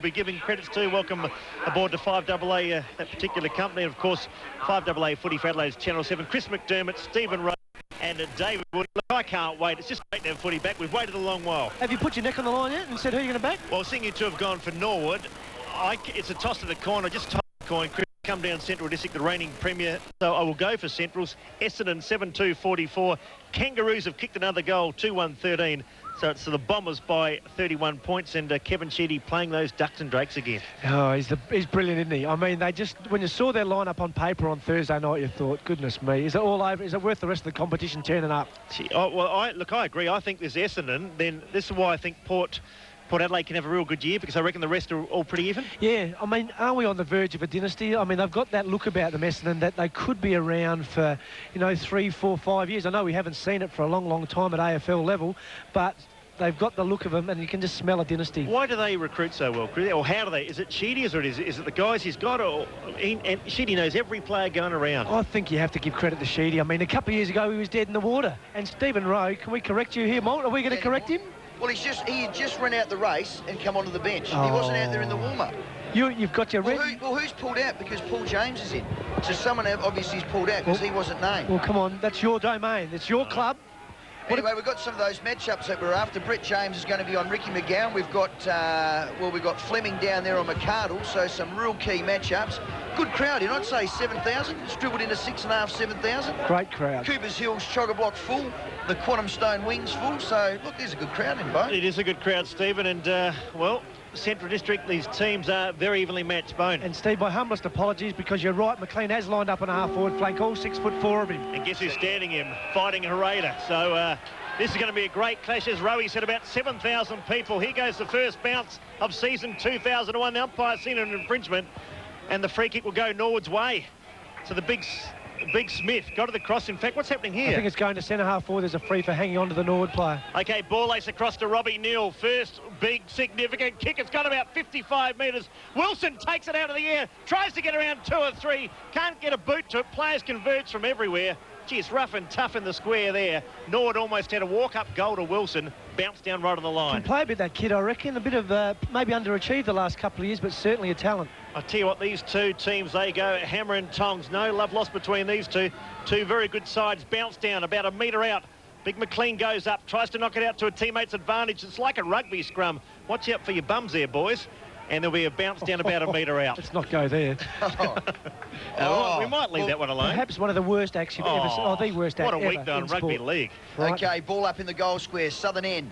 Be giving credits to. Welcome aboard to 5AA, that particular company. And of course, 5AA Footy for Adelaide's Channel 7. Chris McDermott, Stephen Rowe and David Wood. Look, I can't wait. It's just great to have footy back. We've waited a long while. Have you put your neck on the line yet and said who you're going to back? Well, seeing you two have gone for Norwood, it's a toss to the corner. Just toss the coin. Chris, come down Central District, the reigning premier. So I will go for Centrals. Essendon 7-2-44. Kangaroos have kicked another goal, 2-1-13. So it's the Bombers by 31 points, and Kevin Sheedy playing those Ducks and Drakes again. Oh, he's brilliant, isn't he? I mean, when you saw their lineup on paper on Thursday night, you thought, goodness me, is it all over? Is it worth the rest of the competition turning up? I agree. I think there's Essendon. Then this is why I think Port Adelaide can have a real good year, because I reckon the rest are all pretty even. Yeah, I mean, are we on the verge of a dynasty? I mean, they've got that look about them, Essendon, that they could be around for, 3, 4, 5 years. I know we haven't seen it for a long, long time at AFL level, but they've got the look of them, and you can just smell a dynasty. Why do they recruit so well, Chris? Or how do they? Is it Sheedy, or is it the guys he's got? And Sheedy knows every player going around. I think you have to give credit to Sheedy. I mean, a couple of years ago, he was dead in the water. And Stephen Rowe, can we correct you here, Malt? Are we going to correct him? Well, he had just run out the race and come onto the bench. Oh. He wasn't out there in the warm-up. You've got your... Well, who's pulled out? Because Paul James is in. So someone obviously is pulled out because he wasn't named. Well, come on. That's your domain. It's your club. Anyway, we've got some of those matchups that we're after. Brett James is going to be on Ricky McGowan. We've got Fleming down there on McCardle, so some real key matchups. Good crowd in, I'd say 7,000. It's dribbled into 6,500, 7,000. Great crowd. Cooper's Hills Chock-a-Block full. The Quantum Stone Wings full. So, look, there's a good crowd in both. It is a good crowd, Stephen, and, well, Central District, these teams are very evenly matched, Bone. And Steve, my humblest apologies, because you're right, McLean has lined up on a half-forward flank, all 6'4" of him. And guess who's standing him? Fighting Hereda. So this is going to be a great clash. As Rowie said, about 7,000 people. Here goes the first bounce of season 2001. The umpire's seen an infringement, and the free kick will go Norwood's way. So the big Smith got to the cross. In fact, what's happening here? I think it's going to centre half forward. There's a free for hanging on to the Norwood player. Okay, ball ace across to Robbie Neal. First big significant kick. It's got about 55 metres. Wilson takes it out of the air, tries to get around 2 or 3, can't get a boot to it. Players converge from everywhere. Gee, it's rough and tough in the square there. Norwood almost had a walk-up goal to Wilson, bounced down right on the line. Can play a bit, that kid, I reckon. A bit of maybe underachieved the last couple of years, but certainly a talent. I tell you what, these two teams, they go hammer and tongs. No love lost between these two. Two very good sides. Bounce down about a metre out. Big McLean goes up, tries to knock it out to a teammate's advantage. It's like a rugby scrum. Watch out for your bums there, boys. And there'll be a bounce down about a metre out. Let's not go there. We might leave that one alone. Perhaps one of the worst acts you've ever seen. Oh, the worst act ever. What a week done, rugby league. Right. Okay, ball up in the goal square, southern end.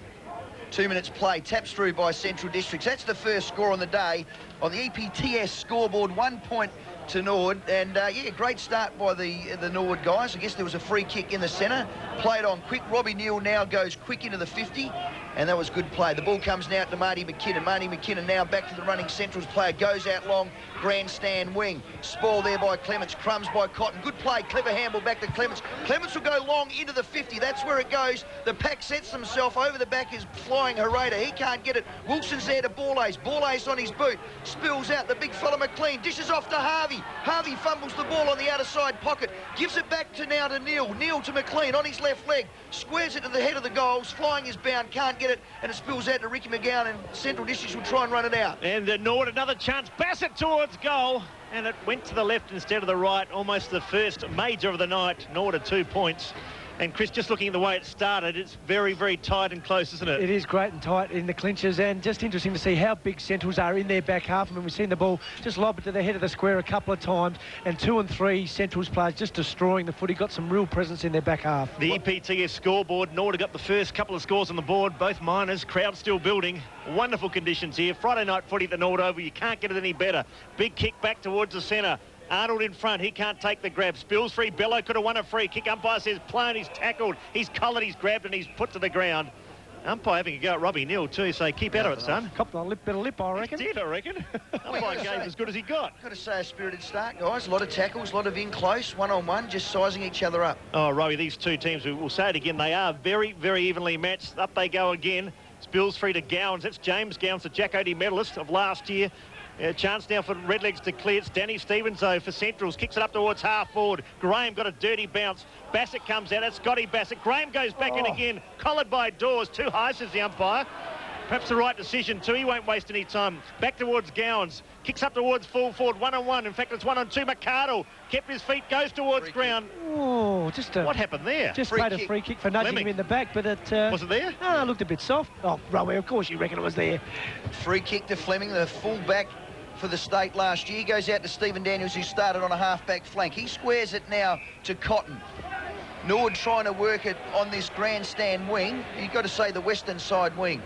2 minutes play, taps through by Central Districts. That's the first score on the day on the EPTS scoreboard. 1 point to Norwood, and yeah, great start by the Norwood guys. I guess there was a free kick in the centre, played on quick. Robbie Neal now goes quick into the 50, and that was good play. The ball comes now to Marty McKinnon. Marty McKinnon now back to the running Centrals player, goes out long, grandstand wing. Spoil there by Clements, crumbs by Cotton. Good play, clever handball back to Clements. Clements will go long into the 50. That's where it goes. The pack sets themselves over the back, is flying Hereda. He can't get it. Wilson's there to Ball Ace. Ball Ace on his boot. Spills out the big fella McLean. Dishes off to Harvey. Harvey fumbles the ball on the outer side pocket. Gives it back to now to Neal. Neal to McLean on his left leg. Squares it to the head of the goals. Flying is bound. Can't get it. And it spills out to Ricky McGowan, and Central Districts will try and run it out. And Norwood another chance. Bassett towards goal. And it went to the left instead of the right. Almost the first major of the night. Norwood at 2 points. And Chris, just looking at the way it started, it's very, very tight and close, isn't it? It is great and tight in the clinches, and just interesting to see how big Centrals are in their back half. I mean, we've seen the ball just lob it to the head of the square a couple of times, and 2 and 3 Centrals players just destroying the footy. Got some real presence in their back half. The EPTS scoreboard, Norwood got the first couple of scores on the board, both minors, crowd still building. Wonderful conditions here. Friday night footy at the Norwood Oval, you can't get it any better. Big kick back towards the centre. Arnold in front, he can't take the grab. Spills free, Bello could have won a free kick. Umpire says plain, he's tackled, he's collared, he's grabbed and he's put to the ground. Umpire having a go at Robbie Neal too, so keep out of it, son. Copped a bit of lip, I reckon. He did, I reckon. Umpire gave as good as he got. Got to say a spirited start, guys. A lot of tackles, a lot of in close, one-on-one, just sizing each other up. Oh, Robbie, these two teams, we'll say it again, they are very, very evenly matched. Up they go again. Spills free to Gowans. That's James Gowans, the Jack Odie medalist of last year. Chance now for Redlegs to clear. It's Danny Stevens, though, for Centrals. Kicks it up towards half forward. Graham got a dirty bounce. Bassett comes out. That's Scotty Bassett. Graham goes back in again. Collared by Dawes. Too high, says the umpire. Perhaps the right decision too. He won't waste any time. Back towards Gowans. Kicks up towards full forward. 1-on-1. In fact, it's 1-on-2. McArdle kept his feet. Goes towards ground. Oh, what happened there? Just played a free kick for nudging him in the back, but it... was it there? Oh, it looked a bit soft. Oh, Rowie, of course you reckon it was there. Free kick to Fleming, the full-back for the state last year. Goes out to Stephen Daniels, who started on a half-back flank. He squares it now to Cotton. Norwood trying to work it on this grandstand wing. You've got to say the western side wing.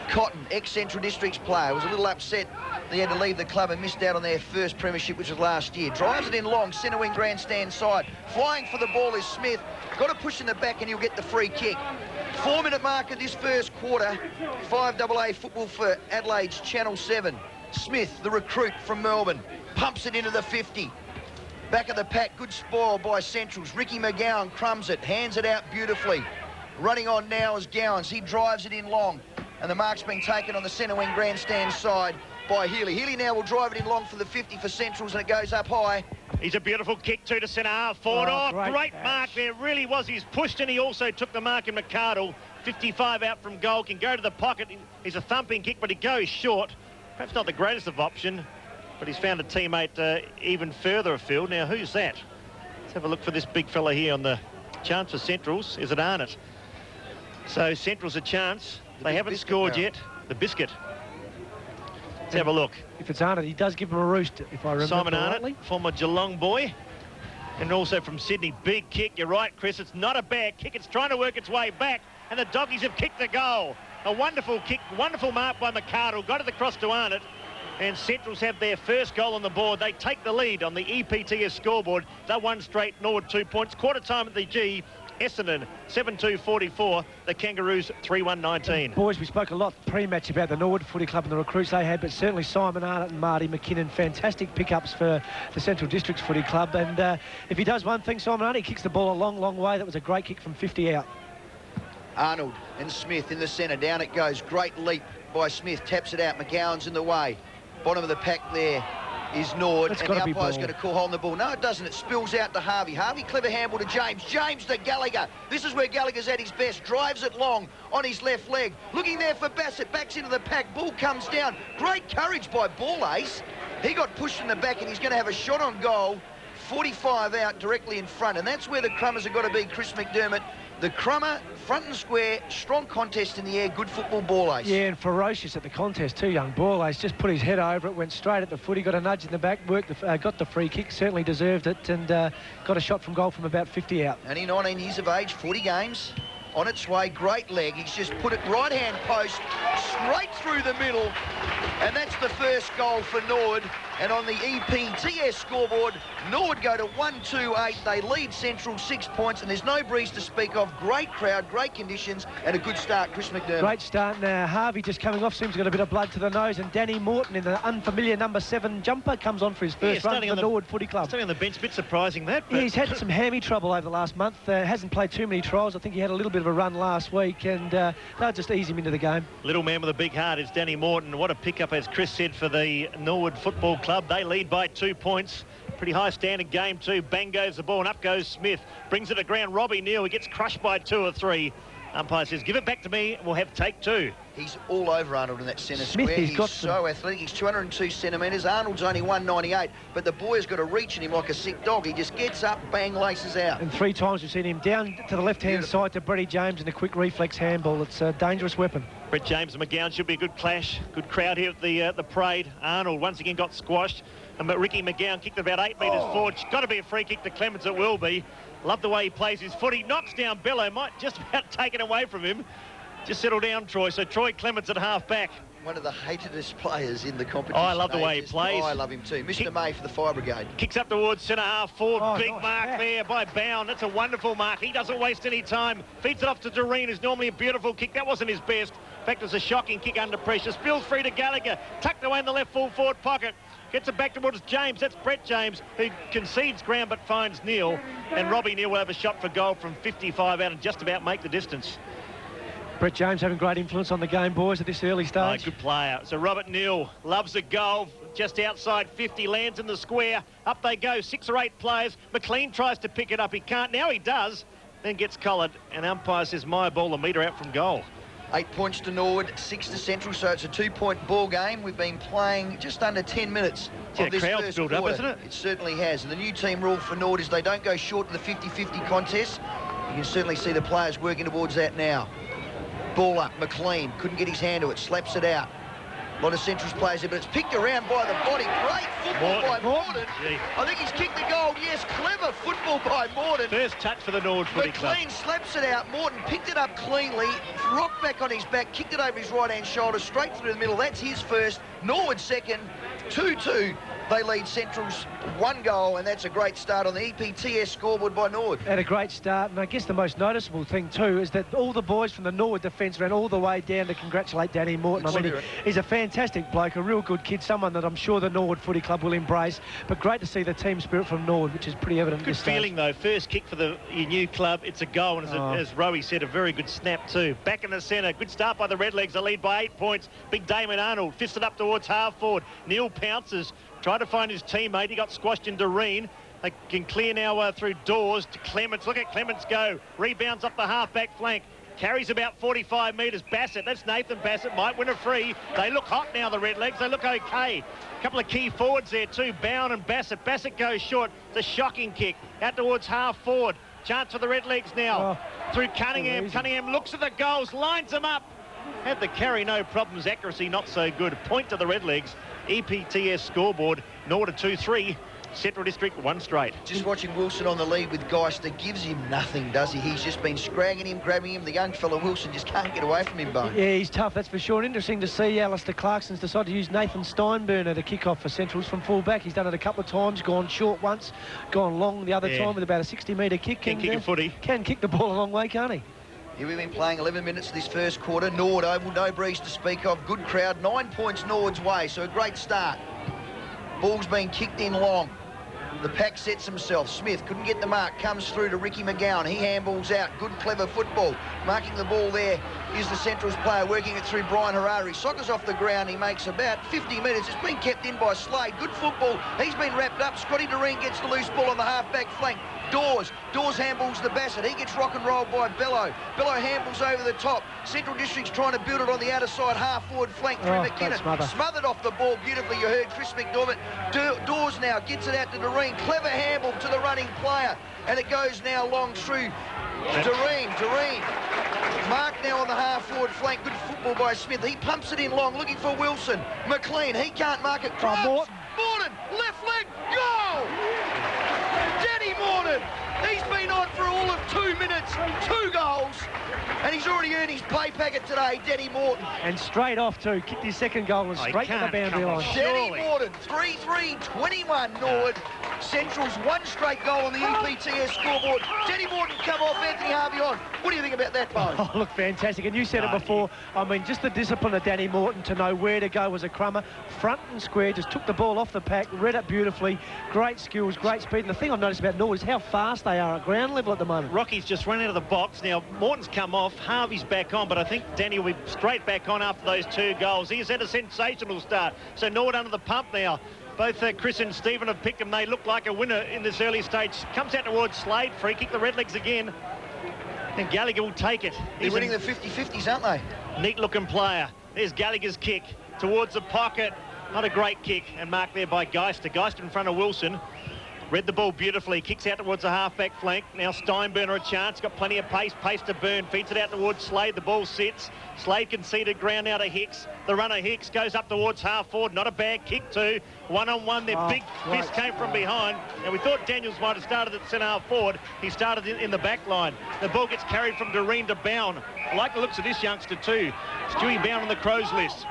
Cotton, ex-Central Districts player, was a little upset they had to leave the club and missed out on their first premiership, which was last year. Drives it in long, centre wing grandstand side. Flying for the ball is Smith. Got to push in the back and he'll get the free kick. 4-minute mark of this first quarter. 5AA football for Adelaide's Channel 7. Smith, the recruit from Melbourne, pumps it into the 50. Back of the pack, good spoil by Centrals. Ricky McGowan crumbs it, hands it out beautifully. Running on now is Gowans. He drives it in long. And the mark's been taken on the centre wing grandstand side by Healy. Healy now will drive it in long for the 50 for Centrals, and it goes up high. He's a beautiful kick too to centre half forward. Great mark there, really was. He's pushed and he also took the mark in McArdle. 55 out from goal, can go to the pocket. He's a thumping kick, but he goes short. Perhaps not the greatest of option, but he's found a teammate even further afield. Now, who's that? Let's have a look for this big fella here on the chance for Centrals. Is it Arnott? So Centrals a chance. They haven't scored yet. The biscuit. Let's have a look. If it's Arnott, he does give him a roost, if I remember Simon correctly. Arnott, former Geelong boy. And also from Sydney, big kick. You're right, Chris. It's not a bad kick. It's trying to work its way back. And the Doggies have kicked the goal. A wonderful kick, wonderful mark by McArdle. Got it across to Arnott. And Centrals have their first goal on the board. They take the lead on the EPTS scoreboard. They won straight, Norwood 2 points. Quarter time at the G. Essendon 7-2-44, the Kangaroos 3-1-19. Boys, we spoke a lot pre-match about the Norwood Footy Club and the recruits they had, but certainly Simon Arnott and Marty McKinnon, fantastic pickups for the Central Districts Footy Club. And if he does one thing, Simon Arnott, he kicks the ball a long, long way. That was a great kick from 50 out. Arnold and Smith in the centre. Down it goes. Great leap by Smith. Taps it out. McGowan's in the way. Bottom of the pack there is Norwood, and the umpire's going to call hold on the ball. No, it doesn't. It spills out to Harvey. Harvey, clever handball to James. James to Gallagher. This is where Gallagher's at his best. Drives it long on his left leg. Looking there for Bassett. Backs into the pack. Ball comes down. Great courage by Ball Ace. He got pushed in the back, and he's going to have a shot on goal. 45 out directly in front, and that's where the Crummers have got to be. Chris McDermott, the Crummer, front and square, strong contest in the air, good football. Ball Ace. Yeah, and ferocious at the contest too, young Ball Ace. Just put his head over it, went straight at the footy, got a nudge in the back, got the free kick, certainly deserved it, and got a shot from goal from about 50 out. Only 19 years of age, 40 games. On its way, great leg. He's just put it right-hand post, straight through the middle. And that's the first goal for Norwood. And on the EPTS scoreboard, Norwood go to 1-2-8. They lead Central 6 points, and there's no breeze to speak of. Great crowd, great conditions, and a good start, Chris McDermott. Great start. Now, Harvey just coming off, seems to got a bit of blood to the nose, and Danny Morton in the unfamiliar number 7 jumper comes on for his first run for the Norwood Footy Club. Starting on the bench, a bit surprising that. But... Yeah, he's had some hammy trouble over the last month. Hasn't played too many trials. I think he had a little bit of a run last week, and they'll just ease him into the game. Little man with a big heart is Danny Morton. What a pickup, as Chris said, for the Norwood Football Club. They lead by 2 points. Pretty high standard game too. Bang goes the ball and up goes Smith. Brings it to ground. Robbie Neal, he gets crushed by 2 or 3. Umpire says, give it back to me, and we'll have take 2. He's all over Arnold in that centre Smith, square. He's so athletic. He's 202 centimetres. Arnold's only 198, but the boy's got a reach in him like a sick dog. He just gets up, bang, laces out. And 3 times we've seen him down to the left-hand side to Brady James in a quick reflex handball. It's a dangerous weapon. Brett James and McGowan should be a good clash. Good crowd here at the parade. Arnold once again got squashed. And Ricky McGowan kicked it about 8 metres forward. Got to be a free kick to Clements. It will be. Love the way he plays his foot. He knocks down Bello. Might just about take it away from him. Just settle down, Troy. So Troy Clements at half-back. One of the hatedest players in the competition. Oh, I love the way he plays. Oh, I love him too. Mr. May for the Fire Brigade. Kicks up towards centre half forward. Big nice mark there by Bound. That's a wonderful mark. He doesn't waste any time. Feeds it off to Doreen, who's normally a beautiful kick. That wasn't his best. In fact, it was a shocking kick under pressure. Spills free to Gallagher. Tucked away in the left full forward pocket. Gets it back towards James. That's Brett James, who concedes ground but finds Neal. And Robbie Neal will have a shot for goal from 55 out and just about make the distance. Brett James having great influence on the game, boys, at this early stage. Good player. So Robert Neal loves a goal. Just outside 50, lands in the square. Up they go, 6 or 8 players. McLean tries to pick it up. He can't. Now he does. Then gets collared. And umpire says, my ball, a metre out from goal. 8 points to Norwood, 6 to Central, so it's a 2-point ball game. We've been playing just under 10 minutes of this first built quarter. up, isn't it? It certainly has. And the new team rule for Norwood is they don't go short of the 50-50 contest. You can certainly see the players working towards that now. Ball up, McLean couldn't get his hand to it, slaps it out. A lot of Central's players there, but it's picked around by the body. Great football by Morden. I think he's kicked the goal. Yes, clever football by Morden. First touch for the Norwood Footy Club. McLean slaps it out. Morton picked it up cleanly, rocked back on his back, kicked it over his right-hand shoulder, straight through the middle. That's his first. Norwood second. 2-2. They lead Central's 1 goal, and that's a great start on the EPTS scoreboard by Norwood. And a great start, and I guess the most noticeable thing too is that all the boys from the Norwood defence ran all the way down to congratulate Danny Morton. I mean, he's a fantastic bloke, a real good kid, someone that I'm sure the Norwood Footy Club will embrace. But great to see the team spirit from Norwood, which is pretty evident. Good feeling though. First kick for your new club. It's a goal, and as Rowie said, a very good snap too. Back in the centre, good start by the Redlegs. They lead by 8 points. Big Damon Arnold fisted up towards half forward. Neil pounces. Tried to find his teammate. He got squashed in Doreen. They can clear now through Dawes to Clements. Look at Clements go. Rebounds up the half-back flank. Carries about 45 metres. Bassett, that's Nathan Bassett, might win a free. They look hot now, the Redlegs. They look okay. A couple of key forwards there too, Bowen and Bassett. Bassett goes short. It's a shocking kick. Out towards half forward. Chance for the Redlegs now. Through Cunningham. Cunningham looks at the goals, lines them up. Had the carry, no problems. Accuracy not so good. Point to the Redlegs. EPTS scoreboard, Norwood 2-3, Central District 1 straight. Just watching Wilson on the lead with Geister gives him nothing, does he? He's just been scragging him, grabbing him. The young fella Wilson just can't get away from him, Bone. Yeah, he's tough, that's for sure. And interesting to see Alistair Clarkson's decided to use Nathan Steinburner to kick off for Centrals from full back. He's done it a couple of times, gone short once, gone long the other time with about a 60-metre kick. Can kick a footy. Can kick the ball a long way, can't he? Here we've been playing 11 minutes of this first quarter. Norwood Oval, no breeze to speak of. Good crowd, 9 points Norwood's way, so a great start. Ball's been kicked in long. The pack sets himself. Smith couldn't get the mark, comes through to Ricky McGowan. He handballs out. Good, clever football. Marking the ball there is the Central's player, working it through Brian Harari. Soccers off the ground. He makes about 50 metres. It's been kept in by Slade. Good football. He's been wrapped up. Scotty Doreen gets the loose ball on the half-back flank. Dawes handballs the Bassett. He gets rock and rolled by Bello. Bello handballs over the top. Central District's trying to build it on the outer side, half-forward flank through McKinnon. Smothered off the ball beautifully. You heard Chris McDormand. Dawes now gets it out to Doreen. Clever handball to the running player. And it goes now long through Doreen. Mark now on the half-forward flank. Good football by Smith. He pumps it in long, looking for Wilson. McLean, he can't mark it. Morton, left leg, goal! Danny Morton, he's been on for all of 2 minutes, 2 goals, and he's already earned his pay packet today, Danny Morton. And straight off too, kicked his second goal and straight to the boundary line. Danny Morton, 3-3-21 Norwood. Central's 1 straight goal on the EPTS scoreboard. Danny Morton come off, Anthony Harvey on. What do you think about that, Bo? Oh, look, fantastic. And you said it before. I mean, just the discipline of Danny Morton to know where to go was a crummer. Front and square, just took the ball off the pack, read it beautifully. Great skills, great speed. And the thing I've noticed about Norwood is how fast they are at ground level at the moment. Rocky's just run out of the box. Now, Morton's come off, Harvey's back on, but I think Danny will be straight back on after those 2 goals. He's had a sensational start. So Norwood under the pump now. Both Chris and Stephen have picked him. They look like a winner in this early stage. Comes out towards Slade. Free kick the Redlegs again. And Gallagher will take it. They're winning the 50-50s, aren't they? Neat-looking player. There's Gallagher's kick towards the pocket. Not a great kick. And marked there by Geister. Geister in front of Wilson. Read the ball beautifully. Kicks out towards the half-back flank. Now Steinburner a chance. Got plenty of pace. Pace to Burn. Feeds it out towards Slade. The ball sits. Slade conceded ground out of Hicks. The runner Hicks goes up towards half-forward. Not a bad kick too. One-on-one. Their big fist came from behind. And we thought Daniels might have started at centre half-forward. He started in the back line. The ball gets carried from Doreen to Bowen. I like the looks of this youngster too. Stewie Bowen on the Crows list.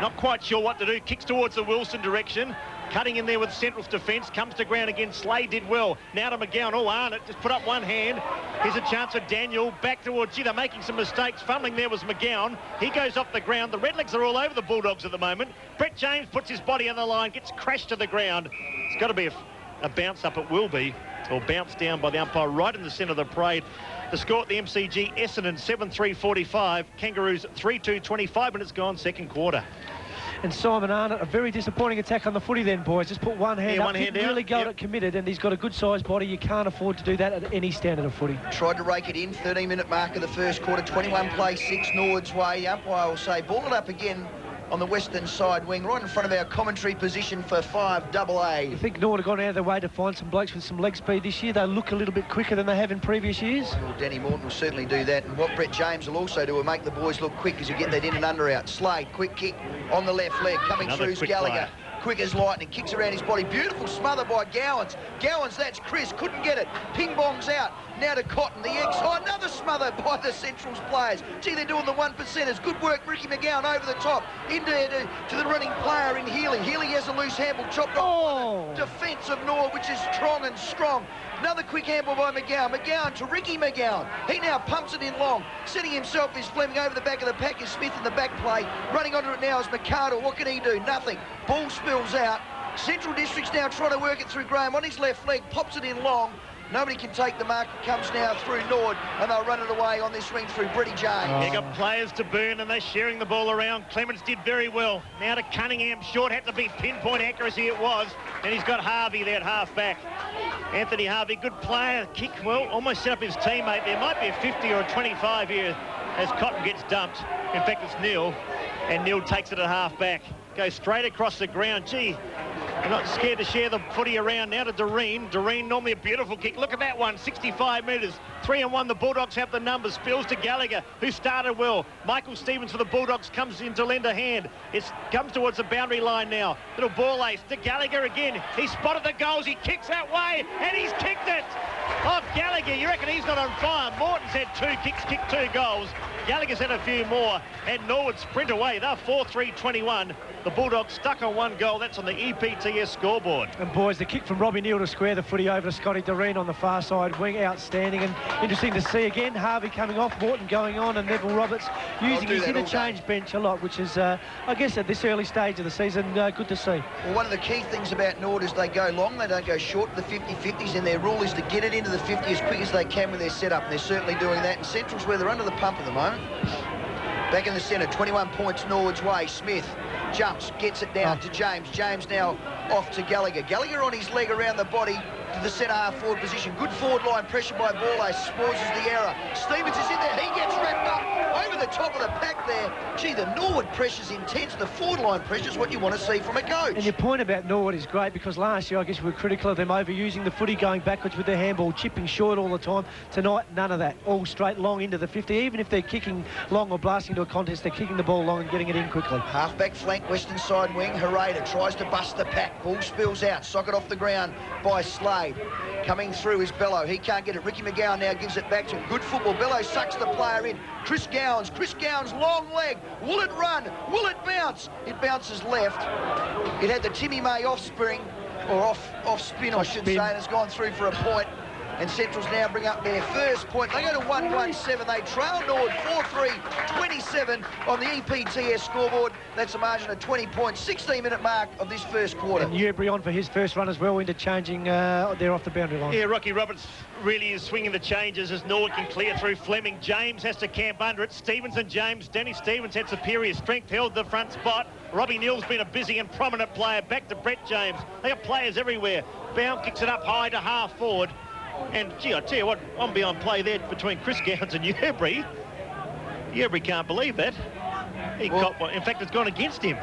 Not quite sure what to do. Kicks towards the Wilson direction. Cutting in there with Central's defence. Comes to ground again. Slade did well. Now to McGowan. Oh, Arnott just put up one hand. Here's a chance for Daniel. Back towards... Gee, they're making some mistakes. Fumbling there was McGowan. He goes off the ground. The Redlegs are all over the Bulldogs at the moment. Brett James puts his body on the line. Gets crashed to the ground. It's got to be a bounce up. It will be. Or bounce down by the umpire right in the centre of the parade. The score at the MCG, Essendon 7-3-45. Kangaroos 3-2, 25 minutes gone, second quarter. And Simon Arnott, a very disappointing attack on the footy then, boys. Just put one hand up, one hand didn't really down. go it committed, and he's got a good-sized body. You can't afford to do that at any standard of footy. Tried to rake it in, 13-minute mark of the first quarter, 21 play 6, Norwood's way. The umpire will say, ball it up again on the western side wing, right in front of our commentary position for 5AA. You think Norwood have gone out of their way to find some blokes with some leg speed this year? They look a little bit quicker than they have in previous years. Well, Danny Morton will certainly do that, and what Brett James will also do will make the boys look quick as you get that in and under out. Slade, quick kick on the left leg, coming through is Gallagher. Player. Quick as lightning, kicks around his body. Beautiful smother by Gowans. Gowans, that's Chris, couldn't get it. Ping bongs out. Now to Cotton, the X. Oh, another smother by the Centrals players. Gee, they're doing the 1%ers. Good work, Ricky McGowan over the top. Into to the running player in Healy. Healy has a loose handball, chopped off. Defence of Norwood, which is strong and strong. Another quick handball by McGowan. McGowan to Ricky McGowan. He now pumps it in long. Setting himself is Fleming over the back of the pack is Smith in the back play. Running onto it now is McArdle. What can he do? Nothing. Ball spills out. Central District's now trying to work it through Graham on his left leg. Pops it in long. Nobody can take the mark. It comes now through Norwood, and they'll run it away on this ring through Bretty James. They got players to burn, and they're sharing the ball around. Clements did very well. Now to Cunningham. Short had to be pinpoint accuracy it was. And he's got Harvey there at half-back. Anthony Harvey, good player. Kick, well, almost set up his teammate. There might be a 50 or a 25 here as Cotton gets dumped. In fact, it's Neil, and Neil takes it at half-back. Goes straight across the ground. Gee, I'm not scared to share the footy around now to Doreen. Doreen, normally a beautiful kick. Look at that one, 65 metres. 3-1, the Bulldogs have the numbers. Spills to Gallagher, who started well. Michael Stevens for the Bulldogs comes in to lend a hand. It comes towards the boundary line now. Little ball ace to Gallagher again. He spotted the goals. He kicks that way, and he's kicked it. Off Gallagher. You reckon he's not on fire? Morton's had 2 kicks, kicked 2 goals. Gallagher's had a few more, and Norwood sprint away. They're 4-3-21. The Bulldogs stuck on 1 goal. That's on the EPTS scoreboard. And boys, the kick from Robbie Neal to square the footy over to Scotty Doreen on the far side wing, outstanding, and interesting to see again. Harvey coming off, Morton going on, and Neville Roberts using his interchange bench a lot, which is, I guess, at this early stage of the season, good to see. Well, one of the key things about Norwood is they go long, they don't go short of the 50-50s, and their rule is to get it into the 50 as quick as they can with their setup, and they're certainly doing that. And Central's where they're under the pump at the moment. Back in the centre, 21 points Norwood's way. Smith jumps, gets it down to James. James now off to Gallagher. Gallagher on his leg around the body to the centre half forward position. Good forward line pressure by Borlase. Spoils the error. Stevens is in there. He gets wrapped up over the top of the pack there. Gee, the Norwood pressure's intense. The forward line pressure's what you want to see from a coach. And your point about Norwood is great, because last year I guess we were critical of them overusing the footy, going backwards with their handball, chipping short all the time. Tonight, none of that. All straight long into the 50. Even if they're kicking long or blasting to a contest, they're kicking the ball long and getting it in quickly. Half-back flank, western side wing. Hereda tries to bust the pack. Ball spills out. Socket off the ground by Slade. Coming through is Bello. He can't get it. Ricky McGowan now gives it back to him. Good football. Bello sucks the player in. Chris Gowans long leg. Will it run? Will it bounce? It bounces left. It had the Timmy May offspring, or off spin, I should say, and it's gone through for a point. And Centrals now bring up their first point. They go to 1-1-7. They trail Norwood 4-3-27 on the EPTS scoreboard. That's a margin of 20 points. 16-minute mark of this first quarter. And Newbury on for his first run as well, interchanging there off the boundary line. Yeah, Rocky Roberts really is swinging the changes as Norwood can clear through Fleming. James has to camp under it. Stevens and James. Danny Stevens had superior strength, held the front spot. Robbie Neal's been a busy and prominent player. Back to Brett James. They got players everywhere. Bound kicks it up high to half forward. And, gee, I tell you what, on-beyond play there between Chris Gowans and Newbury. Newbury can't believe that. He caught one. In fact, it's gone against him.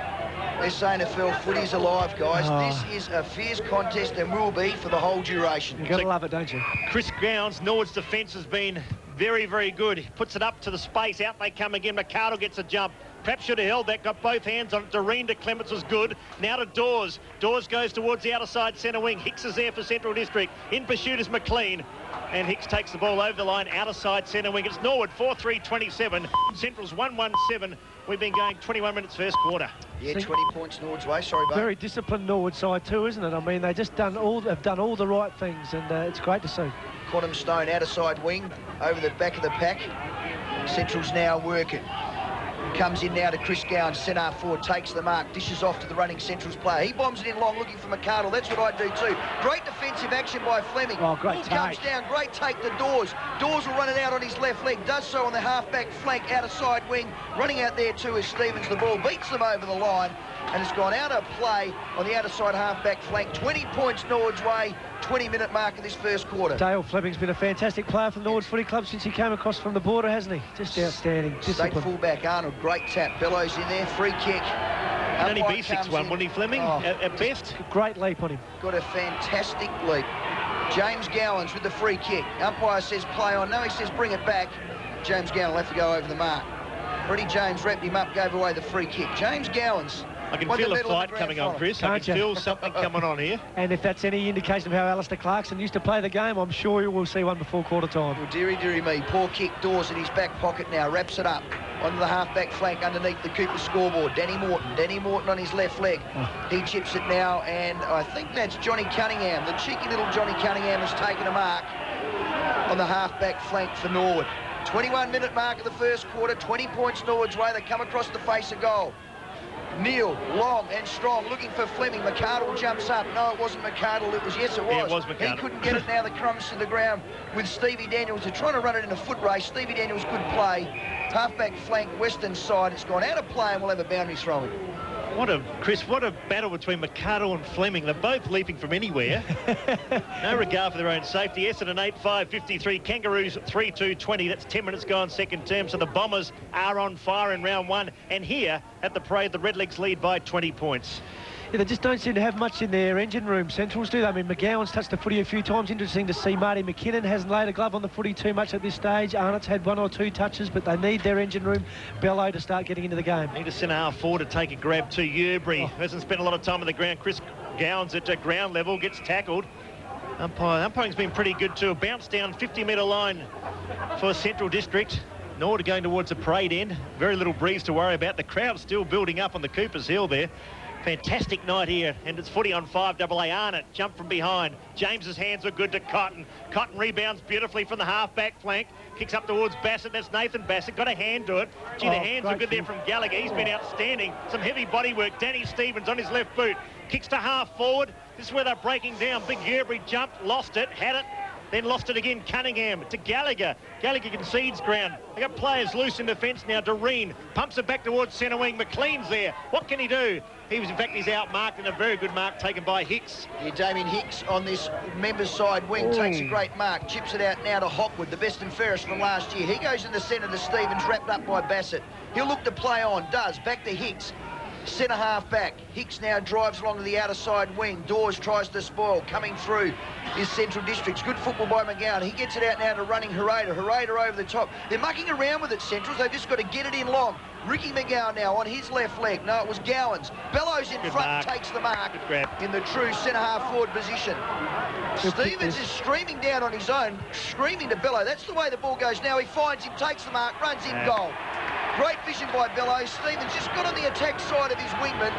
This AFL footy's alive, guys. This is a fierce contest and will be for the whole duration. You've got to love it, don't you? Chris Gowans, Norwood's defence has been very, very good. He puts it up to the space. Out they come again. McArdle gets a jump. Perhaps should have held that, got both hands on it. Doreen to Clements was good. Now to Dawes. Dawes goes towards the outer side centre wing. Hicks is there for Central District. In pursuit is McLean. And Hicks takes the ball over the line, outer side centre wing. It's Norwood 4-3-27. Central's 1-1-7. We've been going 21 minutes first quarter. Yeah, 20 points Norwood's way. Sorry, Bo. Very disciplined Norwood side too, isn't it? I mean, they've done all the right things, and it's great to see. Quantum Stone outer side wing over the back of the pack. Central's now working. Comes in now to Chris Gowans, centre forward, takes the mark, dishes off to the running Centrals player. He bombs it in long, looking for McArdle. That's what I'd do too. Great defensive action by Fleming. Oh, great take. Comes down, great take to Dawes. Dawes will run it out on his left leg, does so on the half-back flank, outer side wing. Running out there too is Stevens. The ball beats them over the line. and it's gone out of play on the outer side half-back flank. 20 points Norwood's way, 20-minute mark of this first quarter. Dale Fleming's been a fantastic player for the Norwood Footy Club since he came across from the border, hasn't he? Just outstanding. State fullback Arnold, great tap. Bellows in there, free kick. Can only be 6'1", wouldn't he, Fleming, at best? Great leap on him. Got a fantastic leap. James Gowans with the free kick. Umpire says play on. No, he says bring it back. James Gowans will have to go over the mark. Freddie James wrapped him up, gave away the free kick. James Gowans. I can feel a fight coming on, Chris. I can feel something coming on here. And if that's any indication of how Alistair Clarkson used to play the game, I'm sure you will see one before quarter time. Well, dearie me. Poor kick. Dawes in his back pocket now. Wraps it up onto the half-back flank underneath the Cooper scoreboard. Danny Morton on his left leg. He chips it now, and I think that's Johnny Cunningham. The cheeky little Johnny Cunningham has taken a mark on the half-back flank for Norwood. 21-minute mark of the first quarter. 20 points Norwood's way. They come across the face of goal. Neil, long and strong, looking for Fleming. McArdle jumps up. No, it wasn't McArdle. It was, yes, it was. Yeah, it was McArdle. He couldn't get it now. The crumbs to the ground with Stevie Daniels. They're trying to run it in a foot race. Stevie Daniels, good play. Halfback flank, western side. It's gone out of play and we'll have a boundary throw-in. What a battle between McArdle and Fleming. They're both leaping from anywhere. No regard for their own safety. Essendon 8-5-53. Kangaroos 3-2-20. That's 10 minutes gone second term. So the Bombers are on fire in round one. And here at the parade, the Redlegs lead by 20 points. Yeah, they just don't seem to have much in their engine room, Centrals, do they? I mean, McGowan's touched the footy a few times. Interesting to see Marty McKinnon hasn't laid a glove on the footy too much at this stage. Arnott's had 1 or 2 touches, but they need their engine room bellow to start getting into the game. Need a centre half forward to take a grab to Yearbury. Hasn't spent a lot of time on the ground. Chris Gowans at ground level gets tackled. Umpiring's been pretty good too. A bounce down 50-metre line for Central District. Norwood going towards the parade end. Very little breeze to worry about. The crowd's still building up on the Coopers Hill there. Fantastic night here, and it's footy on 5AA. Arnott jump from behind. James's hands are good to Cotton. Cotton rebounds beautifully from the half-back flank. Kicks up towards Bassett. That's Nathan Bassett. Got a hand to it. Gee, the hands are good there from Gallagher. He's been outstanding. Some heavy body work. Danny Stevens on his left boot. Kicks to half forward. This is where they're breaking down. Big Yearbury jumped, lost it, had it. Then lost it again. Cunningham to Gallagher. Gallagher concedes ground. They got players loose in defence now. Doreen pumps it back towards centre wing. McLean's there. What can he do? He's outmarked, and a very good mark taken by Hicks. Yeah, Damien Hicks on this members side wing takes a great mark. Chips it out now to Hopwood, the best and fairest from last year. He goes in the centre to Stevens, wrapped up by Bassett. He'll look to play on. Does. Back to Hicks. Centre half back. Hicks now drives along to the outer side wing. Dawes tries to spoil. Coming through is Central Districts. Good football by McGowan. He gets it out now to running Hereda. Hereda over the top. They're mucking around with it, Centrals. They've just got to get it in long. Ricky McGowan now on his left leg. No, it was Gowans. Bellows in front, mark. takes the mark in the true centre half forward position. Stevens is streaming down on his own, screaming to Bellow. That's the way the ball goes now. He finds him, takes the mark, runs in goal. Great vision by Bellows. Stevens just got on the attack side of his wingman.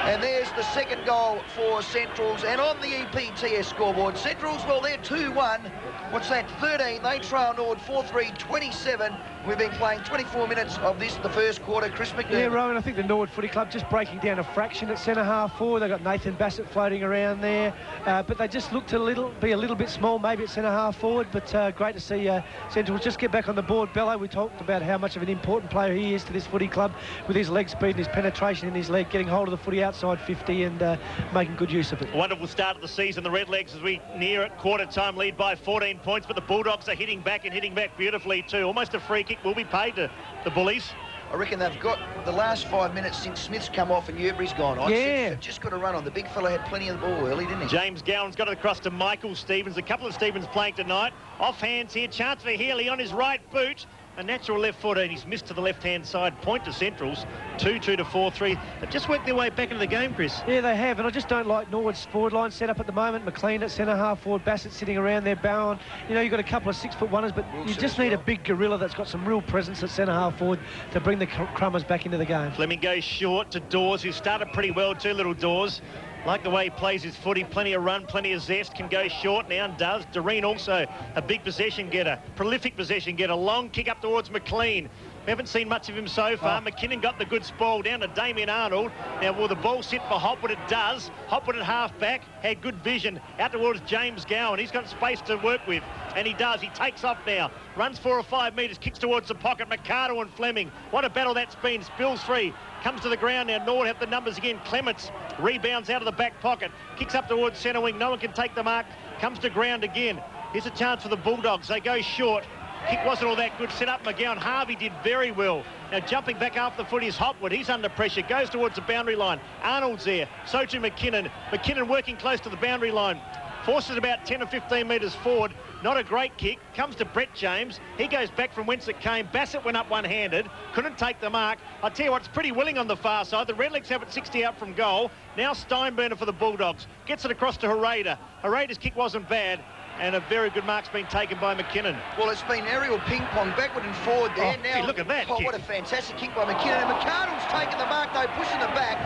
And there's the second goal for Centrals. And on the EPTS scoreboard, Centrals, well, they're 2-1. What's that? 13. They trail Norwood 4-3, 27. We've been playing 24 minutes of this, the first quarter. Chris McDermott. Yeah, Rowan, I think the Norwood Footy Club just breaking down a fraction at centre half forward. They've got Nathan Bassett floating around there. But they just look to be a little bit small, maybe at centre half forward. But great to see Centrals just get back on the board. Bello, we talked about how much of an important player he is to this footy club with his leg speed and his penetration in his leg, getting hold of the footy outside 50 and making good use of it. Wonderful start of the season. The Redlegs, as we near it, quarter time lead by 14 points, but the Bulldogs are hitting back and hitting back beautifully too. Almost a free kick will be paid to the Bullies. I reckon they've got the last 5 minutes since Smith's come off and Yearbury's gone on. Yeah. They've just got to run on. The big fella had plenty of the ball early, didn't he? James Gowan's got it across to Michael Stevens. A couple of Stevens playing tonight. Off hands here. Chance for Healy on his right boot. A natural left footer, and he's missed to the left-hand side. Point to Centrals. 2-2 to 4-3. They've just worked their way back into the game, Chris. Yeah, they have, and I just don't like Norwood's forward line set up at the moment. McLean at centre half forward, Bassett sitting around there, Bowen. You know, you've got a couple of 6'1"ers, but you just need a big gorilla that's got some real presence at centre half forward to bring the Crummers back into the game. Fleming goes short to Dawes, who started pretty well too, little Dawes. Like the way he plays his footy, plenty of run, plenty of zest, can go short now and does. Doreen also a big possession getter, prolific possession getter, long kick up towards McLean. We haven't seen much of him so far. McKinnon got the good spoil down to Damien Arnold. Now, will the ball sit for Hopwood? It does. Hopwood at half back, had good vision out towards James Gowan. He's got space to work with. And he does. He takes off now. Runs 4 or 5 metres. Kicks towards the pocket. Mercado and Fleming. What a battle that's been. Spills free. Comes to the ground now. Norwood have the numbers again. Clements rebounds out of the back pocket. Kicks up towards centre wing. No one can take the mark. Comes to ground again. Here's a chance for the Bulldogs. They go short. Kick wasn't all that good. Set up McGowan. Harvey did very well. Now jumping back after the foot is Hopwood. He's under pressure. Goes towards the boundary line. Arnold's there. So too McKinnon. McKinnon working close to the boundary line. Forces about 10 or 15 metres forward. Not a great kick. Comes to Brett James. He goes back from whence it came. Bassett went up one-handed. Couldn't take the mark. I tell you what, it's pretty willing on the far side. The Redlegs have it 60 out from goal. Now Steinburner for the Bulldogs. Gets it across to Hereda. Hereda's kick wasn't bad. And a very good mark's been taken by McKinnon. Well, it's been aerial ping-pong, backward and forward there. Oh, now, gee, look at that kick. What a fantastic kick by McKinnon. And McArdle's taken the mark, though, pushing the back.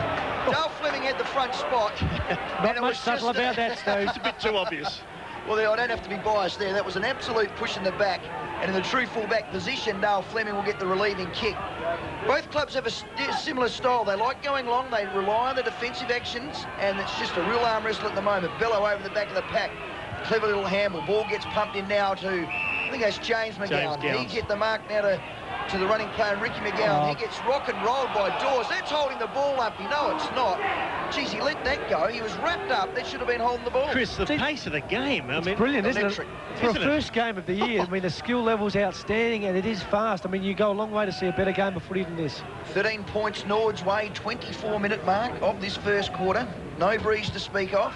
Dale Fleming had the front spot. Not much subtle about that, Steve. It's a bit too obvious. Well, I don't have to be biased there. That was an absolute push in the back. And in the true full-back position, Dale Fleming will get the relieving kick. Both clubs have a similar style. They like going long. They rely on the defensive actions. And it's just a real arm wrestle at the moment. Bello over the back of the pack. Clever little handle. Ball gets pumped in now to, I think that's James McGowan. He get the mark now to the running player, Ricky McGowan. He gets rock and rolled by Dawes. That's holding the ball up. No, it's not. Geez, he let that go. He was wrapped up. That should have been holding the ball. Chris, the pace of the game. I mean, brilliant, isn't it? For a first game of the year, I mean, the skill level's outstanding and it is fast. I mean, you go a long way to see a better game of footy than this. 13 points Norwood's way, 24-minute mark of this first quarter. No breeze to speak of.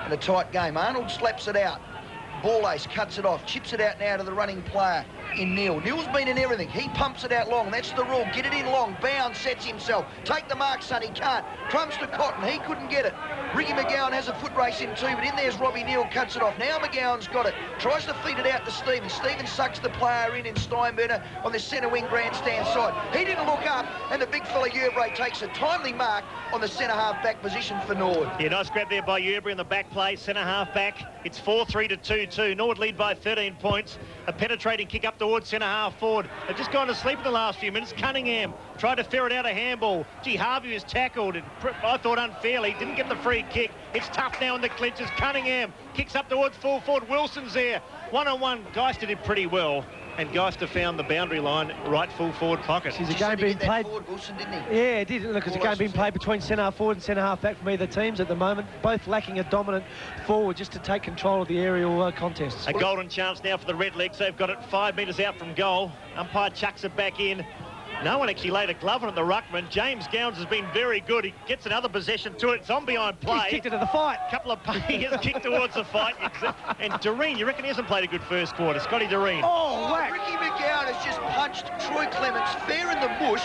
And a tight game. Arnold slaps it out. Ball ace cuts it off, chips it out now to the running player in Neil. Neil's been in everything. He pumps it out long. That's the rule. Get it in long. Bound, sets himself. Take the mark, son. He can't. Crumbs to Cotton. He couldn't get it. Ricky McGowan has a foot race in too, but in there's Robbie Neal, cuts it off. Now McGowan's got it. Tries to feed it out to Stevens. Stevens sucks the player in Steinburner on the centre wing grandstand side. He didn't look up, and the big fella Yerbury takes a timely mark on the centre half back position for Norwood. Yeah, nice grab there by Yerbury in the back play. Centre half back. It's 4-3 to 2-2. Norwood lead by 13 points. A penetrating kick up towards centre half forward. They've just gone to sleep in the last few minutes. Cunningham tried to ferret out a handball. Gee, Harvey was tackled, and I thought unfairly. Didn't get the free kick. It's tough now in the clinches. Cunningham kicks up towards full forward. Wilson's there. One-on-one. Geister did pretty well. And Geister found the boundary line, right full forward pocket. She's a game being played. Forward, Wilson, didn't he? Yeah, it did. Look, it's a game being played between centre half forward and centre half back from either teams at the moment. Both lacking a dominant forward just to take control of the aerial contests. A golden chance now for the Redlegs. They've got it 5 metres out from goal. Umpire chucks it back in. No one actually laid a glove on the ruckman. James Gowns has been very good. He gets another possession to it. It's on behind play. He's kicked it to the fight. Couple of he has kicked towards the fight. And Doreen, you reckon he hasn't played a good first quarter? Scotty Doreen. Oh, whack. Ricky McGowan has just punched Troy Clements fair in the bush.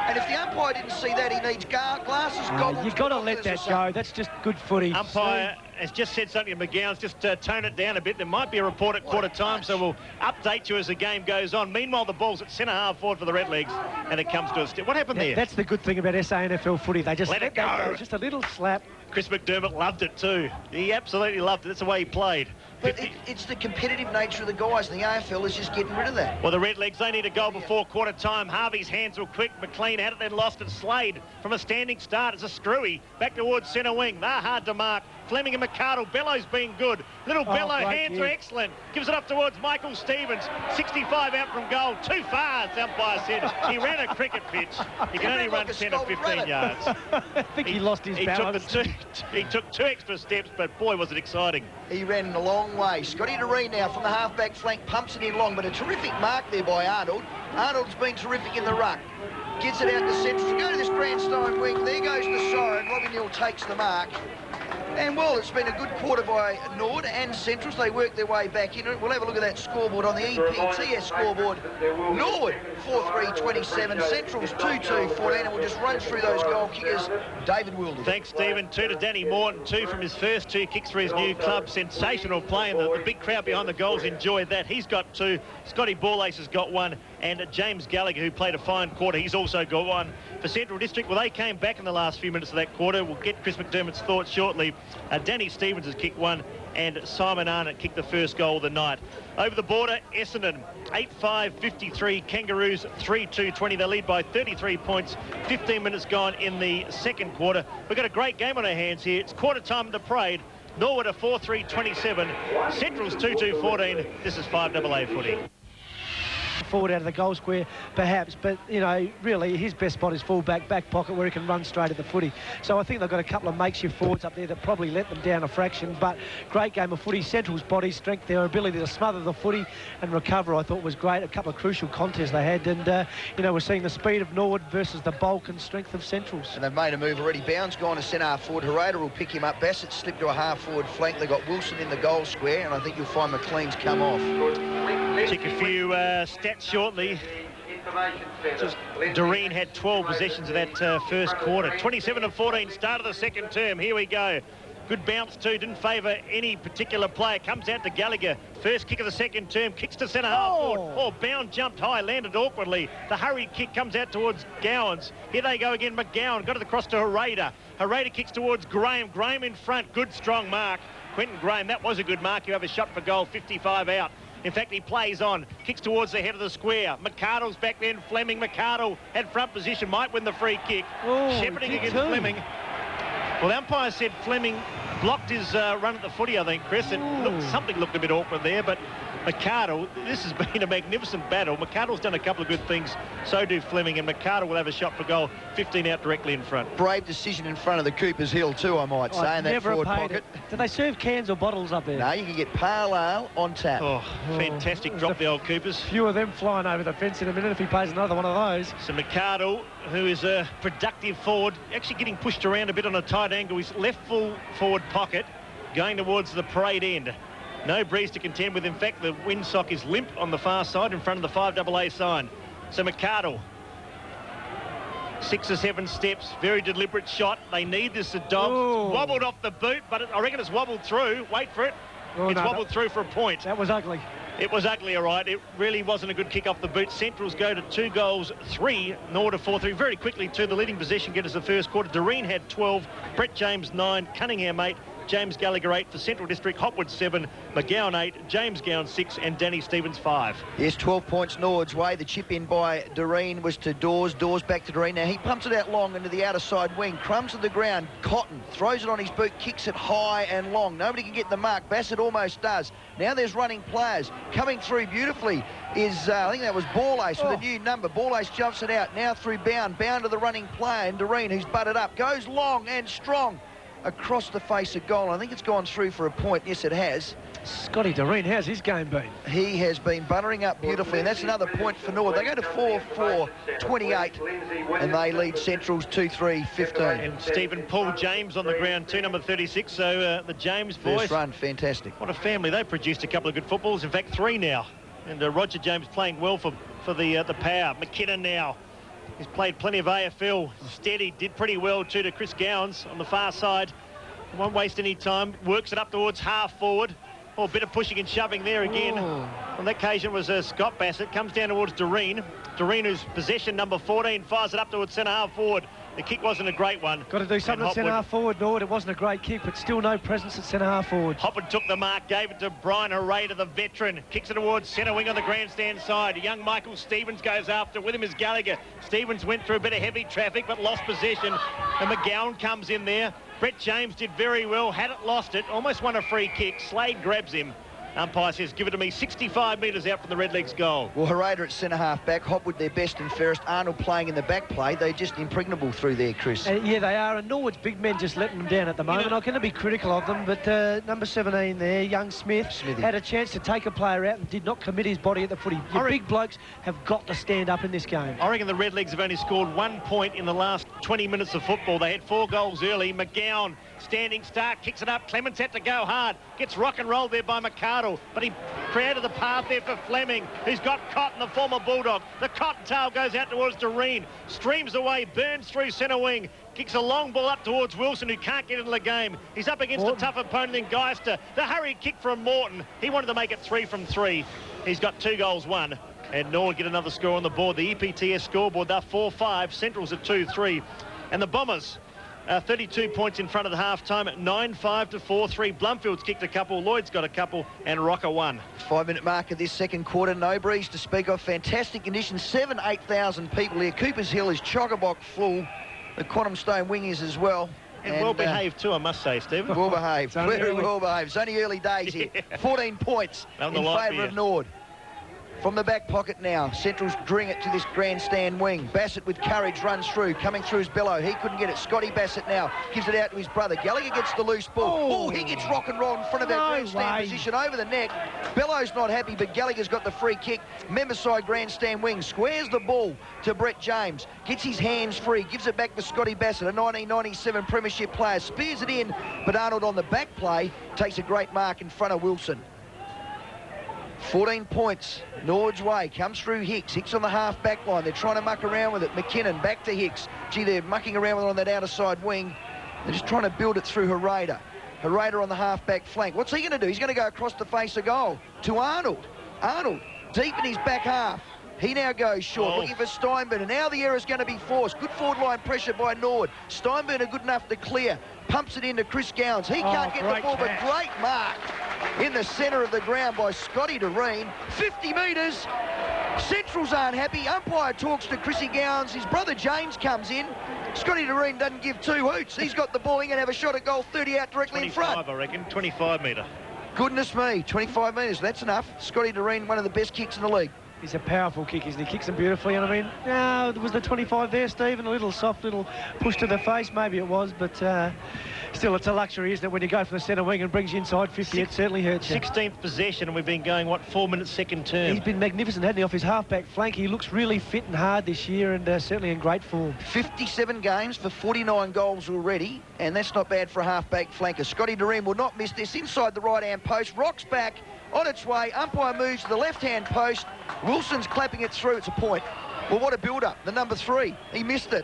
And if the umpire didn't see that, he needs glasses, goggles. You've got to let that go. That's just good footy. Umpire has just said something to McGowan's, just tone it down a bit. There might be a report at quarter time, so we'll update you as the game goes on. Meanwhile, the ball's at centre half forward for the Redlegs, and it comes to a step. What happened there? That's the good thing about SANFL footy. They just let it go. Just a little slap. Chris McDermott loved it too. He absolutely loved it. That's the way he played. But it's the competitive nature of the guys. The AFL is just getting rid of that. Well, the Redlegs, they need a goal before quarter time. Harvey's hands were quick. McLean had it, then lost it. Slade from a standing start. It's a screwy. Back towards centre wing. They're hard to mark. Fleming and McArdle. Bello's been good. Little Bello, hands are excellent. Gives it up towards Michael Stevens. 65 out from goal. Too far, the umpire said. He ran a cricket pitch. He can only run 10 or 15 yards. I think he lost his balance. He took 2 extra steps, but boy, was it exciting. He ran a long way. Scotty Doreen now from the half-back flank pumps it in long, but a terrific mark there by Arnold. Arnold's been terrific in the ruck. Gets it out to central. To go to this grandstand wing. There goes the siren. Robbie Neal takes the mark. And, well, it's been a good quarter by Norwood and Centrals. They work their way back into it. We'll have a look at that scoreboard on the EPTS scoreboard. Norwood, 4-3-27. Centrals, 2-2-14. And we'll just run through those goal kickers. David Wilder. Thanks, Stephen. 2 to Danny Morton. 2 from his first 2 kicks for his new club. Sensational play. And the big crowd behind the goals enjoyed that. He's got 2. Scotty Ballace has got 1. And James Gallagher, who played a fine quarter, he's also got 1. For Central District, well, they came back in the last few minutes of that quarter. We'll get Chris McDermott's thoughts shortly. Danny Stevens has kicked 1, and Simon Arnott kicked the first goal of the night. Over the border, Essendon, 8-5-53, Kangaroos 3-2-20. They lead by 33 points, 15 minutes gone in the second quarter. We've got a great game on our hands here. It's quarter time in the parade. Norwood a 4-3-27. Central's 2-2-14. This is 5AA footy. Forward out of the goal square, perhaps, but, you know, really his best spot is full-back, back pocket, where he can run straight at the footy. So I think they've got a couple of makeshift forwards up there that probably let them down a fraction, but great game of footy. Central's body strength, their ability to smother the footy and recover, I thought was great. A couple of crucial contests they had, and, you know, we're seeing the speed of Norwood versus the bulk and strength of Central's. And they've made a move already. Bound's gone to centre-half forward. Herrera will pick him up. Bassett slipped to a half-forward flank. They've got Wilson in the goal square, and I think you'll find McLean's come off. Check a few stats shortly. Doreen had 12 possessions of that first quarter. 27-14, start of the second term. Here we go. Good bounce too, didn't favour any particular player. Comes out to Gallagher. First kick of the second term, kicks to centre half forward. Oh, Bound jumped high, landed awkwardly. The hurried kick comes out towards Gowans. Here they go again, McGowan got it across to Herrera. Herrera kicks towards Graham. Graham in front, good strong mark. Quentin Graham, that was a good mark. You have a shot for goal, 55 out. In fact, he plays on, kicks towards the head of the square. McArdle's back then. Fleming, McArdle had front position, might win the free kick. Shepherding against Fleming. Well, the umpire said Fleming blocked his run at the footy, I think, Chris. Something looked a bit awkward there, but McArdle, this has been a magnificent battle. McArdle's done a couple of good things, so do Fleming, and McArdle will have a shot for goal, 15 out directly in front. Brave decision in front of the Cooper's Hill too, I might say, in that forward pocket. Do they serve cans or bottles up there? No, you can get pale ale on tap. Fantastic drop, the old Coopers. Few of them flying over the fence in a minute if he plays another one of those. So McArdle, who is a productive forward, actually getting pushed around a bit on a tight angle. He's left full forward pocket, going towards the parade end. No breeze to contend with. In fact, the windsock is limp on the far side in front of the 5AA sign. So McArdle, 6 or 7 steps, very deliberate shot. They need this at Dobbs. Wobbled off the boot, but I reckon it's wobbled through. Wait for it. Wobbled through for a point. That was ugly. It was ugly, all right. It really wasn't a good kick off the boot. Centrals go to 2 goals, 3, Norwood to 4-3. Very quickly to the leading possession getters the first quarter. Doreen had 12, Brett James 9, Cunningham 8, James Gallagher 8 for Central District, Hopwood 7, McGowan 8, James Gowan 6 and Danny Stevens 5. Yes, 12 points Norwood's way. The chip in by Doreen was to Dawes. Dawes back to Doreen. Now he pumps it out long into the outer side wing. Crumbs to the ground. Cotton throws it on his boot, kicks it high and long. Nobody can get the mark. Bassett almost does. Now there's running players. Coming through beautifully is, I think that was Ballace with a new number. Ballace jumps it out. Now through Bound. Bound to the running player. And Doreen, who's butted up, goes long and strong across the face of goal. I think it's gone through for a point. Yes, it has. Scotty Doreen, how's his game been? He has been buttering up beautifully, and that's another point for Norwood. They go to 4-4-28, and they lead Central's 2-3-15. And Stephen Paul James on the ground too, number 36. So the James boys. First run, fantastic. What a family. They produced a couple of good footballs. In fact, 3 now. And Roger James playing well for the Power. McKinnon now. He's played plenty of AFL. Steady, did pretty well too to Chris Gowans on the far side. Won't waste any time. Works it up towards half forward. A bit of pushing and shoving there again. On that occasion was Scott Bassett. Comes down towards Doreen. Doreen, who's possession number 14, fires it up towards centre half forward. The kick wasn't a great one. Got to do something at centre half forward, Norwood. It wasn't a great kick, but still no presence at centre half forward. Hopwood took the mark, gave it to Brian Herrera, the veteran. Kicks it towards centre wing on the grandstand side. Young Michael Stevens goes after. With him is Gallagher. Stevens went through a bit of heavy traffic, but lost possession. And McGowan comes in there. Brett James did very well. Had it, lost it. Almost won a free kick. Slade grabs him. Umpire says, give it to me, 65 metres out from the Redlegs goal. Well, Herrera at centre-half back, Hopwood their best and fairest, Arnold playing in the back play. They're just impregnable through there, Chris. Yeah, they are, and Norwood's big men just letting them down at the moment. I'm going to be critical of them, but number 17 there, young Smithy, had a chance to take a player out and did not commit his body at the footy. Your big blokes have got to stand up in this game. I reckon the Redlegs have only scored 1 point in the last 20 minutes of football. They had 4 goals early. McGowan, standing start, kicks it up. Clements had to go hard. Gets rock and rolled there by McArdle, but he created the path there for Fleming, who's got Cotton, the former Bulldog. The Cottontail goes out towards Doreen, streams away, burns through centre wing, kicks a long ball up towards Wilson, who can't get into the game. He's up against a tough opponent in Geister. The hurried kick from Morton. He wanted to make it 3 from 3. He's got 2 goals, 1. And Norwood get another score on the board. The EPTS scoreboard, they're 4-5. Central's at 2-3. And the Bombers, 32 points in front of the half-time at 9-5 to 4-3. Blumfield's kicked a couple, Lloyd's got a couple, and Rocker 1. 5-minute mark of this second quarter. No breeze to speak of. Fantastic conditions. 8,000 people here. Cooper's Hill is chock-a-block full. The Quantum Stone wing is as well. And well behaved too, I must say, Stephen. Well behaved. Very well behaved. It's only early days here. 14 points in favour of Norwood. From the back pocket now, Central's dring it to this grandstand wing. Bassett with courage runs through, coming through is Bello. He couldn't get it. Scotty Bassett now gives it out to his brother. Gallagher gets the loose ball. Oh, he gets rock and roll in front of that grandstand position over the neck. Bello's not happy, but Gallagher's got the free kick. Memberside grandstand wing squares the ball to Brett James. Gets his hands free, gives it back to Scotty Bassett, a 1997 premiership player. Spears it in, but Arnold on the back play takes a great mark in front of Wilson. 14 points, Norwood's way, comes through Hicks. Hicks on the half-back line. They're trying to muck around with it. McKinnon back to Hicks. Gee, they're mucking around with it on that outer side wing. They're just trying to build it through Herrera. Herrera on the half-back flank. What's he going to do? He's going to go across the face of goal to Arnold. Arnold, deep in his back half. He now goes short, looking for Steinburner. Now the error's going to be forced. Good forward line pressure by Norwood. Steinburner good enough to clear. Pumps it into Chris Gowans. He can't get the ball, but great mark in the centre of the ground by Scotty Doreen. 50 metres. Central's aren't happy. Umpire talks to Chrissy Gowans. His brother James comes in. Scotty Doreen doesn't give two hoots. He's got the ball. He can have a shot at goal 30 out directly in front. 25, I reckon. 25 metre. Goodness me, 25 metres. That's enough. Scotty Doreen, one of the best kicks in the league. He's a powerful kick, isn't he? Kicks them beautifully, and I mean, was the 25 there, Stephen? A little soft little push to the face, maybe it was, but still, it's a luxury, isn't it, when you go from the centre wing and brings you inside 50, it certainly hurts you. 16th possession, and we've been going, 4 minutes second term? He's been magnificent, hasn't he, off his half-back flank. He looks really fit and hard this year, and certainly in great form. 57 games for 49 goals already, and that's not bad for a half-back flanker. Scotty Doreen will not miss this inside the right-hand post, rocks back, on its way, umpire moves to the left-hand post. Wilson's clapping it through. It's a point. Well, what a build-up. The number 3. He missed it.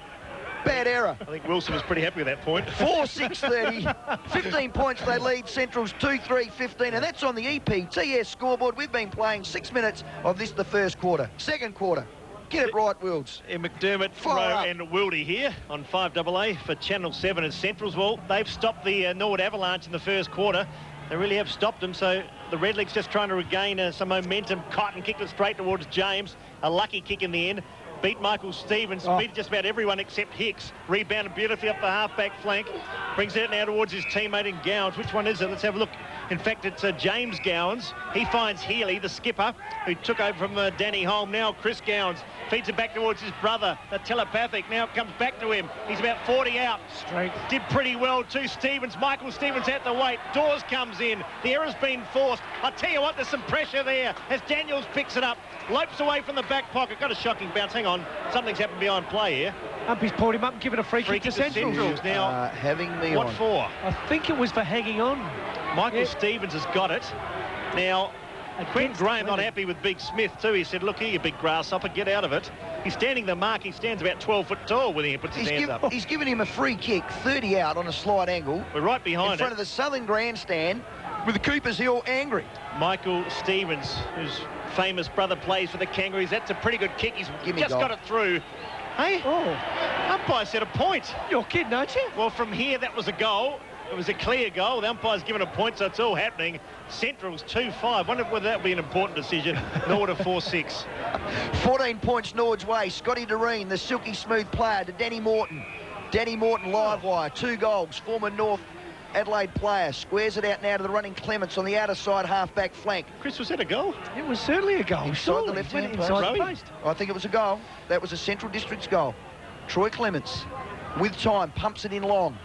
Bad error. I think Wilson was pretty happy with that point. 4-6-30. 15 points they lead. Central's 2-3-15, and that's on the EPTS scoreboard. We've been playing 6 minutes of this, the first quarter. Second quarter. Get it right, Wilds. McDermott, Rowe and Wildy here on 5AA for Channel 7 at Central's. Well, they've stopped the Norwood Avalanche in the first quarter. They really have stopped them, so the Redlegs just trying to regain some momentum. Cotton kicked it straight towards James. A lucky kick in the end. Beat Michael Stevens, beat just about everyone except Hicks. Rebounded beautifully up the half-back flank. Brings it now towards his teammate in Gowans. Which one is it? Let's have a look. In fact, it's James Gowans. He finds Healy, the skipper, who took over from Danny Holm. Now Chris Gowans feeds it back towards his brother, the telepathic. Now it comes back to him. He's about 40 out. Strength. Did pretty well to Stevens. Michael Stevens at the weight. Dawes comes in. The error's been forced. I tell you what, there's some pressure there as Daniels picks it up. Lopes away from the back pocket. Got a shocking bounce. Hang on. Something's happened behind play here. Umpy's pulled him up and given a free kick to Centrals. Now, having me what on. For? I think it was for hanging on. Michael Stevens has got it. Now, Quentin Graham not happy with Big Smith too. He said, look here, you big grasshopper, get out of it. He's standing the mark. He stands about 12 foot tall when he puts his hands up. He's given him a free kick, 30 out on a slight angle. We're right behind in front of the Southern Grandstand with the Coopers Hill angry. Michael Stevens, whose famous brother plays for the Kangaroos. That's a pretty good kick. He's just got it through. Hey? Umpire said a point. You're kidding, aren't you? Well, from here, that was a goal. It was a clear goal. The umpire's given a point, so it's all happening. Central's 2-5. Wonder whether that would be an important decision. Norwood a 4-6. 14 points Norwood's way. Scotty Doreen, the silky smooth player, to Danny Morton. Danny Morton live wire. 2 goals. Former North Adelaide player. Squares it out now to the running Clements on the outer side half-back flank. Chris, was that a goal? It was certainly a goal. Inside the left-hand post. I think it was a goal. That was a Central District's goal. Troy Clements, with time, pumps it in long.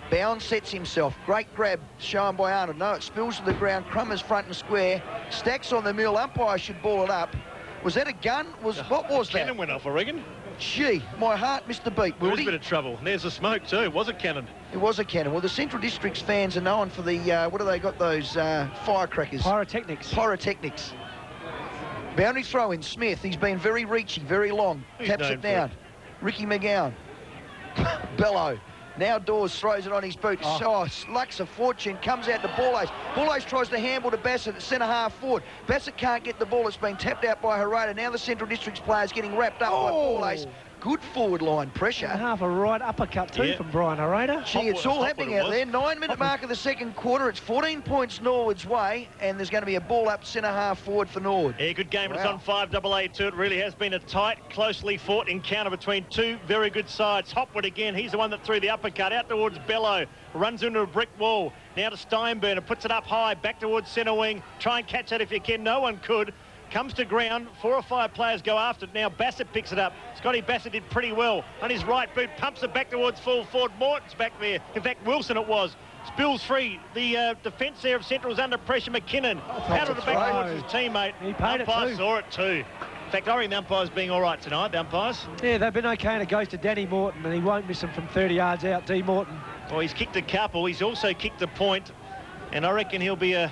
Bound sets himself. Great grab shown by Arnold. No, it spills to the ground. Crummer's front and square. Stacks on the mill. Umpire should ball it up. Was that a gun? What was that? Cannon went off, I reckon. Gee, my heart missed the beat, Wildy. There was a bit of trouble. There's the smoke too. Was it cannon? It was a cannon. Well, the Central District's fans are known for the, what do they got, those firecrackers? Pyrotechnics. Pyrotechnics. Boundary throw in. Smith. He's been very reachy, very long. Taps it down. Ricky McGowan. Bello. Now Dawes throws it on his boot. Luck's a fortune. Comes out to Borlase. Borlase tries to handle to Bassett at centre half forward. Bassett can't get the ball. It's been tapped out by Herrera. Now the Central District's players getting wrapped up by Borlase. good forward line pressure. And half a right uppercut too from Brian Arata. Gee, it's all happening out there. 9-minute mark of the second quarter. It's 14 points Norwood's way, and there's going to be a ball up centre half forward for Norwood. Yeah, good game. Wow. It's on 5-8-2. It really has been a tight, closely fought encounter between two very good sides. Hopwood again. He's the one that threw the uppercut out towards Bello. Runs into a brick wall. Now to Steinburner. Puts it up high. Back towards centre wing. Try and catch that if you can. No one could. Comes to ground. 4 or 5 players go after it. Now Bassett picks it up. Scotty Bassett did pretty well. On his right boot. Pumps it back towards full forward. Morton's back there. In fact, Wilson it was. Spills free. The defence there of Central's under pressure. McKinnon paddled it back towards his teammate. He paid umpire it too. Saw it too. In fact, I reckon the umpire's being all right tonight, the umpires. Yeah, they've been okay, and it goes to Danny Morton, and he won't miss him from 30 yards out, D. Morton. Well, he's kicked a couple. He's also kicked a point, and I reckon he'll be a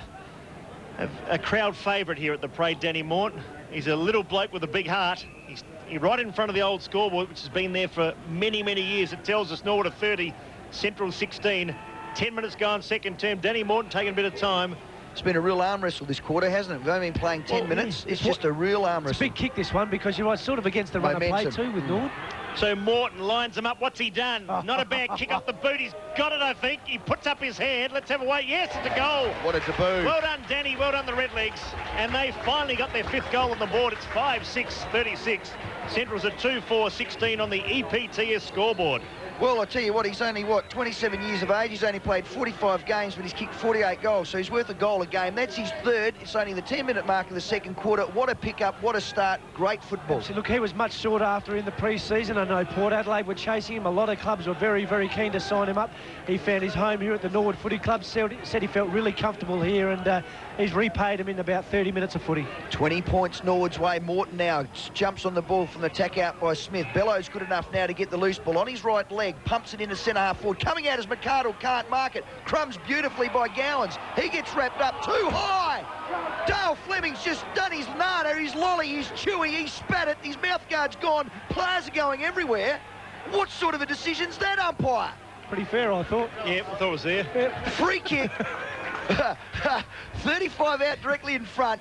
crowd favourite here at the parade, Danny Morton. He's a little bloke with a big heart. He's right in front of the old scoreboard, which has been there for many, many years. It tells us Norwood 30, Central 16. 10 minutes gone, second term. Danny Morton taking a bit of time. It's been a real arm wrestle this quarter, hasn't it? We've only been playing 10 minutes. It's just a real arm wrestle. It's a big kick, this one, because you're right, sort of against the run of play too with Norwood. So Morton lines him up. What's he done? Not a bad kick off the boot. He's got it, I think. He puts up his hand. Let's have a wait. Yes, it's a goal. What a debut. Well done, Danny. Well done, the Redlegs. And they finally got their 5th goal on the board. It's 5-6-36. Central's at 2-4-16 on the EPTS scoreboard. Well, I tell you what, he's only, 27 years of age. He's only played 45 games, but he's kicked 48 goals, so he's worth a goal a game. That's his 3rd. It's only the 10-minute mark of the second quarter. What a pick-up, what a start. Great football. So, look, he was much sought after in the pre-season. I know Port Adelaide were chasing him. A lot of clubs were very, very keen to sign him up. He found his home here at the Norwood Footy Club. Said he felt really comfortable here, and he's repaid him in about 30 minutes of footy. 20 points Norwood's way. Morton now jumps on the ball from the tack out by Smith. Bellows good enough now to get the loose ball on his right leg. Pumps it into centre half forward. Coming out as McArdle can't mark it. Crumbs beautifully by Gowans. He gets wrapped up too high. Dale Fleming's just done his nada, his lolly, his chewy, he spat it. His mouth guard's gone. Players are going everywhere. What sort of a decision's that, umpire? Pretty fair, I thought. Yeah, I thought it was there. Yeah. Free kick. 35 out directly in front.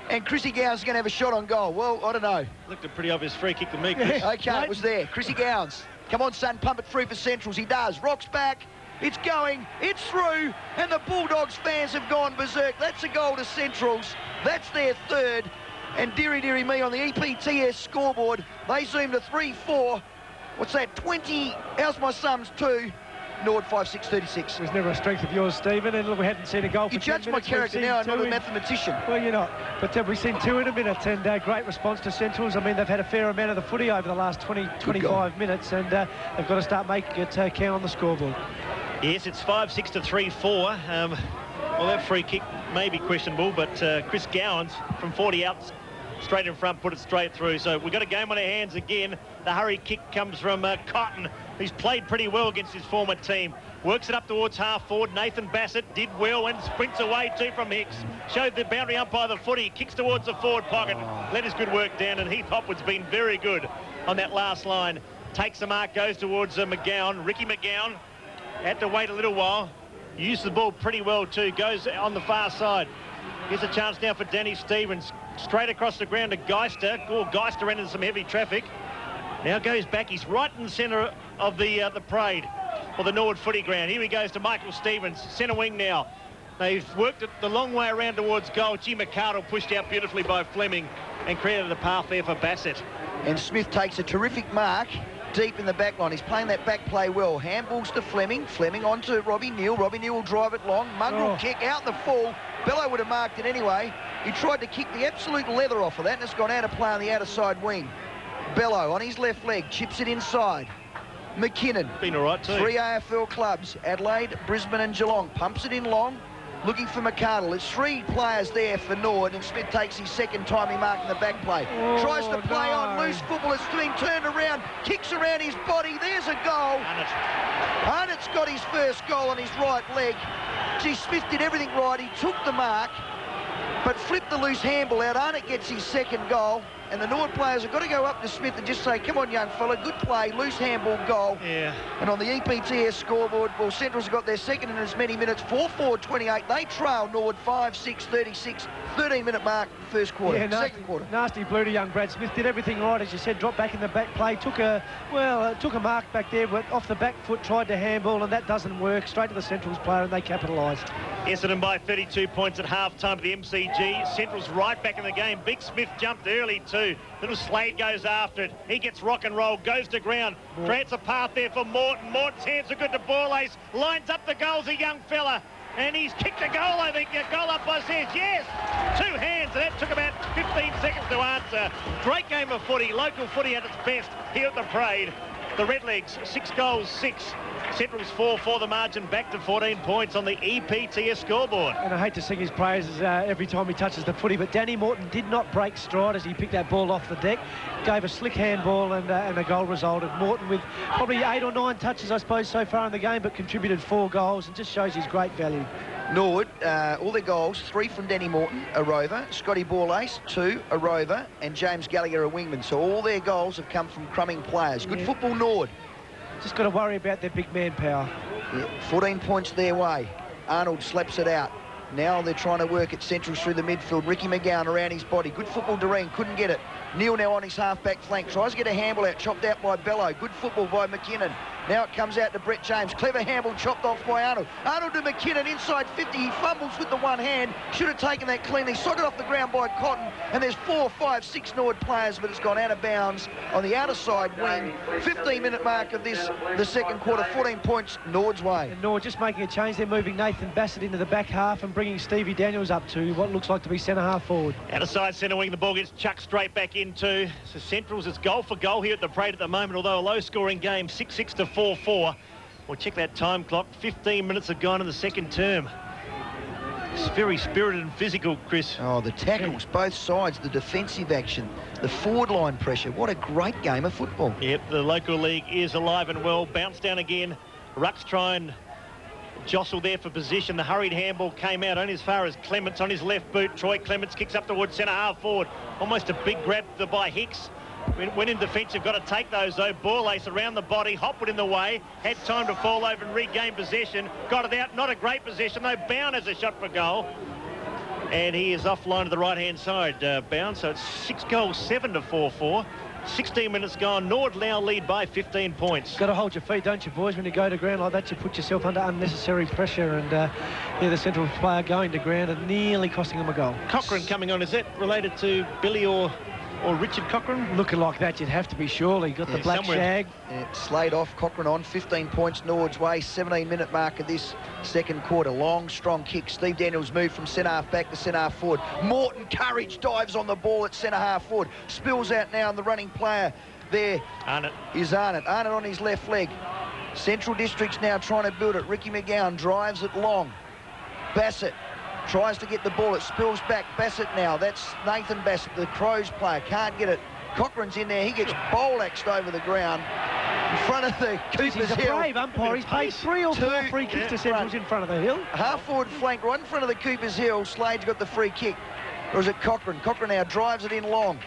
And Chrissy Gowans going to have a shot on goal. Well, I don't know. Looked a pretty obvious free kick to me, Chris. Okay, it was there. Chrissy Gowans. Come on, son, pump it through for Centrals. He does. Rocks back. It's going. It's through. And the Bulldogs fans have gone berserk. That's a goal to Centrals. That's their 3rd. And dearie me, on the EPTS scoreboard, they zoom to 3-4. What's that? 20. How's my sums? 2. Norwood 5-6-36. It was never a strength of yours, Stephen, and look, we hadn't seen a goal for 10 minutes. You judge my character now, I'm not a mathematician. Well, you're not. But we've seen 2 in a minute, and great response to Centrals. I mean, they've had a fair amount of the footy over the last 25 minutes, and they've got to start making it count on the scoreboard. Yes, it's 5-6 to 3-4. Well, that free kick may be questionable, but Chris Gowans from 40 out, straight in front, put it straight through. So we've got a game on our hands again. The hurry kick comes from Cotton, who's played pretty well against his former team. Works it up towards half forward. Nathan Bassett did well and sprints away too from Hicks. Showed the boundary umpire the footy. Kicks towards the forward pocket. Let his good work down, and Heath Hopwood's been very good on that last line. Takes the mark, goes towards McGowan. Ricky McGowan had to wait a little while. Used the ball pretty well too. Goes on the far side. Here's a chance now for Danny Stevens. Straight across the ground to Geister. Geister ran into some heavy traffic. Now goes back. He's right in the centre of the parade, or the Norwood footy ground. Here he goes to Michael Stevens, centre wing now. They've worked it the long way around towards goal. G. McArdle pushed out beautifully by Fleming and created a path there for Bassett. And Smith takes a terrific mark deep in the back line. He's playing that back play well. Handballs to Fleming. Fleming on to Robbie Neal. Robbie Neal will drive it long. Mongrel kick out the full. Bello would have marked it anyway. He tried to kick the absolute leather off of that, and it's gone out of play on the outer side wing. Bello on his left leg, chips it inside. McKinnon. Been all right too. 3 AFL clubs, Adelaide, Brisbane and Geelong. Pumps it in long, looking for McArdle. It's 3 players there for Norwood, and Smith takes his second time he marked in the back play. Tries to play on, loose football, it's being turned around, kicks around his body, there's a goal. Arnott's got his first goal on his right leg. Gee, Smith did everything right, he took the mark, but flipped the loose handball out. Arnott gets his second goal, and the Norwood players have got to go up to Smith and just say, come on, young fella, good play, loose handball, goal. Yeah. And on the EPTS scoreboard, well, Central's got their second in as many minutes, 4-4-28. They trail Norwood 5-6-36, 13-minute mark, first quarter, yeah, second quarter. Nasty blue to young Brad Smith. Did everything right, as you said, dropped back in the back play, took a mark back there, went off the back foot, tried to handball, and that doesn't work. Straight to the Central's player, and they capitalised. Essendon by 32 points at half-time at the MCG. Central's right back in the game. Big Smith jumped early too. Little Slade goes after it. He gets rock and roll, goes to ground. Creates a path there for Morton. Morton's hands are good to ball ace. Lines up the goals, a young fella. And he's kicked a goal, I think. A goal up by Says. Yes! 2 hands, and that took about 15 seconds to answer. Great game of footy. Local footy at its best here at the Parade. The Redlegs, 6 goals, 6. Central's 4-4, the margin back to 14 points on the EPTS scoreboard. And I hate to sing his praises every time he touches the footy, but Danny Morton did not break stride as he picked that ball off the deck. Gave a slick handball, and a goal resulted. Morton with probably 8 or 9 touches, I suppose, so far in the game, but contributed 4 goals and just shows his great value. Norwood, all their goals, 3 from Danny Morton, a rover, Scotty Ball-Ace, 2, a rover, and James Gallagher, a wingman. So all their goals have come from crumbing players. Good football, Norwood. Just got to worry about their big man power. Yeah, 14 points their way. Arnold slaps it out. Now they're trying to work at Central through the midfield. Ricky McGowan around his body. Good football, Doreen couldn't get it. Neil now on his half-back flank. Tries to get a handball out, chopped out by Bello. Good football by McKinnon. Now it comes out to Brett James. Clever handball chopped off by Arnold. Arnold to McKinnon inside 50. He fumbles with the one hand. Should have taken that cleanly. Socked off the ground by Cotton. And there's 4, 5, 6 Norwood players, but it's gone out of bounds on the outer side wing. 15-minute mark of this, the second quarter. 14 points Norwood's way. And Norwood just making a change. They're moving Nathan Bassett into the back half and bringing Stevie Daniels up to what looks like to be centre-half forward. Outer side centre wing, the ball gets chucked straight back into. So Central's, it's goal for goal here at the Parade at the moment, although a low-scoring game, 6-6 to 4-4. We'll check that time clock. 15 minutes have gone in the second term. It's very spirited and physical, Chris. Oh, the tackles, both sides, the defensive action, the forward line pressure. What a great game of football. Yep, the local league is alive and well. Bounce down again. Rucks try and jostle there for position. The hurried handball came out only as far as Clements on his left boot. Troy Clements kicks up towards centre half forward. Almost a big grab by Hicks. When in defence, you've got to take those, though. Ball ace around the body. Hopwood in the way. Had time to fall over and regain possession. Got it out. Not a great possession, though. Bound has a shot for goal. And he is offline to the right-hand side, Bound. So it's 6 goals, 7 to 4-4. 16 minutes gone. Norwood now lead by 15 points. Got to hold your feet, don't you, boys? When you go to ground like that, you put yourself under unnecessary pressure. And the Central player going to ground and nearly costing them a goal. Cochrane coming on. Is that related to Billy or Richard Cochrane? Looking like that, you'd have to be surely. Got the black shag. Yeah, Slade off, Cochrane on, 15 points Norwood's way, 17-minute mark of this second quarter. Long, strong kick. Steve Daniels moved from centre-half back to centre-half forward. Morton Courage dives on the ball at centre-half forward. Spills out now, and the running player there is Arnott. Arnott on his left leg. Central District's now trying to build it. Ricky McGowan drives it long. Bassett tries to get the ball. It spills back. Bassett now. That's Nathan Bassett, the Crows player. Can't get it. Cochrane's in there. He gets bowl-axed over the ground in front of the Cooper's He's a Hill. brave umpire. He's paid 3 or 4 free kicks to Central's in front of the hill. Half-forward flank right in front of the Cooper's Hill. Slade's got the free kick. Or is it Cochrane? Cochrane now drives it in long.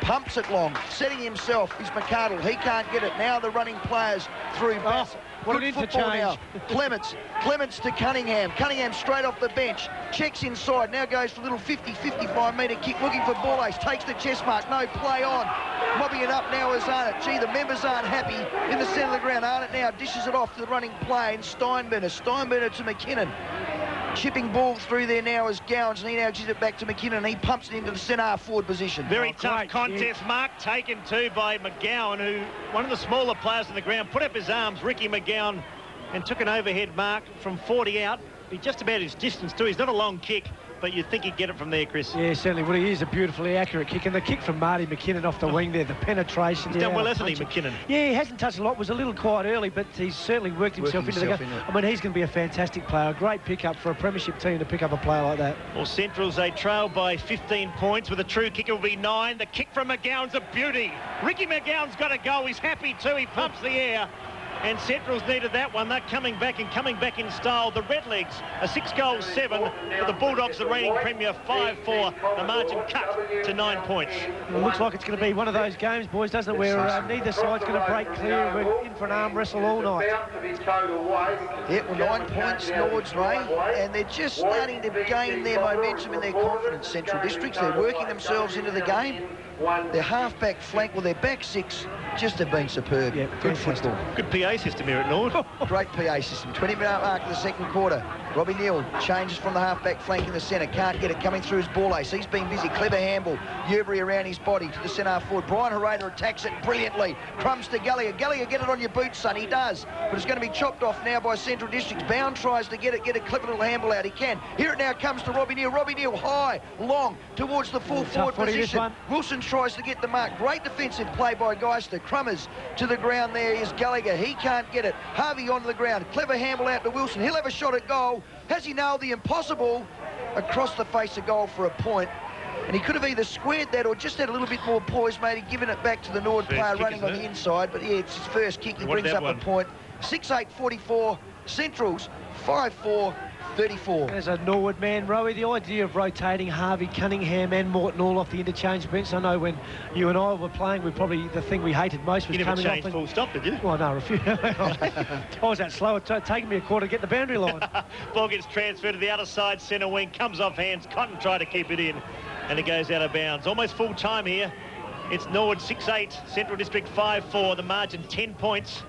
Pumps it long. Setting himself is McArdle. He can't get it. Now the running players through Bassett. What an football now. interchange. Clements to Cunningham. Cunningham straight off the bench. Checks inside. Now goes for a little 55-metre kick. Looking for ball ace. Takes the chest mark. No play on. Mobbing it up now is Arnott. Gee, the members aren't happy in the centre of the ground. Arnott now dishes it off to the running play. And Steinberner. Steinberner to McKinnon. Chipping ball through there now is Gowans, and he now gives it back to McKinnon, and he pumps it into the centre forward position. Very tough contest. Mark taken too by McGowan, who, one of the smaller players on the ground, put up his arms, Ricky McGowan, and took an overhead mark from 40 out. He just about his distance too. He's not a long kick, but you'd think he'd get it from there, Chris. Yeah, certainly. Well, he is a beautifully accurate kick. And the kick from Marty McKinnon off the wing there, the penetration. He's done well, hasn't he, McKinnon? Yeah, he hasn't touched a lot. Was a little quiet early, but he's certainly worked himself into the game. I mean, he's going to be a fantastic player. A great pickup for a premiership team to pick up a player like that. Well, Central's, they trail by 15 points. With a true kick, it will be 9. The kick from McGowan's a beauty. Ricky McGowan's got a goal. He's happy too. He pumps the air. and Central's needed that one. They're coming back in style. The Redlegs are 6-7, but the Bulldogs, the reigning premier, 5-4. The margin cut to 9 points. Well, it looks like it's going to be one of those games, boys, doesn't it, where neither side's going to break clear and we're in for an arm wrestle all night. Yeah, well, 9 points Norwood's way, and they're just starting to gain their momentum and their confidence, Central Districts. They're working themselves into the game. Their half-back flank, well, their back six just have been superb. Yeah, good football. Good PA system here at Norwood. Great PA system. 20-minute mark of the second quarter. Robbie Neal changes from the half-back flank in the centre. Can't get it. Coming through his ball ace. He's been busy. Clever handball. Yerbury around his body to the centre forward. Brian Herrera attacks it brilliantly. Crumbs to Gallagher. Gallagher, get it on your boots, son. He does. But it's going to be chopped off now by Central Districts. Bound tries to get a clever little handball out. He can. Here it now comes to Robbie Neal. Robbie Neal high, long, towards the full forward position. Wilson tries to get the mark. Great defensive play by Geister. Crummers to the ground. There is Gallagher. He can't get it. Harvey onto the ground. Clever handball out to Wilson. He'll have a shot at goal. Has he nailed the impossible? Across the face of goal for a point. And he could have either squared that or just had a little bit more poise, maybe given it back to the Norwood player running on the inside. But yeah, it's his first kick. He brings up a point. 6-8-44. Centrals 5-4-34. As a Norwood man, Rowie, the idea of rotating Harvey, Cunningham and Morton all off the interchange bench. I know when you and I were playing, the thing we hated most was coming off. You never changed and full stop, did you? Well, no, a few. I was that slow. It's taking me a quarter to get the boundary line. Ball gets transferred to the outer side centre wing, comes off hands. Cotton tried to keep it in, and it goes out of bounds. Almost full time here. It's Norwood 6-8, Central District 5-4. The margin 10 points.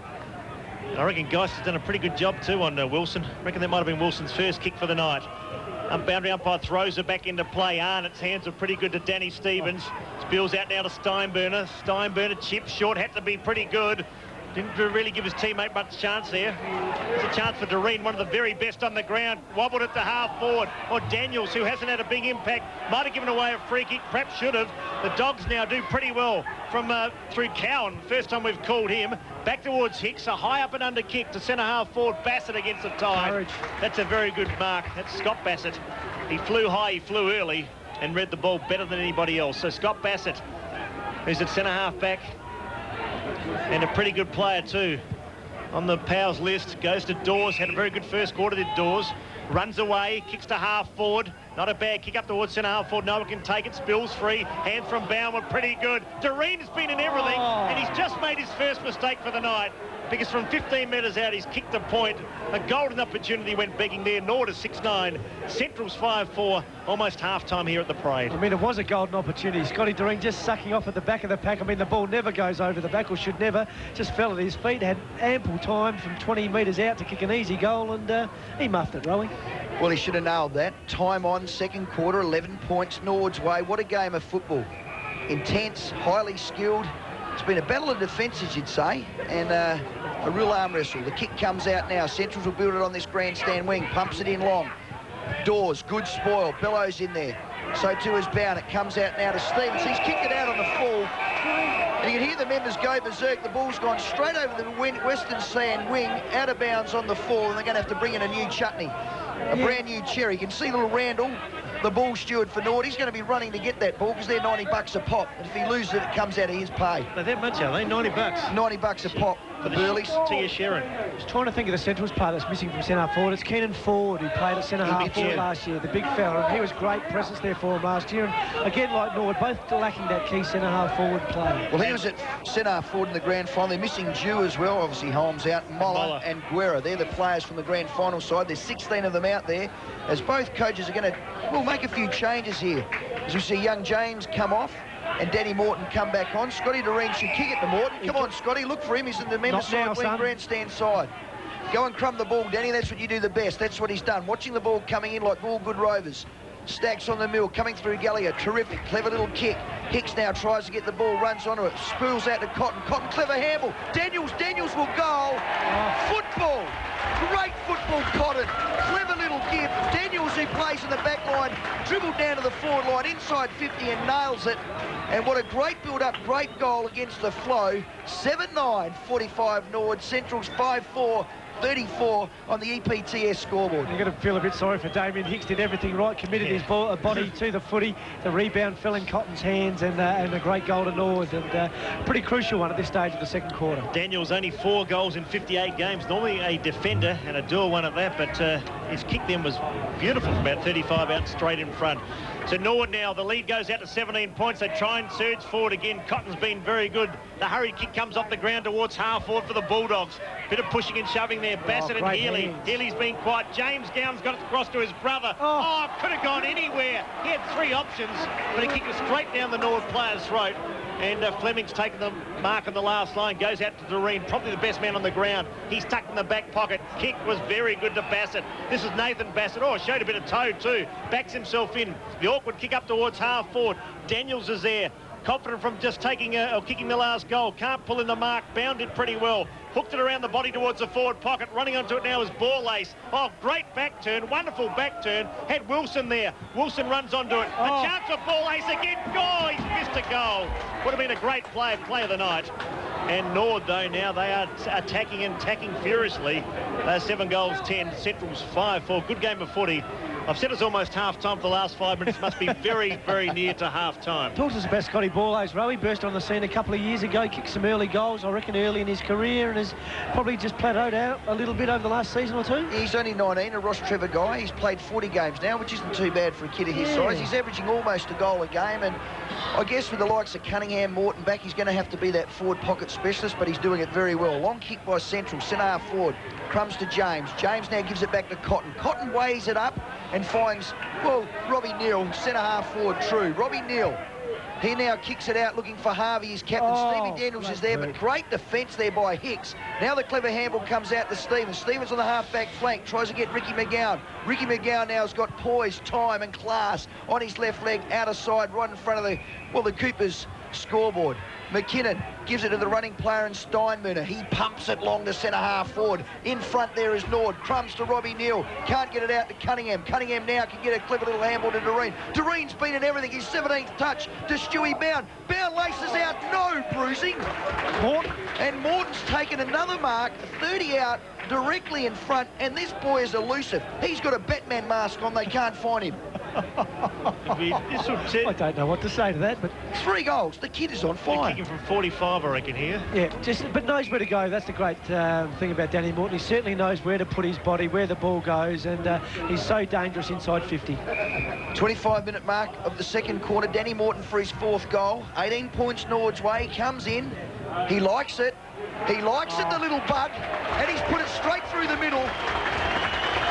I reckon Geister's done a pretty good job too on Wilson. I reckon that might have been Wilson's first kick for the night. Boundary umpire throws her back into play. Arnott's hands are pretty good to Danny Stevens. Spills out now to Steinburner. Steinburner chip short, had to be pretty good. Didn't really give his teammate much chance there. There's a chance for Doreen, one of the very best on the ground. Wobbled it to half forward. Or Daniels, who hasn't had a big impact, might have given away a free kick, perhaps should have. The Dogs now do pretty well from through Cowan. First time we've called him. Back towards Hicks, a high up and under kick to centre half forward. Bassett against the tide. Courage. That's a very good mark. That's Scott Bassett. He flew high, he flew early and read the ball better than anybody else. So Scott Bassett, who's at centre half back, and a pretty good player too. On the Powers list, goes to Dawes, had a very good first quarter, did Dawes. Runs away, kicks to half forward. Not a bad kick up towards centre half forward. No one can take it, spills free. Hand from Bowen, pretty good. Doreen has been in everything, and he's just made his first mistake for the night. Because from 15 metres out, he's kicked a point. A golden opportunity went begging there. Norwood is 6-9. Central's 5-4. Almost half-time here at the parade. I mean, it was a golden opportunity. Scotty Doreen just sucking off at the back of the pack. I mean, the ball never goes over the back, or should never. Just fell at his feet. Had ample time from 20 metres out to kick an easy goal, and he muffed it, Rowie. Well, he should have nailed that. Time on, second quarter, 11 points Norwood's way. What a game of football. Intense, highly skilled. It's been a battle of defences, you'd say, and a real arm wrestle. The kick comes out now. Centrals will build it on this grandstand wing. Pumps it in long. Dawes, good spoil. Bellows in there. So too is Bowen. It comes out now to Stevens. He's kicked it out on the full. And you can hear the members go berserk. The ball's gone straight over the Western Sand wing, out of bounds on the full, and they're going to have to bring in a new chutney. A brand new cherry. You can see little Randall, the ball steward for Norwood. He's going to be running to get that ball because they're $90 a pop. And if he loses it, it comes out of his pay. Not that much, are they? $90? $90 a pop for the Burleys. Tia Sharon. I was trying to think of the Centrals player that's missing from centre forward. It's Keenan Ford, who played at centre half forward last year, the big fella. And he was great presence there for him last year. And again, like Norwood, both lacking that key centre half forward play. Well, he was at centre half forward in the grand final. They're missing Jew as well. Obviously, Holmes out. Moller and Guerra. They're the players from the grand final side. There's 16 of them out there, as both coaches are going to, make a few changes here. As we see young James come off and Danny Morton come back on. Scotty Doreen should kick it to Morton. Come on, Scotty, look for him. He's in the members side wing grandstand side. Go and crumb the ball, Danny. That's what you do the best. That's what he's done. Watching the ball coming in like all good Rovers. Stacks on the mill, coming through Gallagher. Terrific, clever little kick. Hicks now tries to get the ball, runs onto it, spools out to Cotton. Cotton, clever handball. Daniels will goal. Football. Great football, Cotton. Clever little give. Daniels, who plays in the back line, dribbled down to the forward line, inside 50 and nails it. And what a great build-up, great goal against the flow. 7-9, 45 Norwood. Central's 5-4, 34 on the EPTS scoreboard. You've got to feel a bit sorry for Damien Hicks. Did everything right, committed his body to the footy. The rebound fell in Cotton's hands, and a great goal to Norwood, and pretty crucial one at this stage of the second quarter. Daniel's only 4 goals in 58 games. Normally a defender, and a dual one at that, but his kick then was beautiful from about 35 out straight in front. So Norwood now, the lead goes out to 17 points. They try and surge forward again. Cotton's been very good. The hurried kick comes off the ground towards half forward for the Bulldogs. Bit of pushing and shoving there. Bassett and Healy. Hands. Healy's been quiet. James Gown's got it across to his brother. Could have gone anywhere. He had 3 options, but he kicked it straight down the Norwood player's throat. And Fleming's taken the mark on the last line, goes out to Doreen, probably the best man on the ground. He's tucked in the back pocket. Kick was very good to Bassett. This is Nathan Bassett. Showed a bit of toe too. Backs himself in. The awkward kick up towards half forward. Daniels is there. Confident from just taking or kicking the last goal. Can't pull in the mark. Bounded pretty well. Hooked it around the body towards the forward pocket. Running onto it now is Borlace. Great back turn. Wonderful back turn. Had Wilson there. Wilson runs onto it. A chance for Borlace again. He's missed a goal. Would have been a great play of the night. And Norwood, though, now they are attacking and tacking furiously. They're 7 goals, 10. Central's 5-4. Good game of footy. I've said it's almost half-time for the last 5 minutes. Must be very, very near to half-time. Talk to us about Scotty Borlace, Rowe. He burst on the scene a couple of years ago, kicked some early goals, I reckon, early in his career, and has probably just plateaued out a little bit over the last season or two. He's only 19, a Ross Trevor guy. He's played 40 games now, which isn't too bad for a kid of his size. He's averaging almost a goal a game, and I guess with the likes of Cunningham, Morton back, he's going to have to be that forward pocket specialist, but he's doing it very well. Long kick by Central, centre half forward. Crumbs to James. James now gives it back to Cotton. Cotton weighs it up and finds, Robbie Neal, centre half forward, true. Robbie Neal. He now kicks it out looking for Harvey, his captain. Stevie Daniels is there, but great defence there by Hicks. Now the clever handball comes out to Stevens. Stevens on the half-back flank, tries to get Ricky McGowan. Ricky McGowan now has got poise, time and class on his left leg, outer side, right in front of the Coopers scoreboard. McKinnon gives it to the running player in Steinmüller. He pumps it long to centre half forward. In front there is Nord. Crumbs to Robbie Neal. Can't get it out to Cunningham. Cunningham now can get a clever little handball to Doreen. Doreen's been in everything. His 17th touch to Stewie Bound. Bound laces out. No bruising. Morton. And Morton's taken another mark. 30 out directly in front. And this boy is elusive. He's got a Batman mask on. They can't find him. I don't know what to say to that, but 3 goals. The kid is on fire. Kicking from 45, I reckon, here. Yeah, but knows where to go. That's the great thing about Danny Morton. He certainly knows where to put his body, where the ball goes, and he's so dangerous inside 50. 25-minute mark of the second quarter. Danny Morton for his 4th goal. 18 points Norwood's way. Comes in. He likes it. He likes it, the little bug, and he's put it straight through the middle.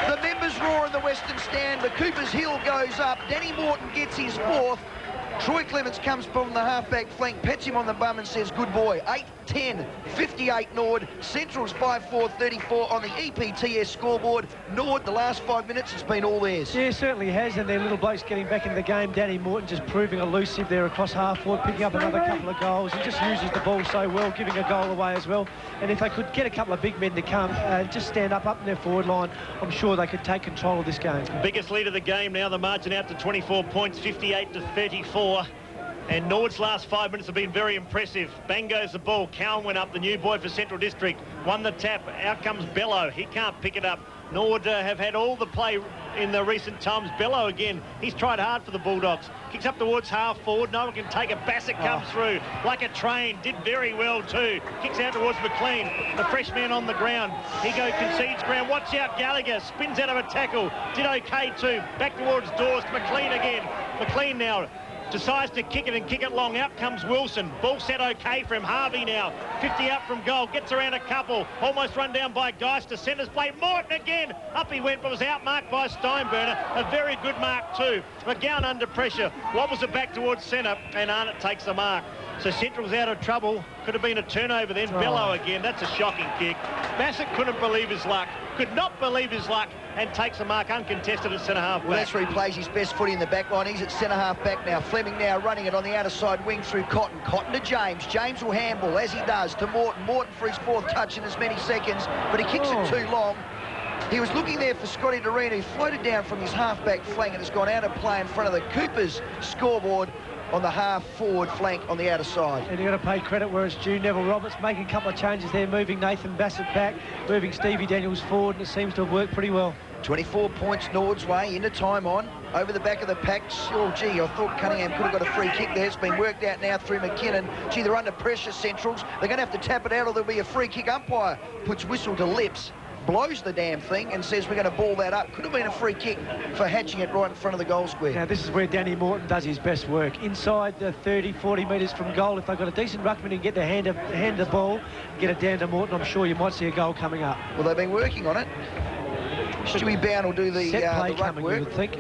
The members roar in the Western Stand. The Cooper's Hill goes up. Danny Morton gets his 4th. Troy Clements comes from the half-back flank, pets him on the bum and says, good boy. 8-10, 58 Norwood. Central's 5-4, 34 on the EPTS scoreboard. Norwood, the last 5 minutes, it's been all theirs. Yeah, certainly has, and their little bloke's getting back into the game. Danny Morton just proving elusive there across half-forward, picking up another couple of goals. He just uses the ball so well, giving a goal away as well. And if they could get a couple of big men to come, just stand up in their forward line, I'm sure they could take control of this game. Biggest lead of the game now, the margin out to 24 points, 58 to 34. And Norwood's last 5 minutes have been very impressive. Bang goes the ball. Cowan went up, the new boy for Central District. Won the tap. Out comes Bello. He can't pick it up. Norwood have had all the play in the recent times. Bello again. He's tried hard for the Bulldogs. Kicks up towards half forward. No one can take it. Bassett comes through like a train. Did very well too. Kicks out towards McLean. The fresh man on the ground. He concedes ground. Watch out, Gallagher. Spins out of a tackle. Did okay too. Back towards Dawes. McLean again. McLean now decides to kick it and kick it long. Out comes Wilson. Ball set okay for him. Harvey now. 50 out from goal. Gets around a couple. Almost run down by Geister. Centres play. Morton again. Up he went, but was outmarked by Steinburner. A very good mark too. McGowan under pressure. Wobbles it back towards centre, and Arnott takes the mark. So Central's out of trouble. Could have been a turnover then. Bello again. That's a shocking kick. Bassett couldn't believe his luck. Could not believe his luck, and takes a mark uncontested at centre-half back. Well, that's where he plays his best footy in the back line. He's at centre-half back now. Fleming now running it on the outer side wing through Cotton. Cotton to James. James will handball, as he does, to Morton. Morton for his 4th touch in as many seconds, but he kicks it too long. He was looking there for Scotty Doreen, who floated down from his half-back flank and has gone out of play in front of the Coopers scoreboard. on the half-forward flank on the outer side. And you've got to pay credit where it's due. Neville Roberts making a couple of changes there, moving Nathan Bassett back, moving Stevie Daniels forward, and it seems to have worked pretty well. 24 points Norwood's way, into time on. Over the back of the pack. Oh, gee, I thought Cunningham could have got a free kick there. It's been worked out now through McKinnon. Gee, they're under pressure, Centrals. They're going to have to tap it out or there'll be a free kick. Umpire puts whistle to lips, blows the damn thing and says we're going to ball that up. Could have been a free kick for hatching it right in front of the goal square. Now, this is where Danny Morton does his best work. Inside the 30, 40 metres from goal, if they've got a decent ruckman and get their hand the ball, get it down to Morton, I'm sure you might see a goal coming up. Well, they've been working on it. Stewie Bound will do the play ruck coming, work. you would think.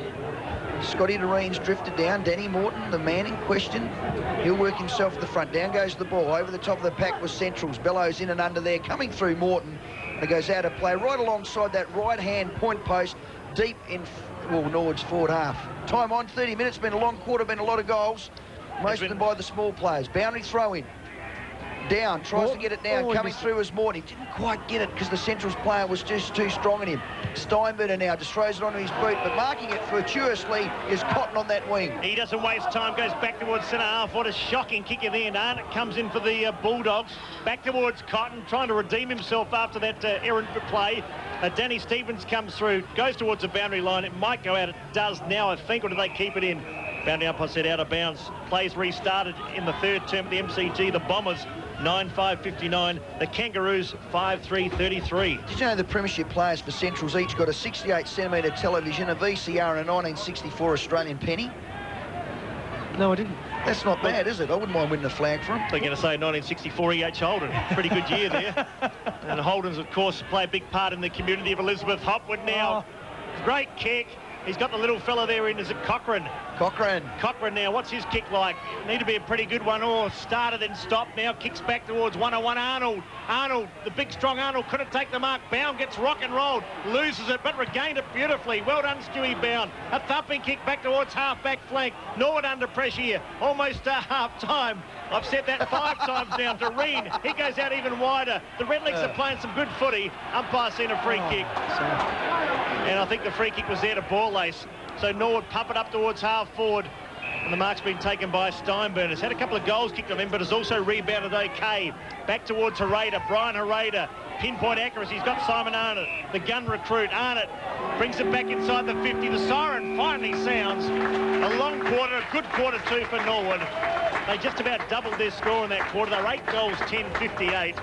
Scotty Doreen's drifted down. Danny Morton, the man in question, he'll work himself at the front. Down goes the ball. Over the top of the pack was Centrals. Bellows in and under there, coming through Morton. And it goes out of play right alongside that right-hand point post, deep in, Norwood's forward half. Time on, 30 minutes. Been a long quarter, been a lot of goals. Most of them by the small players. Boundary throw in. Down, tries to get it down, coming through as Morton. He didn't quite get it because the Centrals player was just too strong in him. Steinberger now just throws it onto his boot, but marking it fortuitously is Cotton on that wing. He doesn't waste time, goes back towards centre half. What a shocking kick at the end. Arnott comes in for the Bulldogs. Back towards Cotton, trying to redeem himself after that errant play. Danny Stevens comes through, goes towards the boundary line. It might go out. It does now, I think, or do they keep it in? Boundary umpire said out of bounds. Plays restarted in the third term at the MCG. The Bombers 9-5-59. The Kangaroos 5-3-33. Did you know the premiership players for Centrals each got a 68cm television, a VCR and a 1964 Australian penny? No, I didn't. That's not bad, is it? I wouldn't mind winning a flag for him. They're going to say 1964 E.H. Holden. Pretty good year there. And Holden's, of course, play a big part in the community of Elizabeth. Hopwood now. Great kick. He's got the little fella there in. Is it Cochrane? Cochrane now. What's his kick like? Need to be a pretty good one. Oh, started and stopped now. Kicks back towards 101 Arnold. Arnold, the big strong Arnold, couldn't take the mark. Bound gets rock and rolled. Loses it, but regained it beautifully. Well done, Stewie Bound. A thumping kick back towards half-back flank. Norwood under pressure here. Almost half-time. I've said that 5 times now. Doreen, he goes out even wider. The Redlegs are playing some good footy. Umpire seen a free kick. And I think the free kick was there to ball lace. So Norwood pump it up towards half forward. And the mark's been taken by Steinberger. Has had a couple of goals kicked on him, but has also rebounded okay. Back towards Hereda. Brian Hereda. Pinpoint accuracy. He's got Simon Arnott, the gun recruit. Arnott brings it back inside the 50. The siren finally sounds. A long quarter, a good quarter two for Norwood. They just about doubled their score in that quarter. They're 8 goals, 10-58.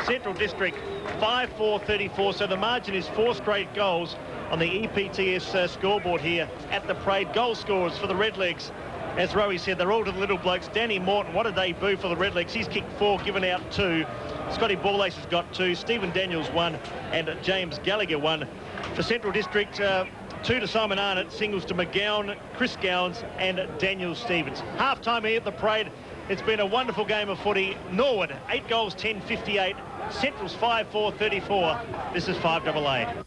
Central District 5-4-34. So the margin is 4 straight goals on the EPTS scoreboard here at the parade. Goal scorers for the Redlegs. As Rowie said, they're all to the little blokes. Danny Morton, what a debut for the Redlegs. He's kicked 4, given out 2. Scotty Balllace has got 2. Stephen Daniels 1, and James Gallagher 1. For Central District, 2 to Simon Arnott, singles to McGowan, Chris Gowans, and Daniel Stevens. Half-time here at the parade. It's been a wonderful game of footy. Norwood, 8 goals, 10-58. Central's 5-4-34. This is 5AA.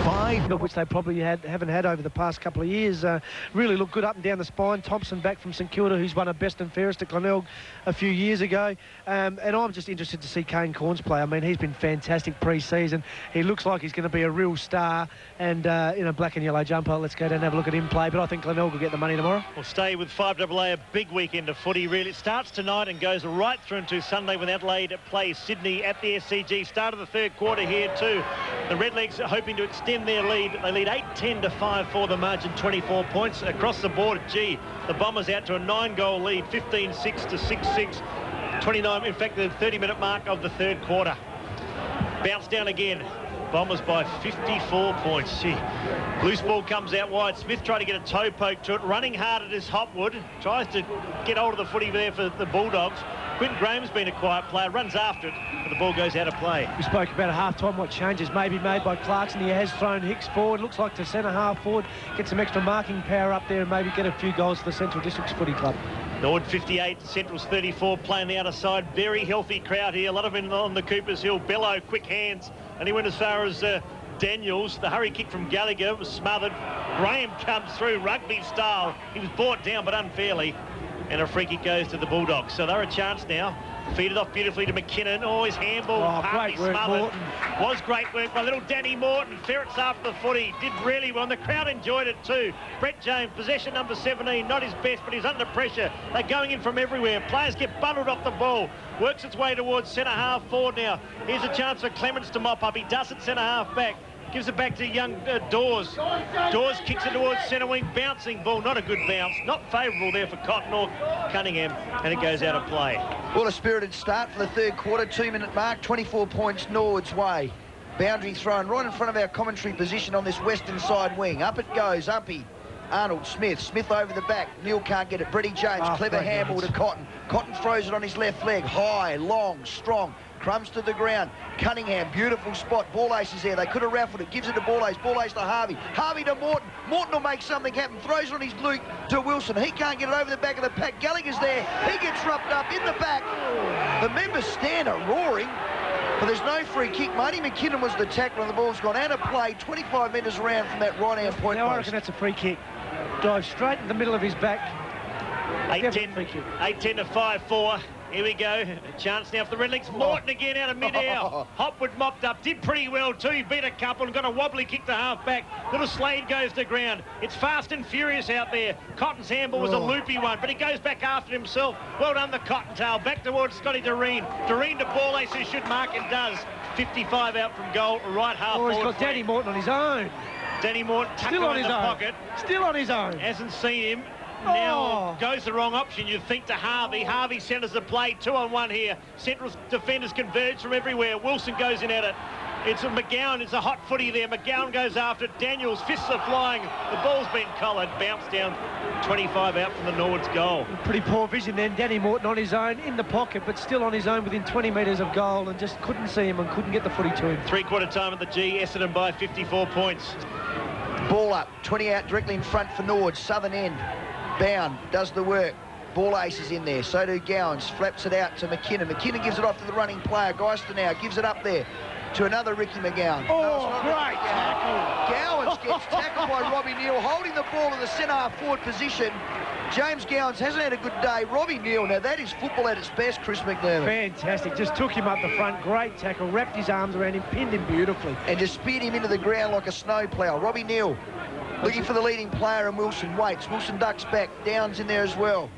5, which they probably haven't had over the past couple of years. Really looked good up and down the spine. Thompson back from St Kilda, who's won a best and fairest at Glenelg a few years ago. And I'm just interested to see Kane Corns play. I mean, he's been fantastic pre-season. He looks like he's going to be a real star. And in a black and yellow jumper, let's go down and have a look at him play. But I think Glenelg will get the money tomorrow. We'll stay with 5AA, a big weekend of footy, really. It starts tonight and goes right through into Sunday when Adelaide plays Sydney at the SCG. Start of the third quarter here too. The Redlegs are hoping to extend their lead. They lead 8-10 to 5-4, the margin 24 points. Across the board, gee, the Bombers out to a 9-goal lead, 15-6 to 6-6. 29, in fact, the 30-minute mark of the third quarter. Bounce down again. Bombers by 54 points. Gee. Loose ball comes out wide. Smith tried to get a toe poke to it. Running hard at his Hopwood. Tries to get hold of the footy there for the Bulldogs. Quinton Graham's been a quiet player. Runs after it, but the ball goes out of play. We spoke about at half-time what changes may be made by Clarkson. He has thrown Hicks forward. Looks like to centre half forward. Get some extra marking power up there and maybe get a few goals for the Central Districts Footy Club. Norwood 58, Central's 34, playing the outer side. Very healthy crowd here. A lot of them on the Coopers Hill. Bellow, quick hands. And he went as far as Daniels. The hurry kick from Gallagher was smothered. Graham comes through rugby style. He was brought down, but unfairly. And a free kick goes to the Bulldogs. So they're a chance now. Feed it off beautifully to McKinnon. Oh, his handball partly great work, smothered. Morton. Was great work by little Danny Morton. Ferrets after the footy. Did really well. And the crowd enjoyed it too. Brett James, possession number 17. Not his best, but he's under pressure. They're going in from everywhere. Players get bundled off the ball. Works its way towards centre half forward now. Here's a chance for Clements to mop up. He does it centre half back. Gives it back to young Dawes. Dawes kicks it towards centre wing. Bouncing ball. Not a good bounce. Not favourable there for Cotton or Cunningham. And it goes out of play. Well, a spirited start for the third quarter. 2-minute mark. 24 points Norwood's way. Boundary thrown right in front of our commentary position on this western side wing. Up it goes. Uppy. Arnold, Smith over the back. Neil can't get it. Brady James, clever handball to Cotton. Cotton throws it on his left leg. High, long, strong. Crumbs to the ground. Cunningham, beautiful spot. Ball Ace is there. They could have raffled it. Gives it to Ball Ace. Ball Ace to Harvey. Harvey to Morton. Morton will make something happen. Throws it on his glute to Wilson. He can't get it over the back of the pack. Gallagher's there. He gets roughed up in the back. The members stand are roaring. But there's no free kick. Marty McKinnon was the tackler and the ball's gone out of play 25 metres around from that right-hand point Now post. I reckon that's a free kick. Dive straight in the middle of his back. 8-10 to 5-4. Here we go. A chance now for the Redlegs. Morton again out of mid-air. Hopwood mopped up. Did pretty well too. He beat a couple and got a wobbly kick to half-back. Little Slade goes to ground. It's fast and furious out there. Cotton's handball was a loopy one, but he goes back after himself. Well done, the Cottontail. Back towards Scotty Doreen. Doreen to Ball Ace, who should mark and does. 55 out from goal, right half forward. He's got Danny Morton on his own. Danny Morton tucked him in the pocket. Still on his own. Hasn't seen him. Now goes the wrong option, you'd think, to Harvey. Harvey centres the play, 2-on-1 here. Central defenders converge from everywhere. Wilson goes in at it. It's a McGowan, it's a hot footy there. McGowan goes after it. Daniels, fists are flying. The ball's been collared, bounced down 25 out from the Norwood's goal. Pretty poor vision then. Danny Morton on his own, in the pocket, but still on his own within 20 metres of goal and just couldn't see him and couldn't get the footy to him. Three-quarter time at the G, Essendon by 54 points. Ball up, 20 out directly in front for Norwood, southern end. Bound, does the work. Ball Ace is in there, so do Gowans. Flaps it out to McKinnon. McKinnon gives it off to the running player. Geister now gives it up there to another Ricky McGowan. Great tackle. Gowans gets tackled by Robbie Neal, holding the ball in the centre forward position. James Gowans hasn't had a good day. Robbie Neal, now that is football at its best, Chris McDermott. Fantastic, just took him up the front. Great tackle, wrapped his arms around him, pinned him beautifully. And just speared him into the ground like a snowplough. Robbie Neal looking for the leading player, and Wilson waits. Wilson ducks back. Downs in there as well.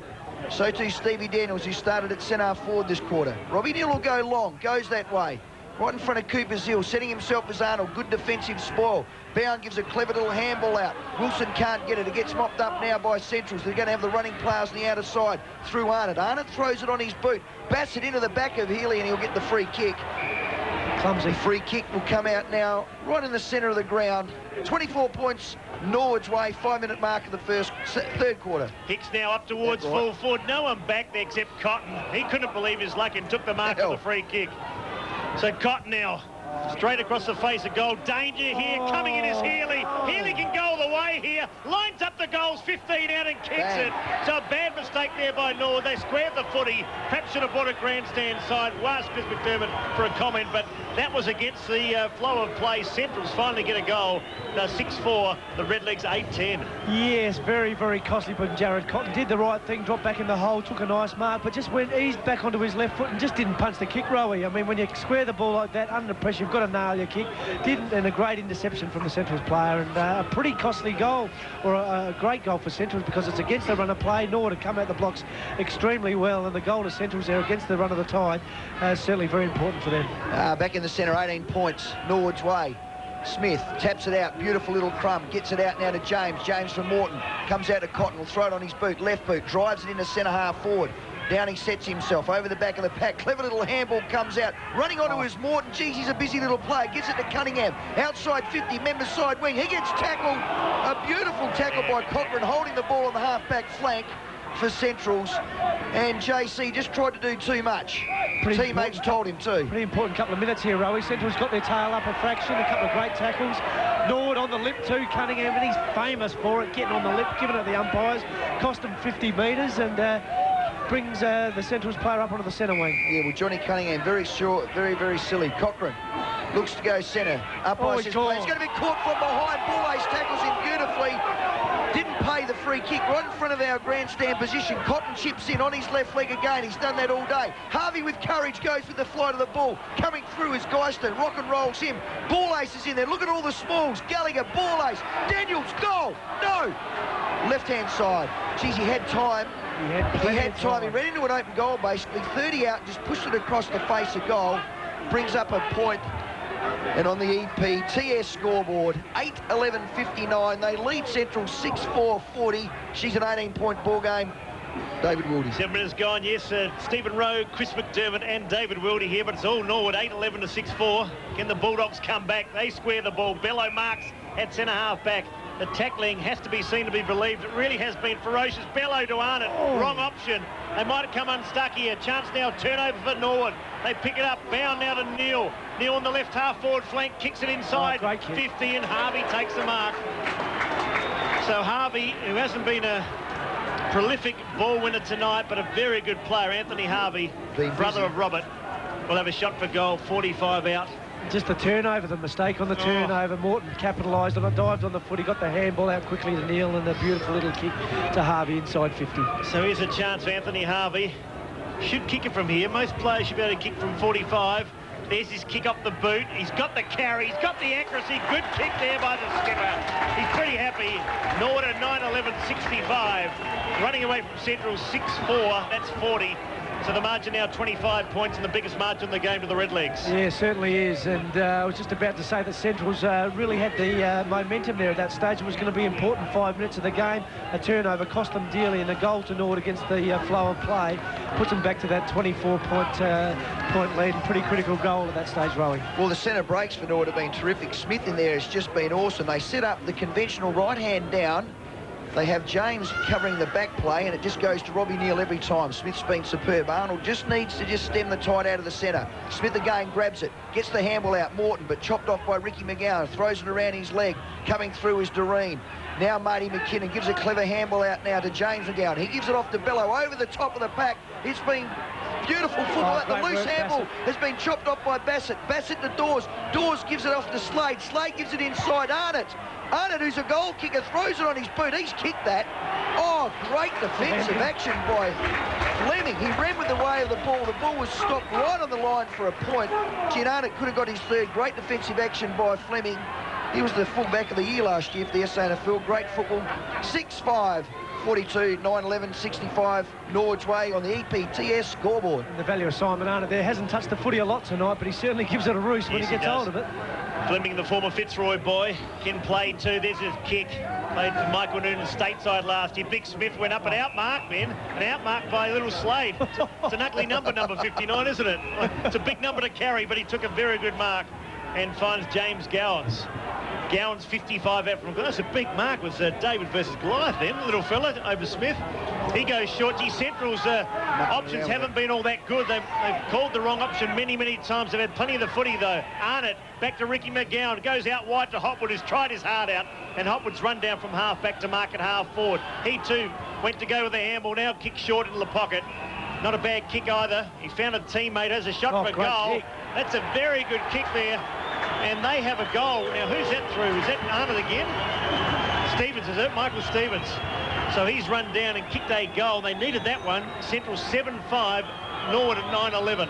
So too Stevie Daniels, who started at centre forward this quarter. Robbie Neal will go long. Goes that way. Right in front of Cooper's Hill, setting himself as Arnold. Good defensive spoil. Bound gives a clever little handball out. Wilson can't get it. It gets mopped up now by Centrals. They're going to have the running players on the outer side through Arnott. Arnott throws it on his boot. Bats it into the back of Healy, and he'll get the free kick. Clumsy. Free kick will come out now, right in the centre of the ground. 24 points, Norwood's way, 5-minute mark of the third quarter. Hicks now up towards full forward. No one back there except Cotton. He couldn't believe his luck and took the mark of the free kick. So Cotton now, straight across the face of goal. Danger here, coming in is Healy. Healy can go all the way here. Lines up the goals, 15 out and kicks it. So a bad mistake there by Norwood. They squared the footy. Perhaps should have bought a grandstand side. Was Chris McDermott for a comment, but that was against the flow of play. Centrals finally get a goal. They're 6-4, the Redlegs 8-10. Yes, very, very costly, but Jared Cotton did the right thing, dropped back in the hole, took a nice mark, but just went eased back onto his left foot and just didn't punch the kick, Rowie. I mean, when you square the ball like that, under pressure, you've got to nail your kick. Didn't, and a great interception from the Centrals player, and a pretty costly goal, or a great goal for Centrals, because it's against the run of play. Norwood had come out the blocks extremely well, and the goal to Centrals there against the run of the tide is certainly very important for them. Back in the centre, 18 points, Norwood's way. Smith taps it out, beautiful little crumb, gets it out now to James. James from Morton, comes out to Cotton, will throw it on his boot, left boot, drives it into centre half forward. Downing sets himself over the back of the pack. Clever little handball comes out. Running onto his Morton. Geez, he's a busy little player. Gives it to Cunningham. Outside 50, members side wing. He gets tackled. A beautiful tackle by Cochrane, holding the ball on the half-back flank for Centrals. And JC just tried to do too much. Teammates told him to. Pretty important couple of minutes here, Rowie. Central's got their tail up a fraction, a couple of great tackles. Norwood on the lip too, Cunningham, and he's famous for it, getting on the lip, giving it to the umpires. Cost him 50 metres and brings the Centrals player up onto the centre wing. Yeah, well, Johnny Cunningham, very short, very, very silly. Cochrane looks to go centre. Up by his play. It's going to be caught from behind. Bull Ace tackles him beautifully. Didn't pay the free free kick right in front of our grandstand position. Cotton chips in on his left leg again. He's done that all day. Harvey with courage goes with the flight of the ball. Coming through is Geiston. Rock and rolls him. Ball ace is in there. Look at all the smalls. Gallagher, ball ace. Daniels, goal. No. Left-hand side. Geez, he had time. He had time. He ran into an open goal, basically. 30 out, just pushed it across the face of goal. Brings up a point. And on the EPTS scoreboard, 8-11-59. They lead Central 6-4-40. She's an 18-point ball game. David Wildy. 7 minutes gone, yes. Stephen Rowe, Chris McDermott and David Wildy here, but it's all Norwood, 8-11 to 6-4. Can the Bulldogs come back? They square the ball. Bello marks at centre-half back. The tackling has to be seen to be believed. It really has been ferocious. Bello to Arnott. Wrong option. They might have come unstuck here. Chance now, turnover for Norwood. They pick it up. Bound now to Neil. Neil on the left half forward flank. Kicks it inside. 50 and Harvey takes the mark. So Harvey, who hasn't been a prolific ball winner tonight, but a very good player, Anthony Harvey, brother of Robert, will have a shot for goal. 45 out. Just the turnover, the mistake on the turnover. Morton capitalised on it, dived on the foot. He got the handball out quickly to Neil and a beautiful little kick to Harvey inside 50. So here's a chance for Anthony Harvey. Should kick it from here. Most players should be able to kick from 45. There's his kick up the boot. He's got the carry. He's got the accuracy. Good kick there by the skipper. He's pretty happy. Norwood at 9-11-65. Running away from Central 6-4. That's 40. So the margin now 25 points and the biggest margin in the game to the Redlegs. Yeah, certainly is. And I was just about to say that Central's really had the momentum there at that stage. It was going to be important 5 minutes of the game. A turnover cost them dearly, and a goal to Norwood against the flow of play puts them back to that 24-point lead. And pretty critical goal at that stage, Rowie. Well, the centre breaks for Norwood have been terrific. Smith in there has just been awesome. They set up the conventional right hand down. They have James covering the back play, and it just goes to Robbie Neal every time. Smith's been superb. Arnold just needs to just stem the tide out of the centre. Smith again grabs it, gets the handball out, Morton, but chopped off by Ricky McGowan, throws it around his leg. Coming through is Doreen. Now Marty McKinnon gives a clever handball out now to James McGowan. He gives it off to Bello over the top of the pack. It's been beautiful football. The loose handball has been chopped off by Bassett. Bassett to Dawes. Dawes gives it off to Slade. Slade gives it inside Arnott. Arnott, who's a goal kicker, throws it on his boot. He's kicked that. Oh, great defensive action by Fleming. He ran with the way of the ball. The ball was stopped right on the line for a point. Gin Arnott could have got his third. Great defensive action by Fleming. He was the full-back of the year last year for the SANFL. Great football. 6-5. 42, 9-11, 65, Norwood's way on the EPTS scoreboard. And the value of Simon Arnott there hasn't touched the footy a lot tonight, but he certainly gives it a roost when he gets hold of it. Fleming, the former Fitzroy boy, can play too. There's his kick. Played for Michael Noonan stateside last year. Big Smith went up and outmarked, man. And outmarked by Little Slade. It's an ugly number 59, isn't it? It's a big number to carry, but he took a very good mark and finds James Gowans. Gowans 55 out from goal. That's a big mark with David versus Goliath then. Little fella over Smith. He goes short. Gee, Central's options haven't been all that good. They've called the wrong option many, many times. They've had plenty of the footy though. Arnott back to Ricky McGowan. Goes out wide to Hopwood, who's tried his heart out. And Hopwood's run down from half back to mark at half forward. He too went to go with the handball. Now kick short into the pocket. Not a bad kick either. He found a teammate, has a shot for goal. Kick. That's a very good kick there. And they have a goal. Now, who's that through? Is that Arnott again? Stevens, is it? Michael Stevens. So he's run down and kicked a goal. They needed that one. Central 7-5, Norwood at 9-11.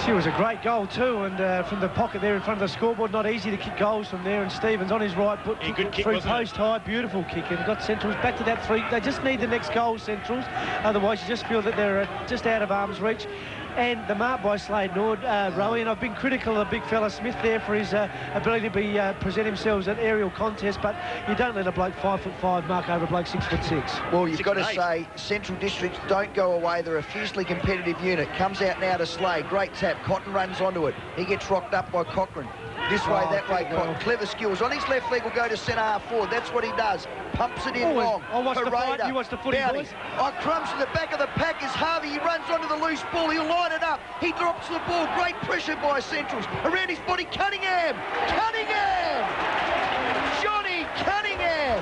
She was a great goal too, and from the pocket there in front of the scoreboard, not easy to kick goals from there. And Stevens on his right foot, kicked it through post high, beautiful kick, and got Centrals back to that 3. They just need the next goal, Centrals. Otherwise, you just feel that they're just out of arm's reach. And the mark by Slade Nord, Rowie, and I've been critical of the big fella Smith there for his ability to present himself at aerial contest, but you don't let a bloke 5'5" mark over a bloke 6'6". Well, you've got to say, Central Districts don't go away. They're a fiercely competitive unit. Comes out now to Slade. Great tap. Cotton runs onto it. He gets rocked up by Cochrane. This way, that way, Cotton. Clever skills. On his left leg will go to centre half forward. That's what he does. Pumps it in long. I'll watch the fight. You watch the footy, boys. Oh, crumbs to the back of the pack is Harvey. He runs onto the loose ball. He'll line it up. He drops the ball. Great pressure by Centrals. Around his body, Cunningham. Cunningham! Johnny Cunningham!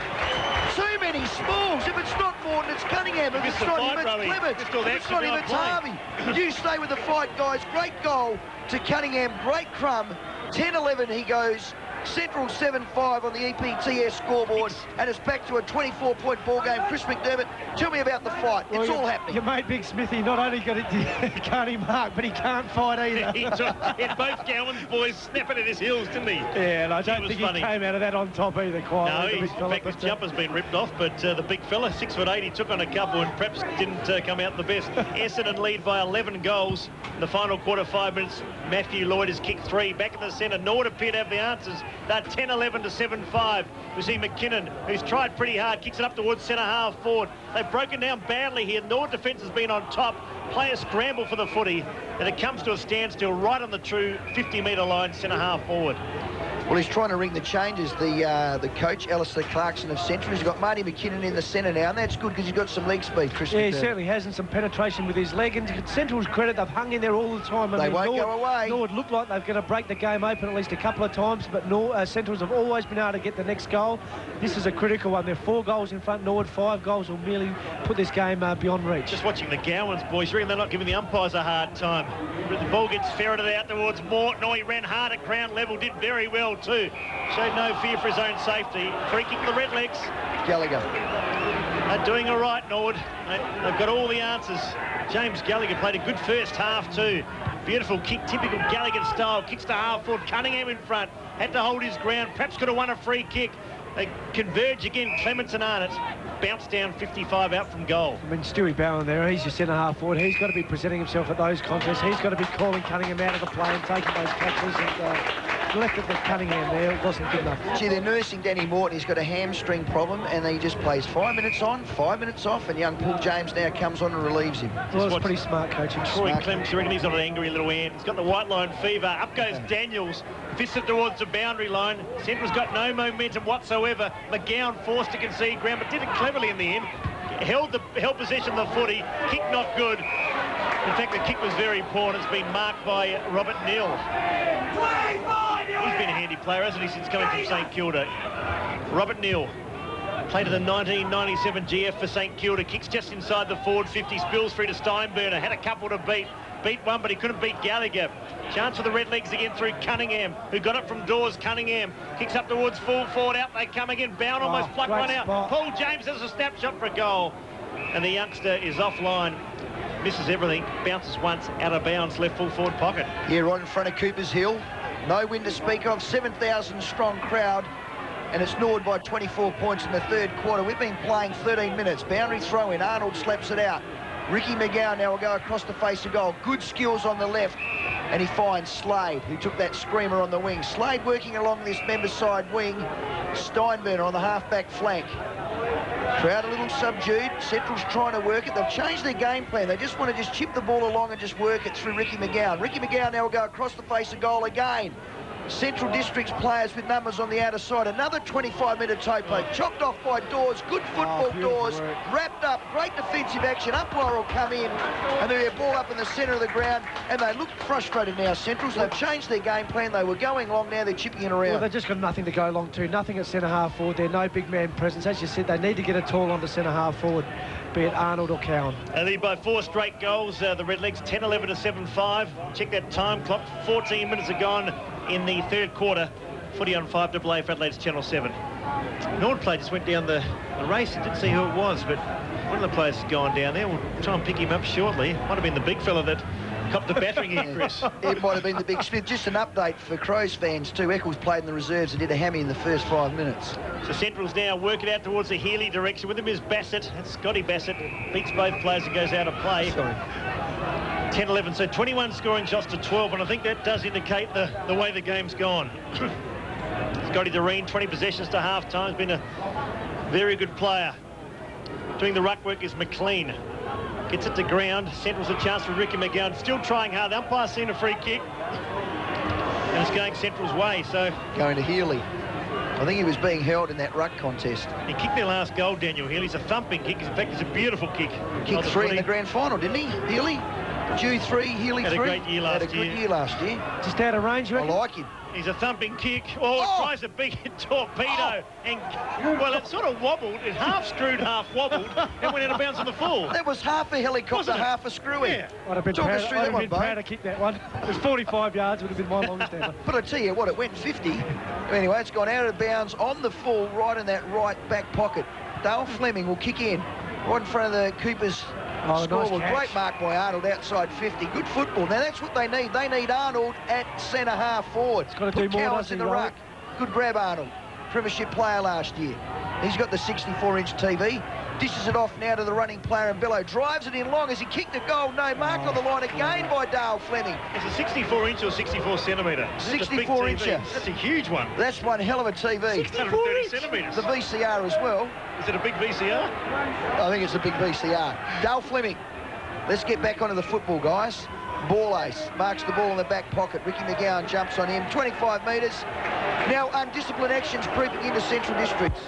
Too many smalls. If it's not Morton, it's Cunningham. If it's not him, it's Clements. If it's not him, it's Harvey. You stay with the fight, guys. Great goal to Cunningham. Great crumb. 10-11 he goes Central 7-5 on the EPTS scoreboard, and it's back to a 24-point ball game. Chris McDermott, tell me about the fight. It's all happening. Your mate Big Smithy not only can't he mark, but he can't fight either. He had both Gowan's boys snapping at his heels, didn't he? Yeah, and I don't think he came out of that on top either, quite. No, in fact, his jumper's been ripped off, but the big fella, 6'8", he took on a couple and perhaps didn't come out the best. Essendon lead by 11 goals. In the final quarter, 5 minutes, Matthew Lloyd has kicked 3. Back in the centre, Norwood appear to have the answers. They're 10-11 to 7-5. We see McKinnon, who's tried pretty hard, kicks it up towards centre half forward. They've broken down badly here. Norwood defence has been on top. Players scramble for the footy, and it comes to a standstill right on the true 50-metre line, centre half forward. Well, he's trying to ring the changes. The coach, Alistair Clarkson of Central, he's got Marty McKinnon in the centre now, and that's good because he's got some leg speed, Chris. Yeah, he certainly has, and some penetration with his leg. And Central's credit, they've hung in there all the time. They won't go away. Norwood looked like they're going to break the game open at least a couple of times, but Centrals have always been able to get the next goal. This is a critical one. They're 4 goals in front. Norwood 5 goals will merely put this game beyond reach. Just watching the Gowans, boys, really they're not giving the umpires a hard time. The ball gets ferreted out towards Morton. Oh, he ran hard at ground level, did very well too. Showed no fear for his own safety. Free kick to the Redlegs. Gallagher. They're doing all right, Norwood. They've got all the answers. James Gallagher played a good first half too. Beautiful kick, typical Gallagher style. Kicks to half forward. Cunningham in front. Had to hold his ground. Perhaps could have won a free kick. They converge again. Clements and Arnott. Bounce down 55 out from goal. I mean, Stewie Bowen there, he's your centre half forward. He's got to be presenting himself at those contests. He's got to be calling Cunningham out of the play and taking those catches. And left at the Cunningham there, it wasn't good enough. Gee, they're nursing Danny Morton. He's got a hamstring problem, and he just plays 5 minutes on, 5 minutes off, and young Paul James now comes on and relieves him. Well, it's pretty smart coaching. Troy Clements, you reckon he's not an angry little ant. He's got the white line fever. Up goes Daniels. Fists it towards the boundary line. Central's got no momentum whatsoever. McGowan forced to concede ground, but did it cleverly in the end. Held possession of the footy. Kick not good. In fact, the kick was very poor, and it's been marked by Robert Neal. He's been a handy player, hasn't he, since coming from St Kilda. Robert Neal played at the 1997 GF for St Kilda. Kicks just inside the forward 50. Spills through to Steinburner. Had a couple to beat. Beat one, but he couldn't beat Gallagher. Chance for the Redlegs again through Cunningham, who got it from Dawes. Cunningham kicks up towards full forward. Out they come again. Bound almost plucked one out. Paul James has a snapshot for a goal. And the youngster is offline. Misses everything. Bounces once out of bounds. Left full forward pocket. Yeah, right in front of Cooper's Hill. No wind to speak of. 7,000 strong crowd. And it's Norwood by 24 points in the third quarter. We've been playing 13 minutes. Boundary throw in. Arnold slaps it out. Ricky McGowan now will go across the face of goal. Good skills on the left. And he finds Slade, who took that screamer on the wing. Slade working along this member side wing. Steinburner on the half-back flank. Crowd a little subdued. Central's trying to work it. They've changed their game plan. They just want to just chip the ball along and just work it through Ricky McGowan. Ricky McGowan now will go across the face of goal again. Central District's players with numbers on the outer side. Another 25-metre topo. Chopped off by Dawes. Good football, Dawes. Wrapped up. Great defensive action. Umpire will come in. And they're ball up in the centre of the ground. And they look frustrated now, Centrals. They've changed their game plan. They were going long. Now they're chipping it around. Well, they've just got nothing to go long to. Nothing at centre half forward. There no big man presence. As you said, they need to get a tall onto centre half forward, be it Arnold or Cowan. They lead by 4 straight goals. The Redlegs 10-11 to 7-5. Check that time clock. 14 minutes are gone in the third quarter. Footy on 5AA for Adelaide's Channel 7. Norwood player just went down the race and didn't see who it was, but one of the players has gone down there. We'll try and pick him up shortly. Might have been the big fella that copped the battering here, Chris. It might have been the big Smith. Just an update for Crows fans too. Eccles played in the reserves and did a hammy in the first 5 minutes. So Central's now work it out towards the Healy direction. With him is Bassett. That's Scotty Bassett. Beats both players and goes out of play. 10-11, so 21 scoring shots to 12, and I think that does indicate the way the game's gone. Scotty Doreen, 20 possessions to half-time, has been a very good player. Doing the ruck work is McLean. Gets it to ground. Central's a chance for Ricky McGowan. Still trying hard. The umpire's seen a free kick. And it's going Central's way, so... Going to Healy. I think he was being held in that ruck contest. He kicked their last goal, Daniel Healy's a thumping kick. In fact, it's a beautiful kick. Kicked 3 in the grand final, didn't he, Healy? Dew 3, Healy 3. Had a great year last year. Had a good year last year. Just out of range, you I reckon? like him. He's a thumping kick. Oh, tries a big torpedo. And, well, it sort of wobbled. It half screwed, half wobbled, and went out of bounds on the full. That was half a helicopter, half a screwy. Yeah. I'd have been Talk us through that one, proud to kick that one. It was 45 yards, would have been my longest ever. But I tell you what, it went 50. Anyway, it's gone out of bounds on the full, right in that right back pocket. Dale Fleming will kick in right in front of the Coopers. Scoreboard. Nice Great mark by Arnold outside 50. Good football. Now that's what they need. They need Arnold at centre half forward. He's got to do more, Cowans in the ruck. Good grab, Arnold. Premiership player last year. He's got the 64-inch TV. Dishes it off now to the running player, and Bello drives it in long as he kicked a goal. No mark on the line again by Dale Fleming. It's a 64-inch or 64 centimetre? 64-incher. That's a huge one. That's one hell of a TV. 130 centimetres. The VCR as well. Is it a big VCR? I think it's a big VCR. Dale Fleming. Let's get back onto the football, guys. Ball ace. Marks the ball in the back pocket. Ricky McGowan jumps on him. 25 metres. Now, undisciplined actions creeping into Central Districts.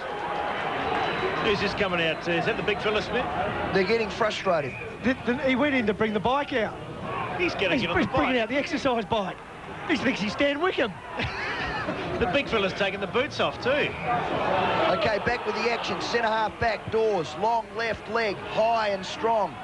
Who's this coming out? Is that the big fella, Smith? They're getting frustrated. He went in to bring the bike out. He's going to get on the bike. Bringing out the exercise bike. He thinks he's Stan Wickham. The big fella's taking the boots off too. Okay, back with the action. Centre half back, Dawes. Long left leg, high and strong.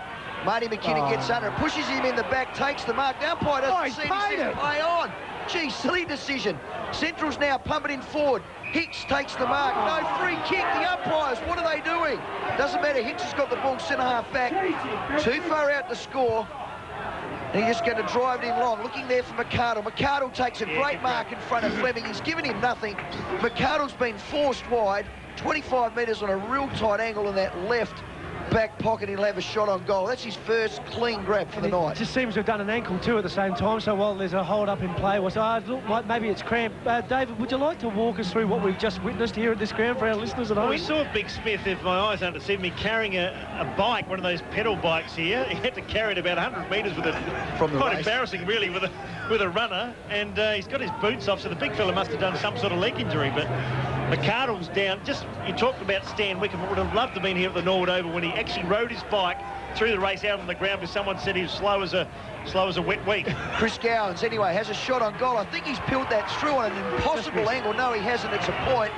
Marty McKinnon gets under it, pushes him in the back, takes the mark. The umpire doesn't see him. Play on. Gee, silly decision. Central's now pumping in forward. Hicks takes the mark. No free kick. The umpires, what are they doing? Doesn't matter. Hicks has got the ball centre half back. Too far out to score. And he's just going to drive it in long. Looking there for McArdle. McArdle takes a great mark in front of Fleming. He's given him nothing. McArdle's been forced wide. 25 metres on a real tight angle in that left back pocket. He'll have a shot on goal. That's his first clean grab for the night. Just seems to have done an ankle too at the same time, so while there's a hold up in play, well, so it looked like maybe it's cramp. David, would you like to walk us through what we've just witnessed here at this ground for our listeners at home? Well, we saw Big Smith, if my eyes aren't deceiving me, carrying a bike, one of those pedal bikes here. He had to carry it about 100 metres with it. Quite embarrassing, really, with a runner. And he's got his boots off, so the big fella must have done some sort of leg injury. But McArdle's down. You talked about Stan Wickham. I would have loved to have been here at the Norwood Oval when he actually rode his bike through the race out on the ground, because someone said he was slow as a wet week. Chris Gowans, anyway, has a shot on goal. I think he's peeled that through on an impossible angle. No, he hasn't. It's a point.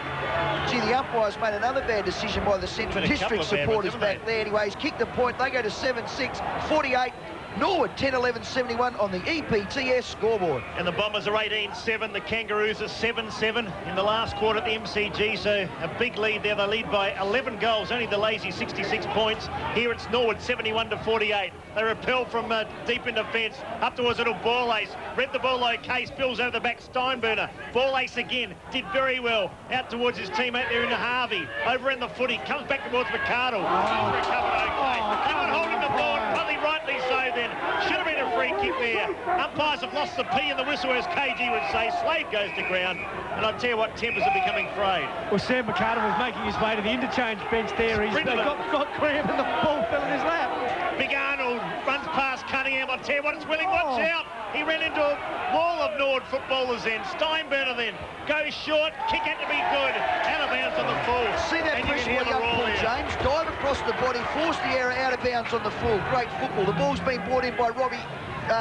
Gee, the umpire's made another bad decision by the Central District supporters back there. Anyway, he's kicked the point. They go to 7-6, 48. Norwood 10-11-71 on the EPTS scoreboard. And the Bombers are 18-7. The Kangaroos are 7-7 in the last quarter at the MCG. So a big lead there. They lead by 11 goals. Only the lazy 66 points. Here it's Norwood 71-48. They repel from deep in defence up towards a little ball ace. Read the ball okay. Spills over the back. Steinburner. Ball ace again. Did very well. Out towards his teammate there in Harvey. Over in the footy. Comes back towards McArdle. She's recovered okay. Anyone holding the ball? Probably rightly so then. Should have been a free kick there. Umpires have lost the P in the whistle, as KG would say. Slade goes to ground. And I tell you what, tempers are becoming frayed. Well, Sam McArdle was making his way to the interchange bench there. He's got cramp and the ball fell in his lap. Big Arnold runs past Cunningham. I tell you what, it's Willing. Watch out. He ran into a wall of Norwood footballers then. Steinburner then goes short. Kick had to be good. Out of bounds on the full. See that pressure way up, Paul James. Dive across the body. Force the error out of bounds on the full. Great football. The ball's been brought in by Robbie.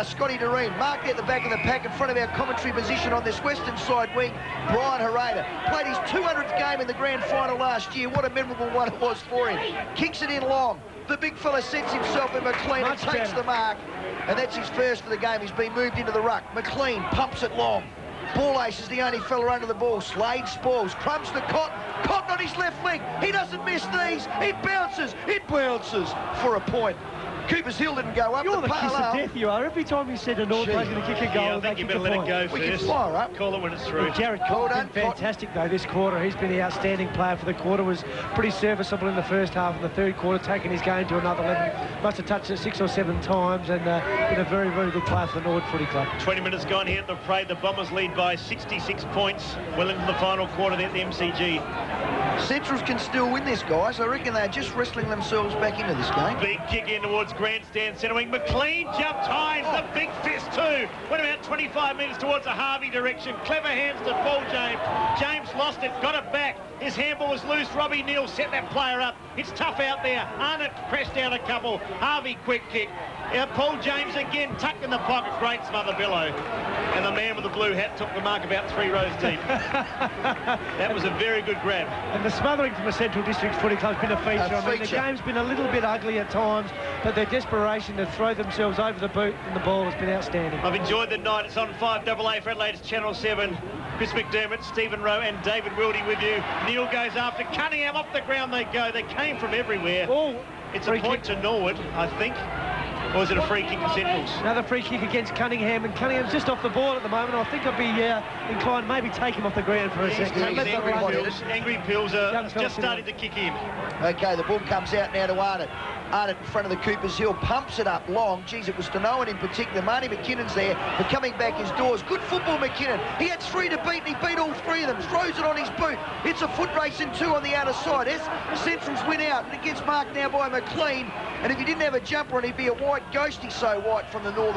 Scotty Doreen, marked at the back of the pack in front of our commentary position on this western side wing. Brian Herrera played his 200th game in the grand final last year. What a memorable one it was for him. Kicks it in long. The big fella sets himself in McLean and takes the mark. And that's his first for the game. He's been moved into the ruck. McLean pumps it long. Ball ace is the only fella under the ball. Slade spoils. Crumbs to Cotton. Cotton on his left leg. He doesn't miss these. It bounces. It bounces for a point. Cooper's Hill didn't go up. You're the kiss of death, you are. Every time you said a North player's going to kick a goal, I think you better let it go first. We can fire up. Call it when it's through. Well, Jared Cotton's been fantastic, though, this quarter. He's been the outstanding player for the quarter. Was pretty serviceable in the first half and the third quarter, taking his game to another level. Must have touched it 6 or 7 times and been a very, very good player for the Norwood Footy Club. 20 minutes gone here at the parade. The Bombers lead by 66 points. Well into the final quarter there at the MCG. Centrals can still win this, guys. I reckon they're just wrestling themselves back into this game. Big kick in towards grandstand centre wing. McLean jumped high. The big fist too. Went about 25 metres towards the Harvey direction. Clever hands to Paul James. James lost it, got it back. His handball was loose. Robbie Neal set that player up. It's tough out there. Arnott crashed down a couple. Harvey quick kick. Paul James again tucked in the pocket. Great smother billow. And the man with the blue hat took the mark about 3 rows deep. That was a very good grab. And the smothering from the Central District Footy Club has been a feature. I mean, the game's been a little bit ugly at times, but their desperation to throw themselves over the boot and the ball has been outstanding. I've enjoyed the night. It's on 5AA for Adelaide's Channel 7. Chris McDermott, Stephen Rowe and David Wildy with you. Neil goes after Cunningham. Off the ground they go. They came from everywhere. Oh, it's a point to Norwood, I think. Or is it a free kick to Centrals? Another free kick against Cunningham, and Cunningham's just off the ball at the moment. I think I'd be inclined to maybe take him off the ground for a second. Angry Pills are just starting to kick in. Okay, the ball comes out now to Arnott. Arnott in front of the Coopers Hill, pumps it up long. Geez, it was to no one in particular. Marty McKinnon's there, but coming back is Dawes. Good football, McKinnon. He had 3 to beat, and he beat all 3 of them. Throws it on his boot. It's a foot race in 2 on the outer side. Centrals win out, and it gets marked now by McLean. And if he didn't have a jumper on, he'd be a white ghost. He's so white from the North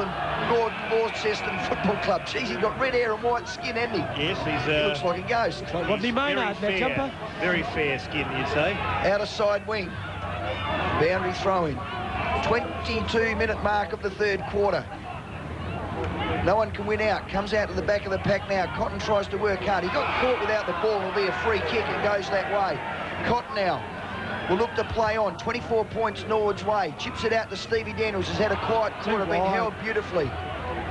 Launceston Football Club. Geez, he's got red hair and white skin, hasn't he? Yes, he looks like a ghost. Like Rodney Maynard, that jumper. Very fair skin, you'd say. Outer side wing. Boundary throw-in. 22-minute mark of the 3rd quarter. No one can win out. Comes out to the back of the pack now. Cotton tries to work hard. He got caught without the ball. It'll be a free kick and goes that way. Cotton now will look to play on. 24 points Norwood's way. Chips it out to Stevie Daniels. Has had a quiet quarter. Been held beautifully.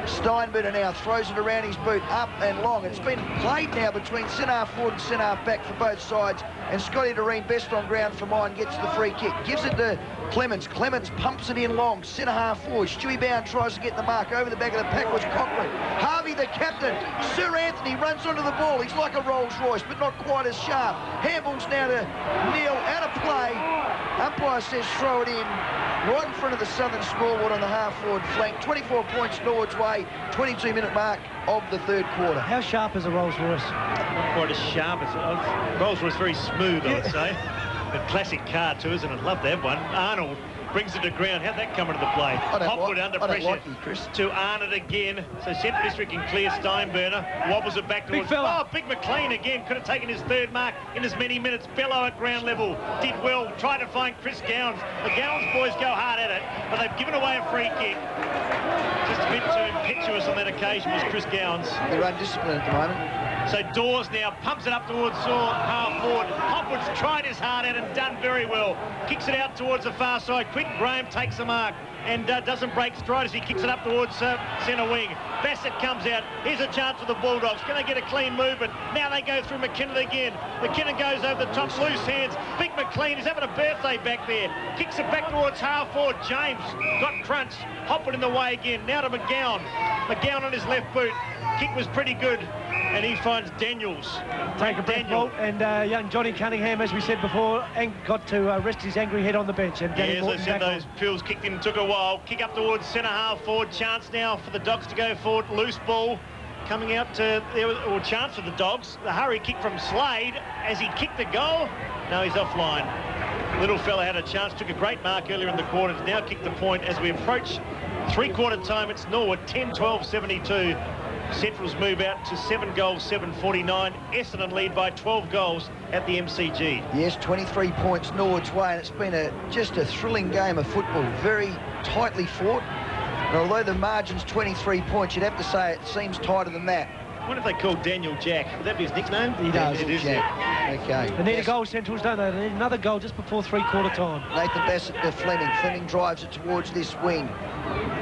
Steinberger now throws it around his boot, up and long. It's been played now between centre-half forward and centre-half back for both sides. And Scotty Doreen, best on ground for mine, gets the free kick. Gives it to Clements. Clements pumps it in long, centre-half forward. Stewie Bound tries to get the mark. Over the back of the pack was Cochran. Harvey, the captain. Sir Anthony runs onto the ball. He's like a Rolls Royce, but not quite as sharp. Handballs now to Neil, out of play. Umpire says throw it in. Right in front of the Southern scoreboard on the half-forward flank. 24 points Norwood's way. 22-minute mark of the 3rd quarter. How sharp is a Rolls Royce? Not quite as sharp as Rolls Royce. Very smooth, I would say. A classic car too, isn't it? Love to have one. Arnold brings it to ground. How'd that come into the play? Hopwood under pressure to Arnott again. So Central District can clear Steinberger. Wobbles it back towards... Big McLean again. Could have taken his 3rd mark in as many minutes. Bellow at ground level. Did well. Tried to find Chris Gowns. The Gowns boys go hard at it, but they've given away a free kick. Just a bit too impetuous on that occasion was Chris Gowns. They're undisciplined at the moment. So Dawes now pumps it up towards half forward. Hopwood's tried his hard at and done very well. Kicks it out towards the far side. Quick Graham takes the mark and doesn't break stride as he kicks it up towards centre wing. Bassett comes out. Here's a chance for the Bulldogs. Can they get a clean movement? Now they go through McKinnon again. McKinnon goes over the top, loose hands. Big McLean is having a birthday back there. Kicks it back towards half forward. James got crunched. Hopwood in the way again. Now to McGowan. McGowan on his left boot. Kick was pretty good. And he finds Daniels. Take a breath, Walt, and young Johnny Cunningham, as we said before, got to rest his angry head on the bench. And as I said, those pills kicked in, took a while. Kick up towards centre-half forward. Chance now for the Dogs to go forward. Loose ball coming out to, or chance for the Dogs. The hurry kick from Slade as he kicked the goal. No, he's offline. Little fella had a chance, took a great mark earlier in the quarter. Now kicked the point as we approach 3/4 time. It's Norwood 10-12-72. Centrals move out to 7 goals, 7-49. Essendon lead by 12 goals at the MCG. Yes, 23 points Norwood's way, and it's been just a thrilling game of football. Very tightly fought. And although the margin's 23 points, you'd have to say it seems tighter than that. What if they call Daniel Jack? Would that be his nickname? He does. It is Jack. Okay. They need a goal, Centrals, don't they? They need another goal just before 3/4 time. Nathan Bassett to Fleming. Fleming drives it towards this wing.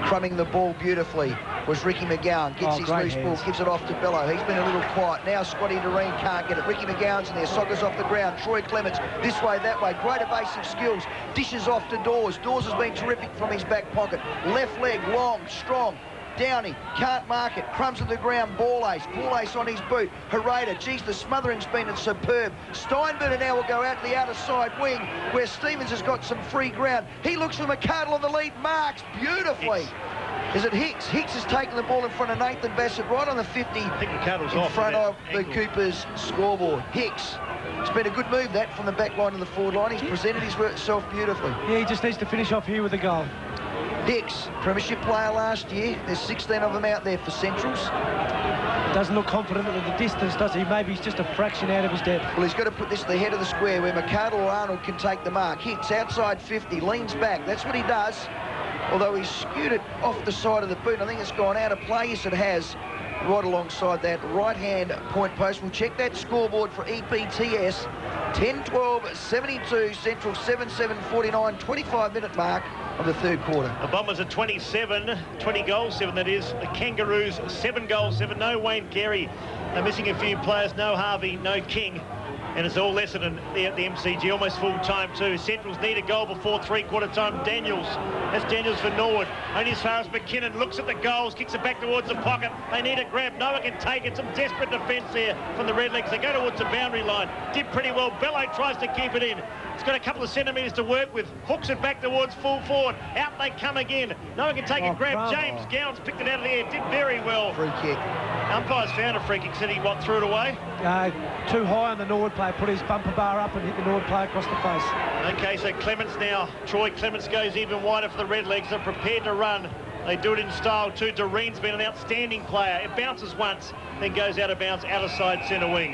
Crumbing the ball beautifully was Ricky McGowan. Gets his loose ball, gives it off to Bellow. He's been a little quiet. Now Scotty Doreen can't get it. Ricky McGowan's in there. Soccer's off the ground. Troy Clements this way, that way. Great evasive skills. Dishes off to Dawes. Dawes has been terrific from his back pocket. Left leg, long, strong. Downey can't mark it. Crumbs to the ground. Ball ace. Ball ace on his boot. Hereda. Geez, the smothering's been superb. Steinberger now will go out to the outer side wing where Stevens has got some free ground. He looks for McCardle on the lead. Marks beautifully. Is it Hicks? Hicks has taken the ball in front of Nathan Bassett right on the 50 I think McCardle's in front of the Coopers scoreboard. Hicks It's been a good move, that, from the back line to the forward line. He's presented himself beautifully. Yeah, he just needs to finish off here with a goal. Hicks, premiership player last year. There's 16 of them out there for Centrals. Doesn't look confident at the distance, does he? Maybe he's just a fraction out of his depth. Well, he's got to put this to the head of the square where McArdle or Arnold can take the mark. Hicks, outside 50, leans back. That's what he does. Although he's skewed it off the side of the boot. I think it's gone out of play. Yes, it has. Right alongside that right-hand point post. We'll check that scoreboard for EPTS. 10-12, 72, Central 7-7, 49, 25-minute mark of the third quarter. The Bombers are 27, 20 goals, 7 that is. The Kangaroos, 7 goals, 7. No Wayne Carey. They're missing a few players. No Harvey, no King. And it's all Essendon at the MCG, almost full time too. Centrals need a goal before three-quarter time. Daniels, that's Daniels for Norwood. Only as far as McKinnon looks at the goals, kicks it back towards the pocket. They need a grab. No one can take it. Some desperate defence there from the Redlegs. They go towards the boundary line. Did pretty well. Bello tries to keep it in. It's got a couple of centimetres to work with. Hooks it back towards full forward. Out they come again. No one can take a grab. Bravo. James Gowns picked it out of the air. Did very well. Free kick. Umpires found a free kick. Said he threw it away. Too high on the Norwood player. Put his bumper bar up and hit the Norwood player across the face. Okay, so Clements now. Troy Clements goes even wider for the Redlegs. They're prepared to run. They do it in style too. Doreen's been an outstanding player. It bounces once, then goes out of bounds, out of side centre wing.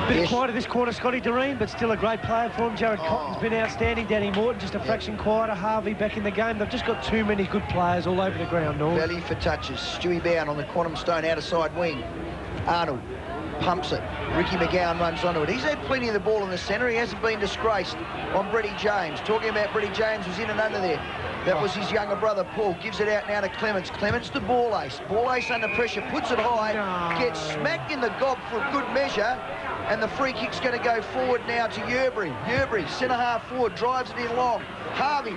Bit quieter this quarter, Scotty Doreen, but still a great player for him. Jared Cotton's been outstanding. Danny Morton just a fraction quieter. Harvey back in the game. They've just got too many good players all over the ground, Norwood. Valley for touches. Stewie Bound on the Quantum Stone outer side wing. Arnold pumps it. Ricky McGowan runs onto it. He's had plenty of the ball in the centre. He hasn't been disgraced on Brady James. Talking about Brady James was in and under there. That was his younger brother, Paul. Gives it out now to Clements. Clements to Ball Ace. Ball Ace under pressure. Puts it high. Gets smacked in the gob for a good measure. And the free kick's going to go forward now to Yerbury. Yerbury, centre-half forward, drives it in long. Harvey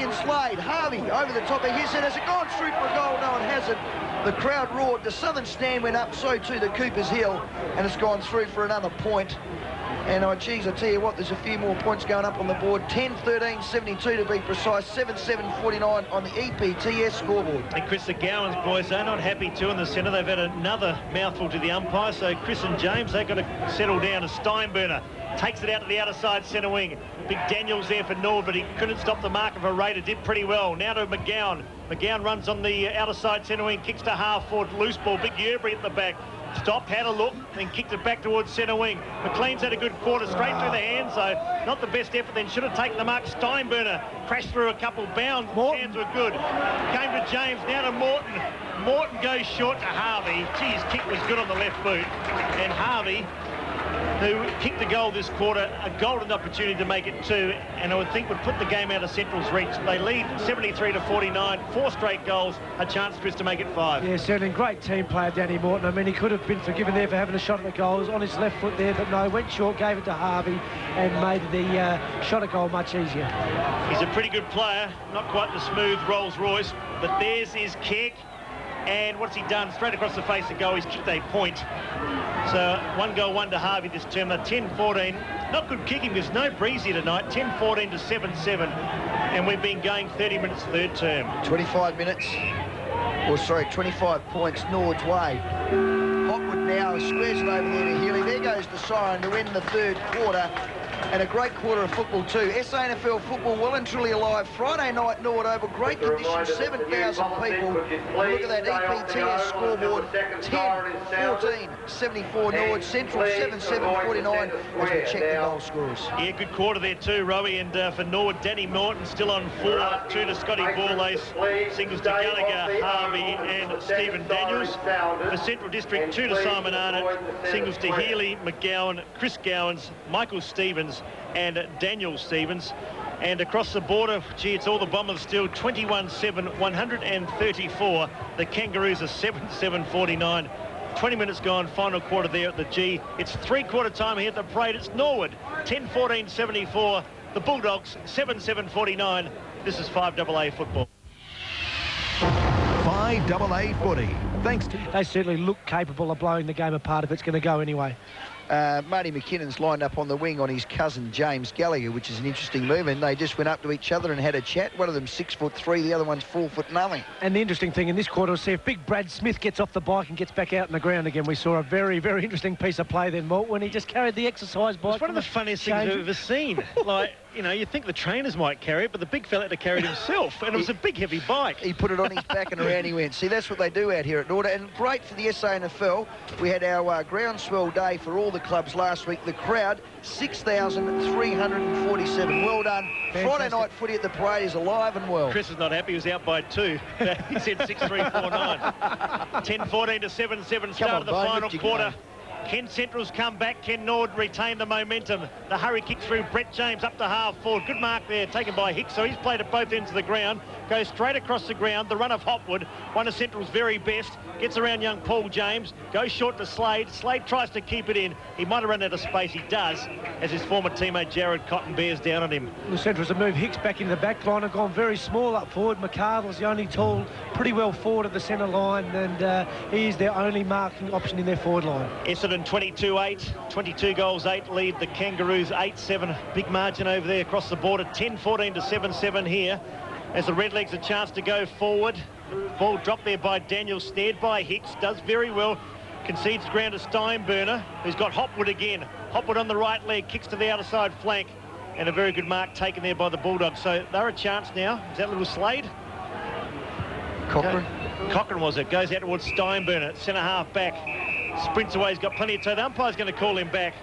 and Slade. Harvey over the top of his head. Has it gone through for a goal? No, it hasn't. The crowd roared. The Southern Stand went up, so too the Cooper's Hill. And it's gone through for another point. And, oh, geez, I tell you what, there's a few more points going up on the board. 10-13, 72 to be precise. 7-7, 49 on the EPTS scoreboard. And Chris, the Gowans boys, they're not happy too in the centre. They've had another mouthful to the umpire. So Chris and James, they've got to settle down. As Steinburner takes it out to the outer side centre wing. Big Daniels there for Norwood, but he couldn't stop the mark of a Raider. Did pretty well. Now to McGowan. McGowan runs on the outer side centre wing, kicks to half forward, loose ball. Big Yerbury at the back. Stopped, had a look, then kicked it back towards centre wing. McLean's had a good quarter, straight through the hands, so not the best effort, then should have taken the mark. Steinburner crashed through a couple bounds. Hands were good. Came to James, now to Morton. Morton goes short to Harvey. Gee, his kick was good on the left boot. And Harvey, who kicked the goal this quarter, a golden opportunity to make it 2, and I would think would put the game out of Central's reach. They lead 73 to 49, 4 straight goals, a chance, Chris, to make it 5. Yeah, certainly great team player, Danny Morton. I mean, he could have been forgiven there for having a shot at the goals on his left foot there, but no, went short, gave it to Harvey, and made the shot at goal much easier. He's a pretty good player, not quite the smooth Rolls Royce, but there's his kick. And what's he done? Straight across the face of goal, he's kicked a point. So 1 goal, 1 to Harvey this term. 10-14. Not good kicking, there's no breeze here tonight. 10-14 to 7-7. And we've been going 30 minutes third term. 25 minutes. 25 points Norwood's way. Hopwood now squares it over there to Healy. There goes the siren to end the third quarter. And a great quarter of football too. SANFL football well and truly alive. Friday night, Norwood Oval, great conditions, 7,000 people. Look at that EPTS scoreboard, 10-14, 74 Norwood, Central 7-7, 49 as we check the goal scorers. Yeah, good quarter there too, Rowie. And for Norwood, Danny Morton still on 4, 2 to Scotty Ball-Ace, singles to Gallagher, Harvey and Stephen Daniels. For Central District, 2 to Simon Arnott, singles to Healy, McGowan, Chris Gowans, Michael Stevens and Daniel Stevens. And across the border, gee, it's all the Bombers still, 21-7, 134. The Kangaroos are 7-7, 49. 20 minutes gone, final quarter there at the G. It's three-quarter time here at the parade. It's Norwood, 10-14, 74. The Bulldogs, 7-7, 49. This is 5AA football. 5AA footy. Thanks to... They certainly look capable of blowing the game apart if it's going to go anyway. Marty McKinnon's lined up on the wing on his cousin James Gallagher, which is an interesting move, and they just went up to each other and had a chat. One of them 6'3", the other one's 4'0". And the interesting thing in this quarter was see if big Brad Smith gets off the bike and gets back out in the ground again. We saw a very, very interesting piece of play then, Malt, when he just carried the exercise bike. It's one of the funniest things I've ever seen. Like, you know, you'd think the trainers might carry it, but the big fella had to carry it himself, and it was a big, heavy bike. He put it on his back and around he went. See, that's what they do out here at Norwood, and great for the SANFL. We had our groundswell day for all the clubs last week. The crowd, 6,347. Well done. Fantastic. Friday night footy at the parade is alive and well. Chris is not happy. He was out by 2. He said 6-3-4-9. 10-14 to 7-7. Start of the final quarter. Kent Central's come back. Ken Norwood retained the momentum. The hurry kick through. Brett James up to half forward. Good mark there, taken by Hicks. So he's played at both ends of the ground. Goes straight across the ground. The run of Hopwood, one of Central's very best. Gets around young Paul James. Goes short to Slade. Slade tries to keep it in. He might have run out of space. He does, as his former teammate Jared Cotton bears down on him. The Centrals have moved Hicks back into the back line and gone very small up forward. McCardle's the only tall, pretty well forward of the centre line, and he is their only marking option in their forward line. Essendon 22-8, 22 goals, 8 lead. The Kangaroos 8-7. Big margin over there across the border. 10-14 to 7-7 here. As the Redlegs a chance to go forward. Ball dropped there by Daniel, snared by Hicks. Does very well. Concedes ground to Steinburner, who's got Hopwood again. Hopwood on the right leg, kicks to the outer side flank. And a very good mark taken there by the Bulldogs. So they're a chance now. Is that little Slade? Cochrane? Cochrane was it. Goes out towards Steinburner, centre half back. Sprints away, he's got plenty of time. The umpire's going to call him back.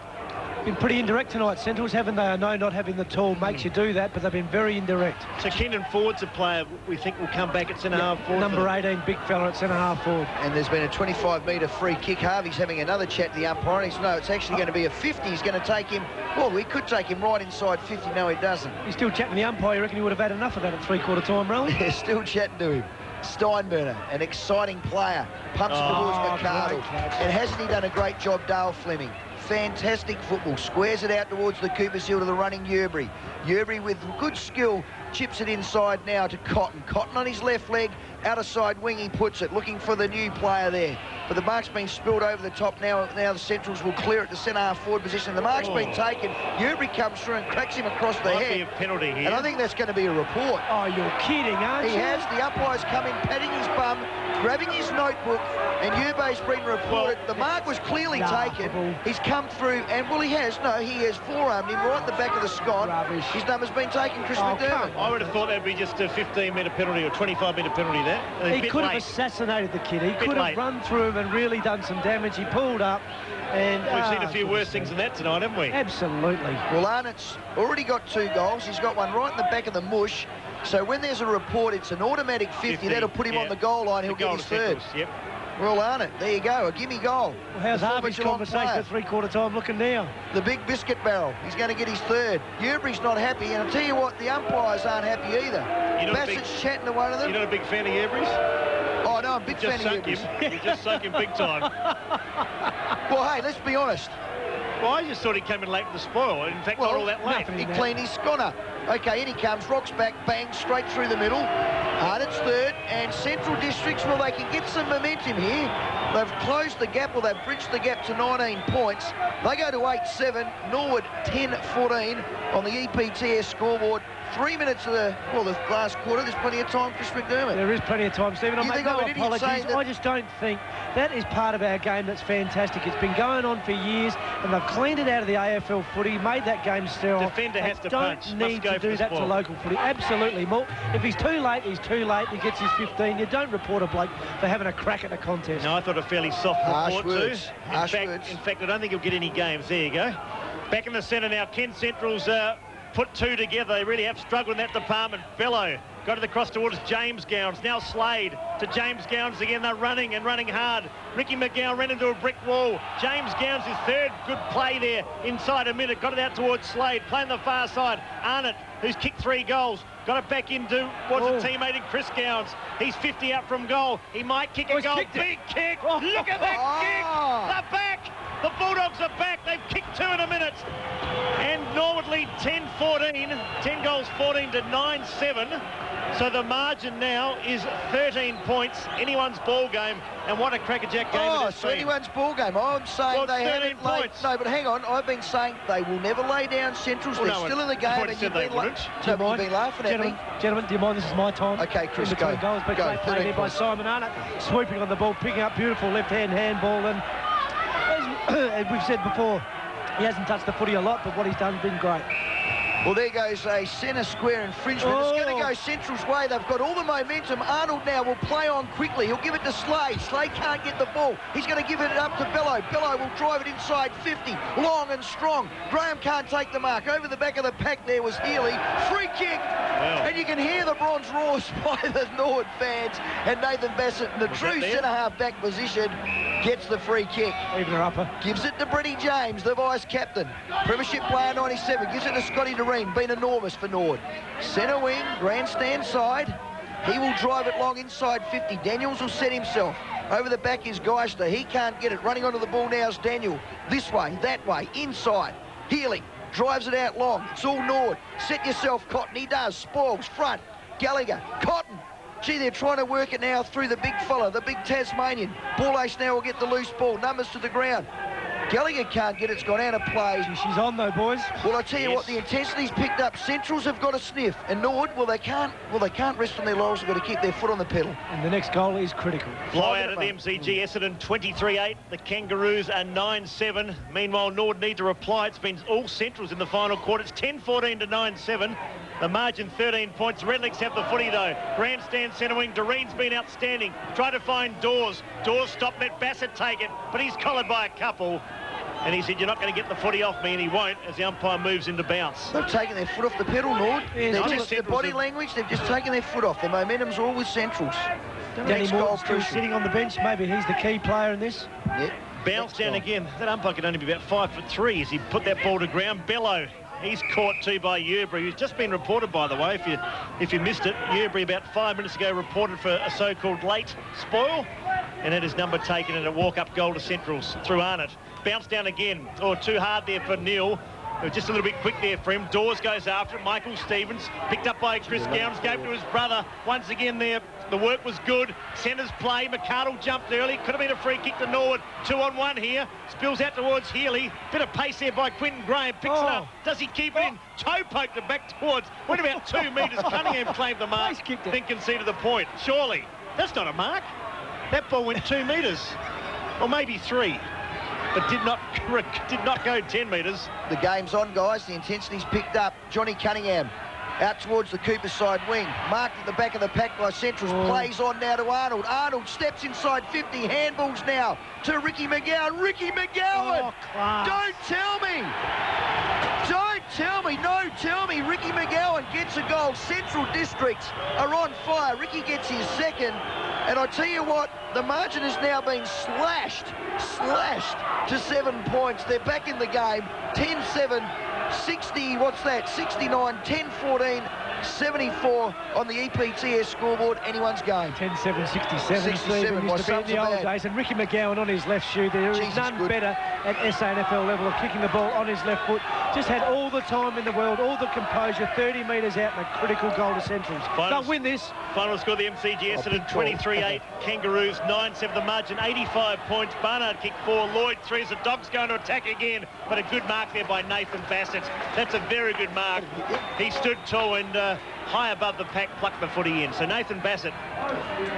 Been pretty indirect tonight, Centrals, haven't they? I know not having the tall makes you do that, but they've been very indirect. So Kendon Ford's a player we think will come back at centre half forward. Number 18, big fella at centre half forward. And there's been a 25-metre free kick. Harvey's having another chat to the umpire. He says, no, it's actually going to be a 50. He's going to take him, well, we could take him right inside 50. No, he doesn't. He's still chatting to the umpire. You reckon he would have had enough of that at three-quarter time, Rowan? Yeah, still chatting to him. Steinburner, an exciting player, pumps towards McCardle. And hasn't he done a great job, Dale Fleming? Fantastic football, squares it out towards the Coopers Hill to the running Yeobury. Yeobury with good skill chips it inside now to Cotton. Cotton on his left leg, outer side wing he puts it, looking for the new player there. But the mark's been spilled over the top now. Now the Centrals will clear it to centre half forward position. The mark's been taken. Yeobury comes through and cracks him across the head. Might be a penalty here. And I think that's going to be a report. Oh, you're kidding, aren't you? He has. The umpire's come in, patting his bum, grabbing his notebook, and Yeobay's been reported. The mark was clearly taken. He's come through, and well, he has forearmed him right in the back of the Scott. Rubbish. His number's been taken, Chris McDermott. I would have thought that'd be just a 15-metre penalty or 25-metre penalty there. He could have assassinated the kid. He could have run through him and really done some damage. He pulled up, and we've seen a few worse things than that tonight, haven't we? Absolutely. Well, Arnott's already got 2 goals. He's got one right in the back of the mush. So when there's a report, it's an automatic 50. That'll put him on the goal line. He'll get his third. Yep. Well, Arnott, there you go. A gimme goal. Well, how's Harvey's conversation at three-quarter time looking now? The big biscuit barrel. He's going to get his third. Yeobury's not happy, and I'll tell you what, the umpires aren't happy either. Bassett's chatting to one of them. You're not a big fan of Yeobury's? Oh, no, I'm a big fan of Yeobury's. You just sunk him big time. Well, hey, let's be honest. Well, I just thought he came in late to spoil. In fact, not all that late. He cleaned his schoner. Okay, in he comes, rocks back, bang, straight through the middle. Arnott's third, and Central Districts, well, they can get some momentum here. They've closed the gap, or they've bridged the gap to 19 points. They go to 8-7, Norwood 10-14 on the EPTS scoreboard. 3 minutes of the last quarter. There's plenty of time, Chris McDermott. There is plenty of time, Stephen. I make no apologies. I just don't think that is part of our game that's fantastic. It's been going on for years, and they've cleaned it out of the AFL footy, made that game sterile. Defender has to punch. Don't need to do that to local footy. Absolutely. If he's too late, he's too late. He gets his 15. You don't report a bloke for having a crack at a contest. No, I thought a fairly soft report too. Harsh words. In fact, I don't think he'll get any games. There you go. Back in the centre now. Ken Central's put 2 together. They really have struggled in that department. Bello got it across towards James Gowns. Now Slade to James Gowns again. They're running and running hard. Ricky McGowan ran into a brick wall. James Gowns, his third good play there inside a minute. Got it out towards Slade. Playing the far side. Arnott, who's kicked 3 goals. Got it back into a teammate in Chris Gowns. He's 50 up from goal. He might kick a goal. Big kick. Look at that kick. They're back. The Bulldogs are back. They've kicked 2 in a minute. And Norwood lead 10-14, 10 goals 14 to 9-7. So the margin now is 13 points, anyone's ball game, and what a crackerjack game it has so been. anyone's ball game. I'm saying Well, they 13 haven't laid... points. No, but hang on. I've been saying they will never lay down Centrals. They're still in the game. And you've been, you've been laughing at me. Gentlemen, do you mind? This is my time. Okay, Chris, go. Goals, but great play there by Simon Arnott, swooping on the ball, picking up beautiful left-hand handball, and as we've said before, he hasn't touched the footy a lot, but what he's done has been great. Well, there goes a centre square infringement. It's going to go Central's way. They've got all the momentum. Arnold now will play on quickly. He'll give it to Slade. Slade can't get the ball. He's going to give it up to Bello. Bello will drive it inside 50. Long and strong. Graham can't take the mark. Over the back of the pack there was Healy. Free kick. Wow. And you can hear the bronze roars by the Norwood fans. And Nathan Bassett in the true centre-half back position gets the free kick. Even her upper. Gives it to Britty James, the vice-captain. Premiership player 97. Gives it to Scotty Doreen. Been enormous for Norwood. Centre wing, grandstand side. He will drive it long inside 50. Daniels will set himself. Over the back is Geister. He can't get it. Running onto the ball now is Daniel. This way, that way, inside. Healy drives it out long. It's all Norwood. Set yourself, Cotton. He does. Sporgs, front. Gallagher, Cotton. Gee, they're trying to work it now through the big fella, the big Tasmanian. Ball ace now will get the loose ball. Numbers to the ground. Gallagher can't get it. It's gone out of play. She's on though, boys. Well, I tell you what, the intensity's picked up. Centrals have got a sniff, and Norwood, they can't rest on their laurels. They've got to keep their foot on the pedal. And the next goal is critical. Fly out of the MCG. Essendon 23-8. The Kangaroos are 9-7. Meanwhile, Norwood need to reply. It's been all Centrals in the final quarter. It's 10-14 to 9-7. The margin 13 points. Redlegs have the footy though. Grandstand centre wing. Doreen's been outstanding. Try to find Dawes. Dawes stopped, let Bassett take it, but he's collared by a couple. And he said, you're not going to get the footy off me, and he won't as the umpire moves into bounce. They've taken their foot off the pedal, Norwood. Yeah, their body language, they've just taken their foot off. The momentum's all with Centrals. Danny Morton's still sitting on the bench. Maybe he's the key player in this. Yep. Bounce down again. That umpire could only be about 5'3" as he put that ball to ground. Bello. He's caught too by Yerbury, who's just been reported, by the way, if you missed it. Yerbury about 5 minutes ago reported for a so-called late spoil, and had his number taken and a walk-up goal to Centrals through Arnott. Bounce down again, too hard there for Neil. Just a little bit quick there for him. Dawes goes after it. Michael Stevens picked up by Chris Gowns, gave to his brother. Once again there, the work was good. Centres play. McArdle jumped early. Could have been a free kick to Norwood. 2-on-1 here. Spills out towards Healy. Bit of pace there by Quinton Graham. Picks it up. Does he keep it in? Toe poked it back towards. Went about 2 metres. Cunningham claimed the mark. Then conceded the point. Surely. That's not a mark. That ball went 2 metres. Or maybe 3. But did not go 10 metres. The game's on, guys. The intensity's picked up. Johnny Cunningham out towards the Cooper side wing. Marked at the back of the pack by Centrals. Plays on now to Arnold. Arnold steps inside 50. Handballs now to Ricky McGowan. Ricky McGowan! Don't tell me! Don't tell me! No, tell me! Ricky McGowan gets a goal. Central Districts are on fire. Ricky gets his second. And I tell you what, the margin has now been slashed to 7 points. They're back in the game. 10-7, 60, what's that? 69, 10-14, 74 on the EPTS scoreboard. Anyone's game. 10-7, 67. 67, used to be in the old days. And Ricky McGowan on his left shoe. There is none better at SANFL level of kicking the ball on his left foot. Just had all the time in the world, all the composure, 30 metres out and a critical goal to Centrals. They'll win this. Final score, the MCG Essendon 23-8, Kangaroos 9-7, the margin 85 points. Barnard kicked 4, Lloyd 3 as the Dogs going to attack again, but a good mark there by Nathan Bassett. That's a very good mark. He stood tall and high above the pack, plucked the footy in. So Nathan Bassett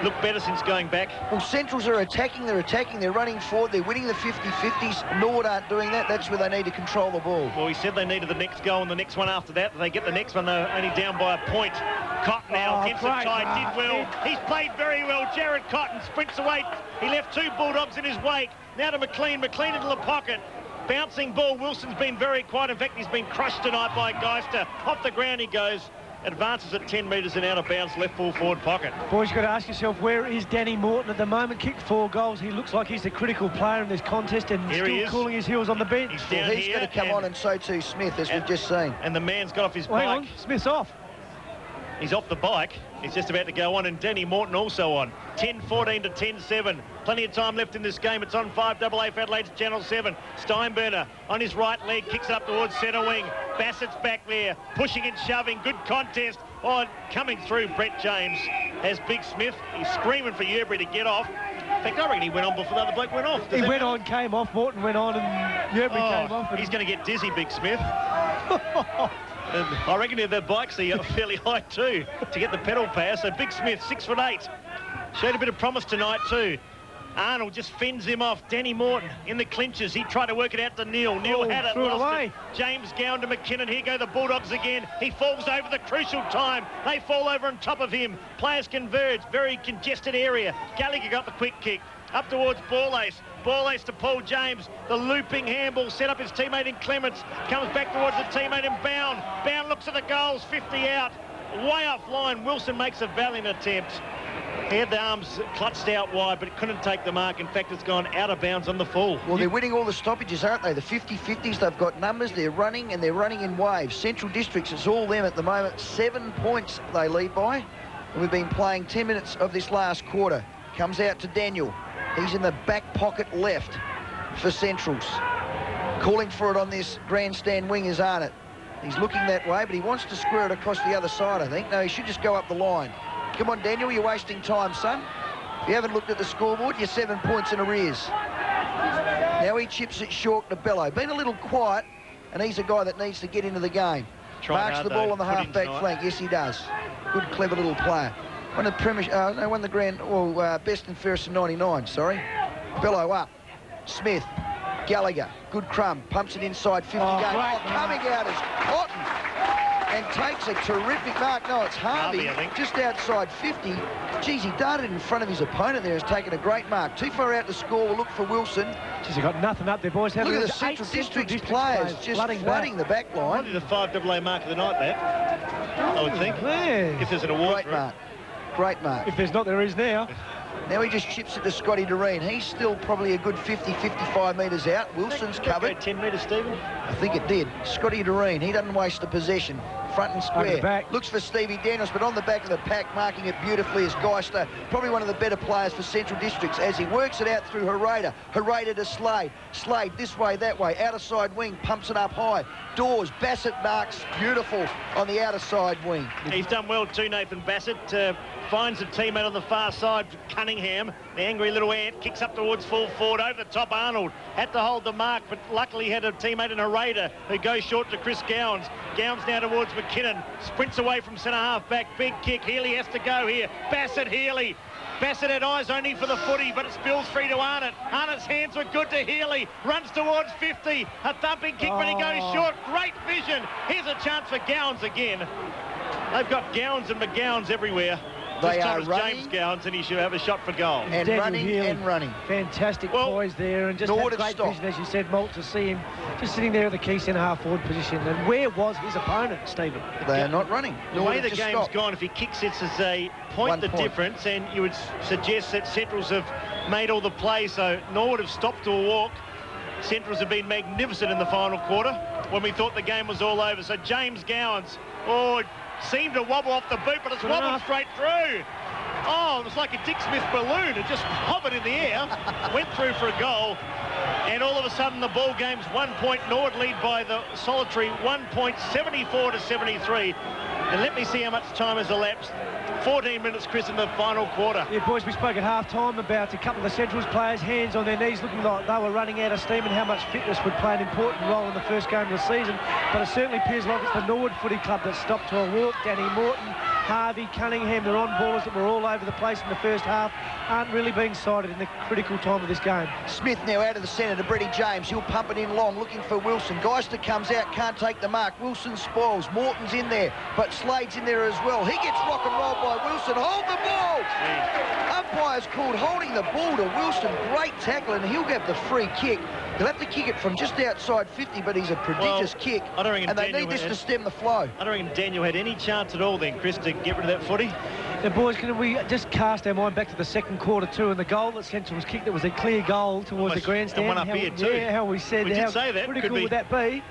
looked better since going back. Well, Centrals are attacking, they're running forward, they're winning the 50-50s. Norwood aren't doing that. That's where they need to control the ball. Well, he said they needed the next goal and the next one after that. They get the next one, they're only down by a point. Cotton now against the tide, did well. He's played very well. Jared Cotton sprints away. He left 2 Bulldogs in his wake. Now to McLean. McLean into the pocket. Bouncing ball. Wilson's been very quiet. In fact, he's been crushed tonight by Geister. Off the ground he goes. Advances at 10 metres and out of bounds, left full forward pocket. Boys, you've got to ask yourself, where is Danny Morton at the moment? Kicked 4 goals. He looks like he's the critical player in this contest and still cooling his heels on the bench. He's down he's going to come on, and so too Smith, as we've just seen. And the man's got off his bike. Hang on, Smith's off. He's off the bike. He's just about to go on, and Danny Morton also on. 10-14 to 10-7. Plenty of time left in this game. It's on 5AA for Adelaide's Channel 7. Steinberner on his right leg, kicks it up towards centre wing. Bassett's back there, pushing and shoving. Good contest. Oh, coming through, Brett James has Big Smith. He's screaming for Yerbury to get off. In fact, I reckon he went on before the other bloke went off. He went on, came off, Morton went on, and Yerbury came off. He's going to get dizzy, Big Smith. And I reckon the bikes are fairly high too to get the pedal power. So Big Smith, 6'8", showed a bit of promise tonight too. Arnold just fends him off. Danny Morton in the clinches. He tried to work it out to Neil. Neil had it, lost it. James Gowan to McKinnon. Here go the Bulldogs again. He falls over the crucial time. They fall over on top of him. Players converge. Very congested area. Gallagher got the quick kick. Up towards Borlace. Borlace to Paul James. The looping handball set up his teammate in Clements. Comes back towards the teammate in Bound. Bound looks at the goals. 50 out. Way offline. Wilson makes a valiant attempt. He had the arms clutched out wide, but couldn't take the mark. In fact, it's gone out of bounds on the full. Well, they're winning all the stoppages, aren't they? The 50-50s, they've got numbers, they're running, and they're running in waves. Central Districts, it's all them at the moment. 7 points they lead by. And we've been playing 10 minutes of this last quarter. Comes out to Daniel. He's in the back pocket left for Centrals. Calling for it on this grandstand wing is Arnott. He's looking that way, but he wants to square it across the other side, I think. No, he should just go up the line. Come on, Daniel, you're wasting time, son. If you haven't looked at the scoreboard, you're 7 points in arrears. Now he chips it short to Bello. Been a little quiet, and he's a guy that needs to get into the game. Marks the ball on the half-back flank. Yes, he does. Good, clever little player. Won the Premiership, won the grand, best and fairest in 99, sorry. Bello up. Smith. Gallagher. Good crumb. Pumps it inside 50 game. Coming out is Cotton. And takes a terrific mark. No, it's Harvey, I think. Just outside 50. Geez, he darted in front of his opponent there. Has taken a great mark. Too far out to score. We'll look for Wilson. Jeez, he got nothing up there, boys. Look at the Central Districts players just flooding the back line. Probably the 5AA mark of the night, that, I would think. Yeah. If there's an award Great mark. Great mark. If there's not, there is now. Now he just chips it to Scotty Doreen. He's still probably a good 50, 55 metres out. Wilson's covered. 10 metres, Stephen. I think it did. Scotty Doreen, he doesn't waste the possession. Front and square. Back. Looks for Stevie Daniels, but on the back of the pack, marking it beautifully is Geister. Probably one of the better players for Central Districts as he works it out through Hereda. Hereda to Slade. Slade this way, that way. Outer side wing, pumps it up high. Dawes, Bassett marks beautiful on the outer side wing. He's done well too, Nathan Bassett. Finds a teammate on the far side, Cunningham. The angry little ant kicks up towards full forward. Over the top, Arnold had to hold the mark, but luckily had a teammate in Hereda who goes short to Chris Gowans. Gowans now towards McKinnon. Sprints away from centre half back. Big kick. Healy has to go here. Bassett, Healy. Bassett had eyes only for the footy, but it spills free to Arnott. Arnott's hands were good to Healy. Runs towards 50. A thumping kick, but he goes short. Great vision. Here's a chance for Gowans again. They've got Gowans and McGowans everywhere. They are are running, James Gowans, and he should have a shot for goal. And running Healy. and running. Fantastic poise there, and just had great vision, as you said, Malt, to see him just sitting there at the key centre half forward position. And where was his opponent, Stephen? They are not running. The way the game's gone, if he kicks it as a point, difference, and you would suggest that Centrals have made all the plays, so Norwood have stopped to a walk. Centrals have been magnificent in the final quarter when we thought the game was all over. So James Gowans, seemed to wobble off the boot, but it's wobbled straight through. Oh, it was like a Dick Smith balloon. It just hovered in the air, went through for a goal, and all of a sudden the ball game's 1 point. Norwood lead by the solitary 1 point, 74 to 73. And let me see how much time has elapsed. 14 minutes, Chris, in the final quarter. Yeah, boys, we spoke at half-time about a couple of the Centrals players, hands on their knees, looking like they were running out of steam, and how much fitness would play an important role in the first game of the season. But it certainly appears like it's the Norwood Footy Club that stopped to a walk. Danny Morton, Harvey, Cunningham, they're on ballers that were all over the place in the first half, aren't really being sighted in the critical time of this game. Smith now out of the centre to Brady James. He'll pump it in long, looking for Wilson. Geister comes out, can't take the mark. Wilson spoils. Morton's in there, but Slade's in there as well. He gets rock and rolled by Wilson. Hold the ball! Umpire's called holding the ball to Wilson. Great tackle, and he'll get the free kick. He'll have to kick it from just outside 50, but he's a prodigious kick. I don't reckon and they need this to stem the flow. I don't reckon Daniel had any chance at all then, Chris, to get rid of that footy. Now, boys, can we just cast our mind back to the second quarter too, and the goal that Central was kicked, that was a clear goal towards the grandstand. And one up here too. Yeah, how we said, we did say that. Critical would that be?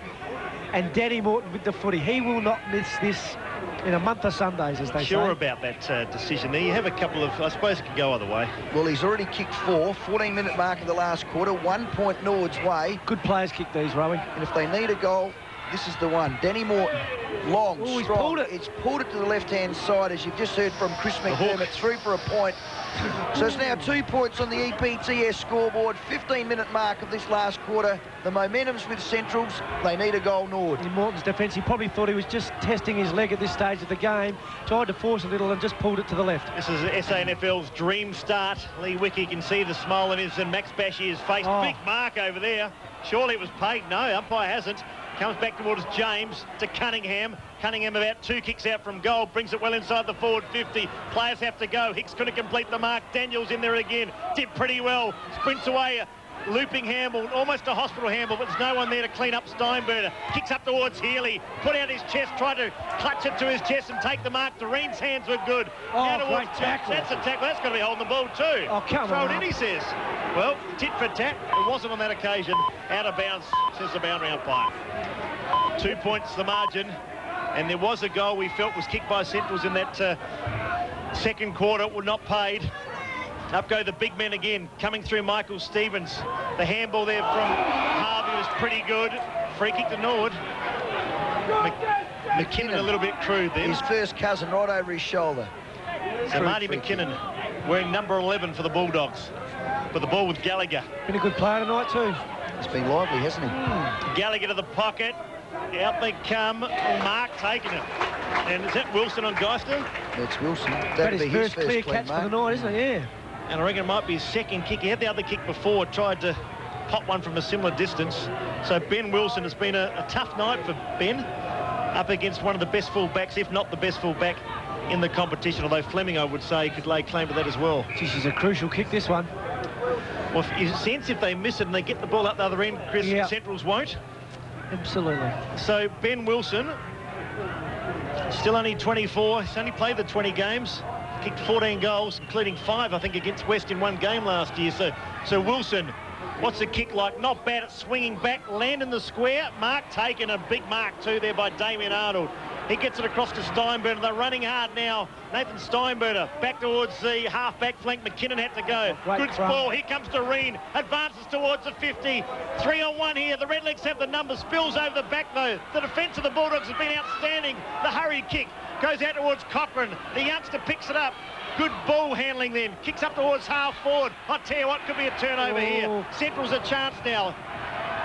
And Danny Morton with the footy. He will not miss this in a month of Sundays, as they say. Sure about that decision there. You have a couple of, I suppose it could go either way. Well, he's already kicked 4, 14-minute mark of the last quarter, 1 point Norwood's way. Good players kick these, Rowie. And if they need a goal, This is the one. Danny Morton. Long, Ooh, strong. It's pulled it to the left-hand side, as you've just heard from Chris McDermott, through for a point. So it's now 2 points on the EPTS scoreboard. 15-minute mark of this last quarter. The momentum's with Centrals. They need a goal, Norwood. In Morton's defence, he probably thought he was just testing his leg at this stage of the game. Tried to force a little and just pulled it to the left. This is SANFL's dream start. Lee Wicky can see the smile on his, and Max Bashir's face. Oh. Big mark over there. Surely it was paid. No, umpire hasn't. Comes back towards James to Cunningham. Cunningham about 2 kicks out from goal. Brings it well inside the forward 50. Players have to go. Hicks couldn't complete the mark. Daniels in there again. Did pretty well. Sprints away. Looping handball. Almost a hospital handball, but there's no one there to clean up Steinberger. Kicks up towards Healy. Put out his chest. Tried to clutch it to his chest and take the mark. Doreen's hands were good. Oh, great tackle. That's a tackle. That's got to be holding the ball too. Oh, come on. Throw it in, he says. Well, tit for tat. It wasn't on that occasion. Out of bounds, says the boundary umpire. 2 points the margin, and there was a goal we felt was kicked by Centrals in that second quarter. It was not paid. Up go the big men again, coming through Michael Stevens. The handball there from Harvey was pretty good. Free kick to Norwood. McKinnon a little bit crude there. His first cousin right over his shoulder. So Marty McKinnon wearing number 11 for the Bulldogs. But the ball with Gallagher. Been a good player tonight too. He's been lively, hasn't he? Gallagher to the pocket. Out they come. Mark taking it. And is that Wilson on Geister? That's Wilson. That That'd is be his his first clear clean catch mark. for the night, isn't it? Yeah. And I reckon it might be his second kick. He had the other kick before, tried to pop one from a similar distance. So Ben Wilson has been a tough night for Ben, up against one of the best full-backs, if not the best full-back in the competition, although Fleming, I would say, could lay claim to that as well. This is a crucial kick, this one. Well, you sense if they miss it and they get the ball up the other end, Chris, Yeah. Centrals won't. Absolutely. So Ben Wilson, still only 24. He's only played the 20 games. Kicked 14 goals, including 5, I think, against West in one game last year. So Wilson, what's the kick like? Not bad at swinging back, land in the square. Mark taken, a big mark too there by Damien Arnold. He gets it across to Steinberger. They're running hard now. Nathan Steinberger back towards the half-back flank. McKinnon had to go. Good ball. Here comes Doreen. Advances towards the 50. 3-on-1 here. The Redlegs have the number. Spills over the back, though. The defence of the Bulldogs has been outstanding. The hurried kick goes out towards Cochrane. The youngster picks it up. Good ball handling then. Kicks up towards half forward. I tell you what, could be a turnover here. Central's a chance now.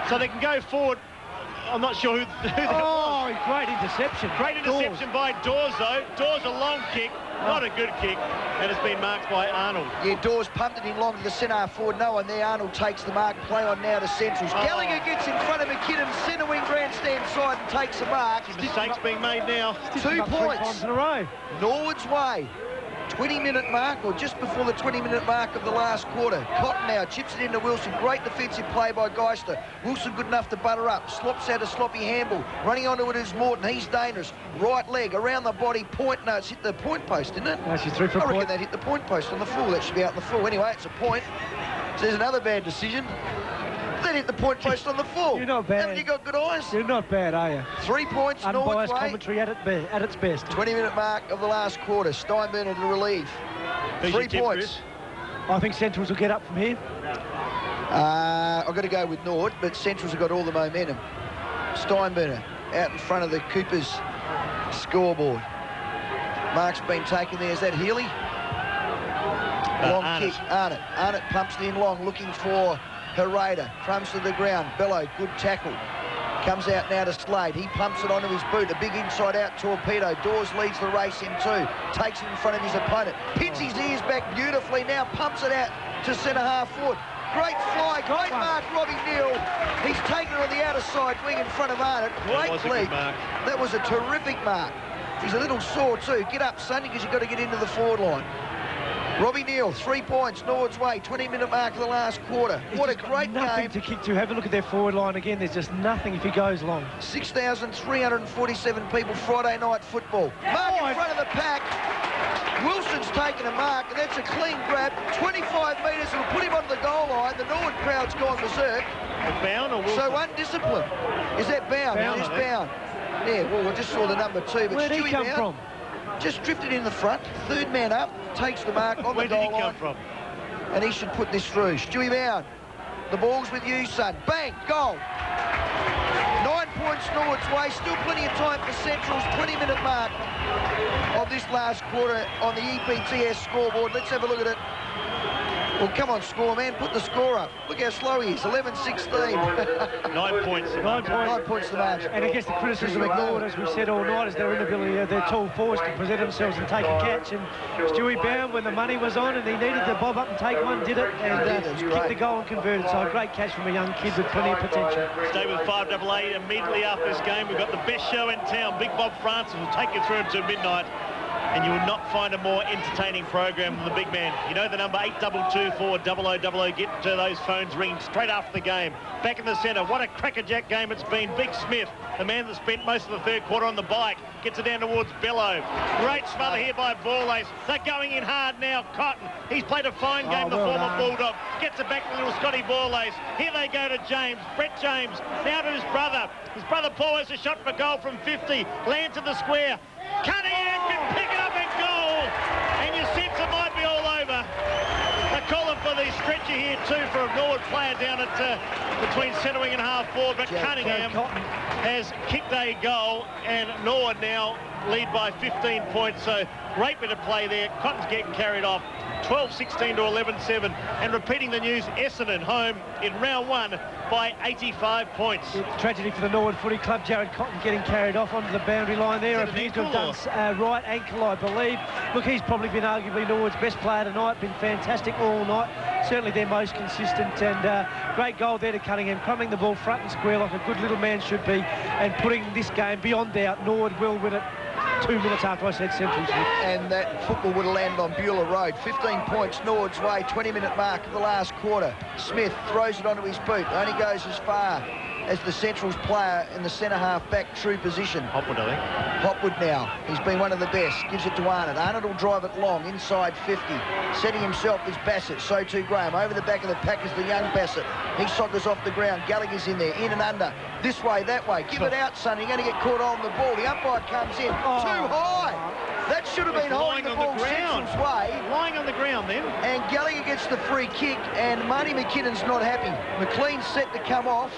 So they can go forward. I'm not sure who that was. Great interception. Great interception by Dawes, though. Dawes, a long kick. Not a good kick. And it's been marked by Arnold. Yeah, Dawes pumped it in long to the centre forward. No one there. Arnold takes the mark. Play on now to Centrals. Gallagher gets in front of McKinnon. Centre wing grandstand side and takes the mark. Mistakes being made now. 2 points. 3 times in a row. Norwood's way. 20-minute mark, or just before the 20-minute mark of the last quarter. Cotton now chips it into Wilson. Great defensive play by Geister. Wilson good enough to butter up. Slops out a sloppy handball. Running onto it is Morton. He's dangerous. Right leg around the body. Point. No, it's hit the point post, didn't it? No, she's through for a I reckon point. that hit the point post on the full. That should be out in the full. Anyway, it's a point. So there's another bad decision. That hit the point post on the full. You're not bad. Haven't you got good eyes? You're not bad, are you? 3 points, Norwood's Unbiased way. commentary at its best. 20-minute mark of the last quarter. Steinberger to relieve. Who's 3 your tip, points. Chris? I think Centrals will get up from here. I've got to go with Norwood, but Centrals have got all the momentum. Steinberger out in front of the Coopers scoreboard. Mark's been taken there. Is that Healy? Long Arnott. kick. Arnott pumps it in long, looking for Hereda. Crumbs to the ground. Bello, good tackle. Comes out now to Slade. He pumps it onto his boot. A big inside-out torpedo. Dawes leads the race in 2. Takes it in front of his opponent. Pins his ears back beautifully. Now pumps it out to centre half forward. Great fly. Great mark, Robbie Neal. He's taken it on the outer side wing in front of Arnott. Great lead. That was a terrific mark. He's a little sore too. Get up, Sonny, because you've got to get into the forward line. Robbie Neal, 3 points, Norwood's way, 20-minute mark of the last quarter. What a great nothing game. to kick to. Have a look at their forward line again. There's just nothing if he goes long. 6,347 people, Friday night football. Mark in front of the pack. Wilson's taken a mark, and that's a clean grab. 25 metres, it'll put him on the goal line. The Norwood crowd's gone berserk. Bound or Wilson? So undisciplined. Is that Bound? Bound, It is I think. Bound. Yeah, well, I just saw the number 2, but Where'd he Stewie come Bound from? just drifted in the front. Third man up, takes the mark on Where the did goal he come line. from? And he should put this through. Stewie Bound, the ball's with you, son. Bang, goal. 9 points Norwood's way. Still plenty of time for Central's 20-minute mark of this last quarter on the EPTS scoreboard. Let's have a look at it. Well, come on, score, man. Put the score up. Look how slow he is. 11-16. 9 points. 9 points the margin. And I guess the criticism of Norwood, as we've said all night, is their inability, their tall forwards to present themselves and take a catch. And Stewie Bound, when the money was on and he needed to bob up and take one, did it. And kicked the goal and converted. So a great catch from a young kid with plenty of potential. Stay with 5AA immediately after this game. We've got the best show in town. Big Bob Francis will take you through until midnight. And you will not find a more entertaining program than the big man. You know the number 8224-0000. Get to those phones ringing straight after the game. Back in the centre, what a crackerjack game it's been. Big Smith, the man that spent most of the third quarter on the bike, gets it down towards Bellow. Great smother here by Borlace. They're going in hard now. Cotton, he's played a fine game, the former Bulldog. Gets it back to little Scotty Borlace. Here they go to James. Brett James, now to his brother. His brother Paul has a shot for goal from 50. Lands in the square. Cunningham can pick it up and goal. And your sense it might be all over. They're calling for the stretcher here too for a Norwood player down at between centre wing and half forward. But Cunningham has kicked a goal and Norwood now lead by 15 points. So great bit of play there. Cotton's getting carried off. 12-16 to 11-7. And repeating the news, Essendon home in round one by 85 points. Tragedy for the Norwood Footy Club. Jared Cotton getting carried off onto the boundary line there. Appears to have done right ankle, I believe. Look, he's probably been arguably Norwood's best player tonight. Been fantastic all night. Certainly their most consistent, and great goal there to Cunningham, crumbling the ball front and square like a good little man should be, and putting this game beyond doubt. Norwood will win it 2 minutes after I said Central. And that football would have landed on Beulah Road. 15 points Norwood's way, 20-minute mark of the last quarter. Smith throws it onto his boot. Only goes as far as the Central's player in the centre-half back true position. Hopwood, I think. Hopwood now. He's been one of the best. Gives it to Arnott. Arnott will drive it long, inside 50. Setting himself is Bassett. So too Graham. Over the back of the pack is the young Bassett. He soccers off the ground. Gallagher's in there, in and under. This way, that way. Give it out, son. You're going to get caught on the ball. The umpire comes in. Too high. That should have been holding the ball Central's way. Lying on the ground then. And Gallagher gets the free kick, and Marty McKinnon's not happy. McLean's set to come off.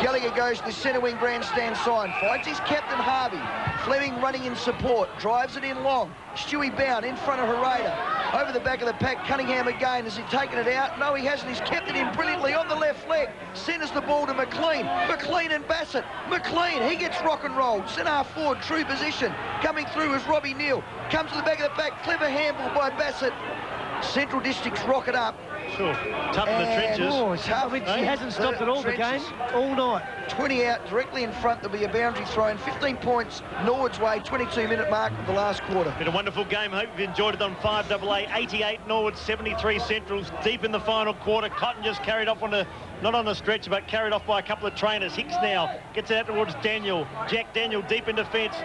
Gallagher goes to the centre wing grandstand sign. Finds his captain Harvey. Fleming running in support. Drives it in long. Stewie Bound in front of Hereda. Over the back of the pack, Cunningham again. Has he taken it out? No, he hasn't. He's kept it in brilliantly on the left leg. Centres the ball to McLean. McLean and Bassett. McLean, he gets rock and rolled. Centre-half forward, true position. Coming through is Robbie Neal. Comes to the back of the pack. Clever handball by Bassett. Central District's rocket up. Sure. Tough in the trenches. I mean, she hasn't stopped at all the game, all night. 20 out, directly in front. There'll be a boundary thrown. 15 points, Norwood's way, 22-minute mark of the last quarter. Been a wonderful game. Hope you've enjoyed it on 5AA. 88 Norwood, 73 Centrals. Deep in the final quarter. Cotton just carried off on the, not on the stretch, but carried off by a couple of trainers. Hicks now gets it out towards Daniel. Jack Daniel deep in defence.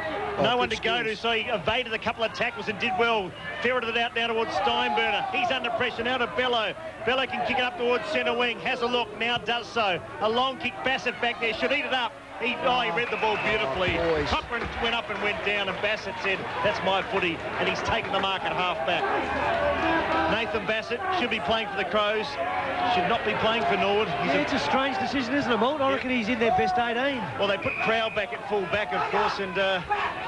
No one to go to, so he evaded a couple of tackles and did well. Ferreted it out down towards Steinburner. He's under pressure now to Bellow. Bellow can kick it up towards centre wing. Has a look, now does so. A long kick, Bassett back there, should eat it up. He read the ball beautifully. Cochran went up and went down, and Bassett said, that's my footy, and he's taken the mark at half-back. Nathan Bassett should be playing for the Crows, should not be playing for Norwood. It's a strange decision, isn't it, Malt? I reckon he's in their best 18. Well, they put Crow back at full back, of course, and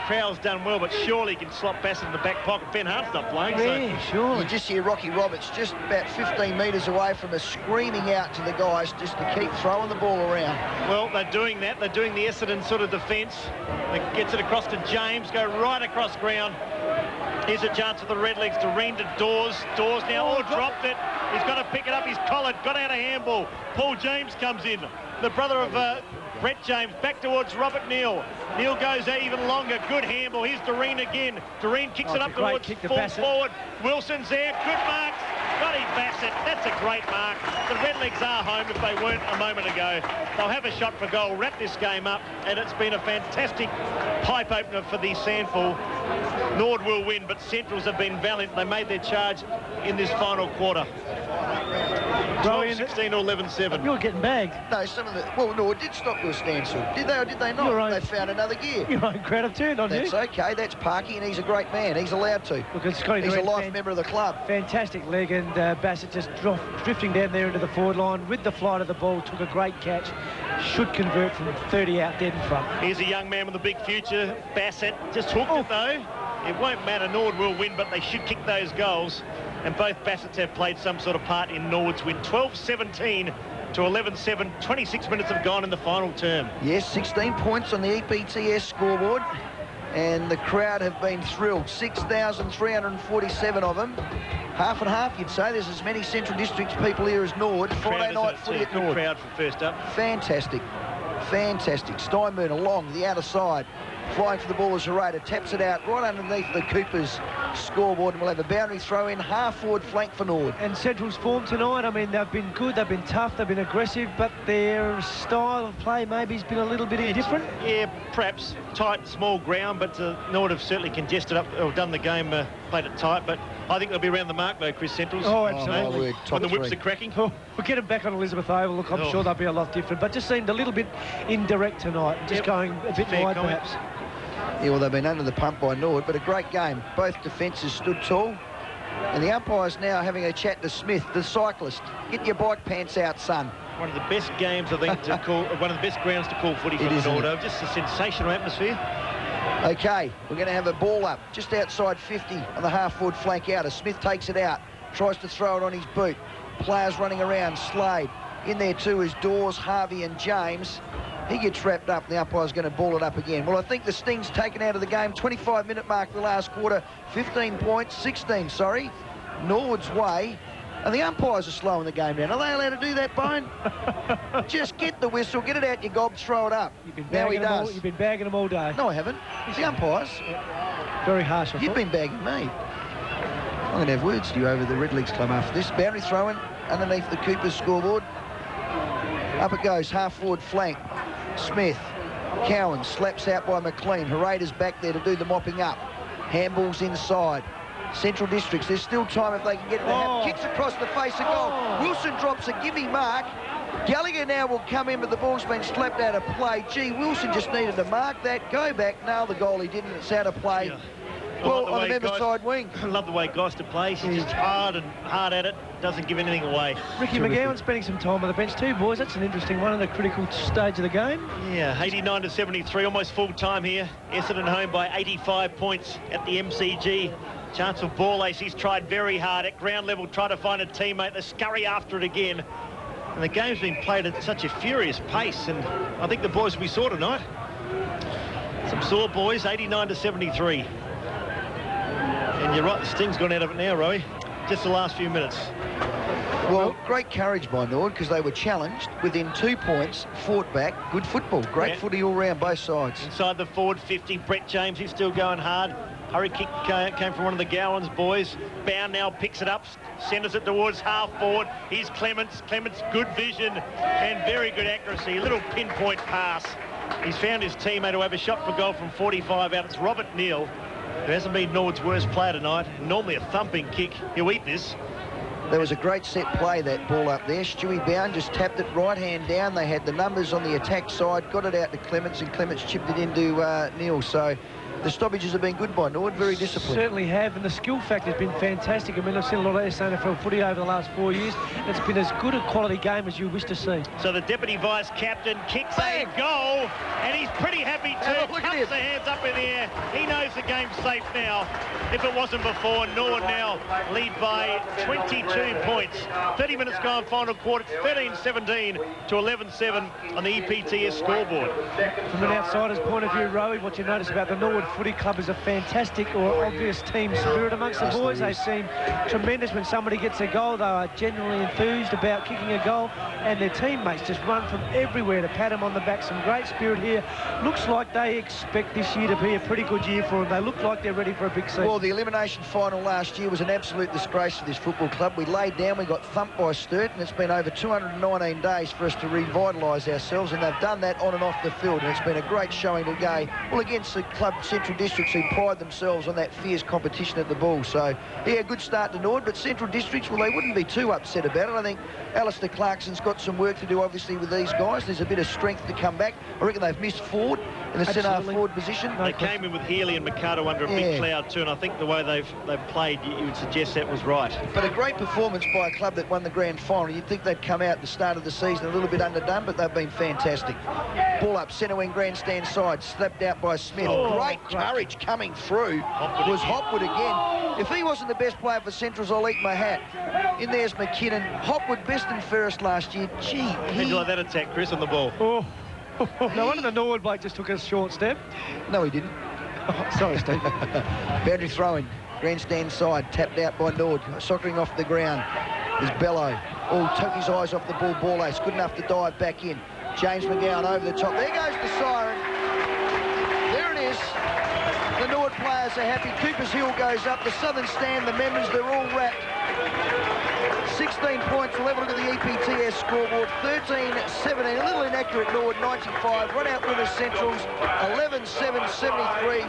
Crow's done well, but surely he can slot Bassett in the back pocket. Ben Hart's not playing, yeah, so... sure. You just hear Rocky Roberts just about 15 metres away from us, screaming out to the guys just to keep throwing the ball around. Well, they're doing that. They're doing the Essendon sort of defence. They gets it across to James, go right across ground. Here's a chance for the Redlegs to rein to Dawes. Dawes now dropped it. He's got to pick it up. He's collared, got out of handball. Paul James comes in, the brother of Brett James, back towards Robert Neal. Neal goes even longer. Good handball. Here's Doreen again. Doreen kicks it up towards full forward. Wilson's there. Good marks. Scotty Bassett. That's a great mark. The Redlegs are home if they weren't a moment ago. They'll have a shot for goal, wrap this game up, and it's been a fantastic pipe opener for the Sandful. Nord will win, but Centrals have been valiant. They made their charge in this final quarter. 12-16 to 11-7. You're getting bagged. No, some of the... Well, Nord did stop to a standstill. Did they or did they not? They found another gear. Your own crowd have turned on you. That's okay. That's Parky, and he's a great man. He's allowed to. Look, it's Scotty he's a life member of the club. Fantastic leg, and Bassett just drifting down there into the forward line with the flight of the ball, took a great catch. should convert from 30 out dead in front. Here's a young man with a big future. Bassett just hooked it though. It won't matter. Norwood will win, but they should kick those goals. And both Bassets have played some sort of part in Norwood's win. 12-17 to 11-7. 26 minutes have gone in the final term. Yes, 16 points on the EPTS scoreboard. And the crowd have been thrilled. 6,347 of them. Half and half, you'd say. There's as many Central Districts people here as Norwood. Friday night footy at Norwood. Good crowd for first up. Fantastic. Fantastic. Steinburn along the outer side. Flying for the ball as Herrera taps it out right underneath the Coopers scoreboard, and we'll have a boundary throw in, half forward flank for Norwood. And Central's form tonight, I mean, they've been good, they've been tough, they've been aggressive, but their style of play maybe has been a little bit different. Yeah, perhaps tight, small ground, but Norwood have certainly congested up, or done the game, played it tight, but I think they'll be around the mark though, Chris, Centrals. Oh, absolutely. When the whips are cracking. Oh, we'll get them back on Elizabeth Oval. Look, I'm sure they'll be a lot different, but just seemed a little bit indirect tonight, just going a bit wide perhaps. Yeah, well, they've been under the pump by Norwood, but a great game. Both defences stood tall. And the umpire's now having a chat to Smith, the cyclist. Get your bike pants out, son. One of the best games, I think, to call, one of the best grounds to call footy from the Norwood. Just a sensational atmosphere. OK, we're going to have a ball up just outside 50 on the half-forward flank outer. Smith takes it out, tries to throw it on his boot. Players running around, Slade. In there too is Dawes, Harvey and James. He gets wrapped up, and the umpire's going to ball it up again. Well, I think the sting's taken out of the game. 25-minute mark the last quarter. 16 Norwood's way. And the umpires are slowing the game down. Are they allowed to do that, Bone? Just get the whistle, get it out your gob, throw it up. You've been bagging them all, you've been bagging them all day. No, I haven't. It's the umpires. Very harsh, You've been bagging me. I'm going to have words to you over the Red Leagues Club after this. Boundary throw-in underneath the Coopers scoreboard. Up it goes, half-forward flank. Smith, Cowan slaps out by McLean. Herrera's back there to do the mopping up. Handballs inside. Central Districts, there's still time if they can get it. Kicks across the face of goal. Wilson drops a gimme mark. Gallagher now will come in, but the ball's been slapped out of play. Gee, Wilson just needed to mark that. Go back. Nail the goal. He didn't. It's out of play. Yeah. Well, on the member side wing. I love the way Goster plays. He's just hard at it. Doesn't give anything away. Ricky McGowan spending some time on the bench too, boys. That's an interesting one in the critical stage of the game. Yeah, 89-73, almost full time here. Essendon home by 85 points at the MCG. Chance of ball ace. He's tried very hard at ground level, trying to find a teammate. They scurry after it again. And the game's been played at such a furious pace, and I think the boys we saw tonight, some sore boys, 89-73. And you're right, the sting's gone out of it now, Roy. Just the last few minutes. Well, great courage by Norwood because they were challenged within 2 points, fought back, good football. Great footy all round, both sides. Inside the forward 50, Brett James, he's still going hard. Hurry kick came from one of the Gowans boys. Bound now picks it up, centres it towards half forward. Here's Clements. Clements, good vision and very good accuracy. A little pinpoint pass. He's found his teammate who have a shot for goal from 45 out. It's Robert Neal, who hasn't been Norwood's worst player tonight. Normally a thumping kick. He'll eat this. There was a great set play, that ball up there. Stewie Bound just tapped it right hand down. They had the numbers on the attack side, got it out to Clements, and Clements chipped it into Neal. So the stoppages have been good by Norwood, very disciplined. Certainly have, and the skill factor has been fantastic. I mean, I've seen a lot of SANFL footy over the last 4 years. It's been as good a quality game as you wish to see. So the Deputy Vice Captain kicks a goal, and he's pretty happy too. Cups the hands up in the air. He knows the game's safe now. If it wasn't before, Norwood now lead by 22 points. 30 minutes gone, final quarter. It's 13-17 to 11-7 on the EPTS scoreboard. From an outsider's point of view, Rowie, what you notice about the Norwood Footy Club is a fantastic or obvious team spirit amongst the boys. They seem tremendous when somebody gets a goal. They are genuinely enthused about kicking a goal, and their teammates just run from everywhere to pat them on the back. Some great spirit here. Looks like they expect this year to be a pretty good year for them. They look like they're ready for a big season. Well, the elimination final last year was an absolute disgrace for this football club. We laid down, we got thumped by Sturt, and it's been over 219 days for us to revitalise ourselves, and they've done that on and off the field, and it's been a great showing today. Well, against the club Central Districts, who pride themselves on that fierce competition at the ball. So, yeah, good start to Norwood, but Central Districts, well, they wouldn't be too upset about it. I think Alistair Clarkson's got some work to do, obviously, with these guys. There's a bit of strength to come back. I reckon they've missed Ford. in the centre forward position. They came in with Healy and Mikado under a big cloud too, and I think the way they've played, you would suggest that was right. But a great performance by a club that won the grand final. You'd think they'd come out at the start of the season a little bit underdone, but they've been fantastic. Ball up, centre wing grandstand side, slapped out by Smith. Great courage coming through was Hopwood again. If he wasn't the best player for Centrals, I'll eat my hat. In there's McKinnon. Hopwood best and fairest last year. Gee, How'd you like that attack, Chris, on the ball? No wonder the Norwood bloke just took a short step. No, he didn't. Sorry, Steve. Boundary throw-in, grandstand side, tapped out by Nord, soccering off the ground. Is Bello. Took his eyes off the ball ace. Good enough to dive back in. James McGowan over the top. There goes the siren. There it is. The Nord players are happy. Cooper's Hill goes up. The Southern Stand, the members, they're all wrapped. 16 points. We'll have a look at the EPTS scoreboard. 13-17. A little inaccurate, Nord. 95. Run out winners Centrals. 11-7, 73.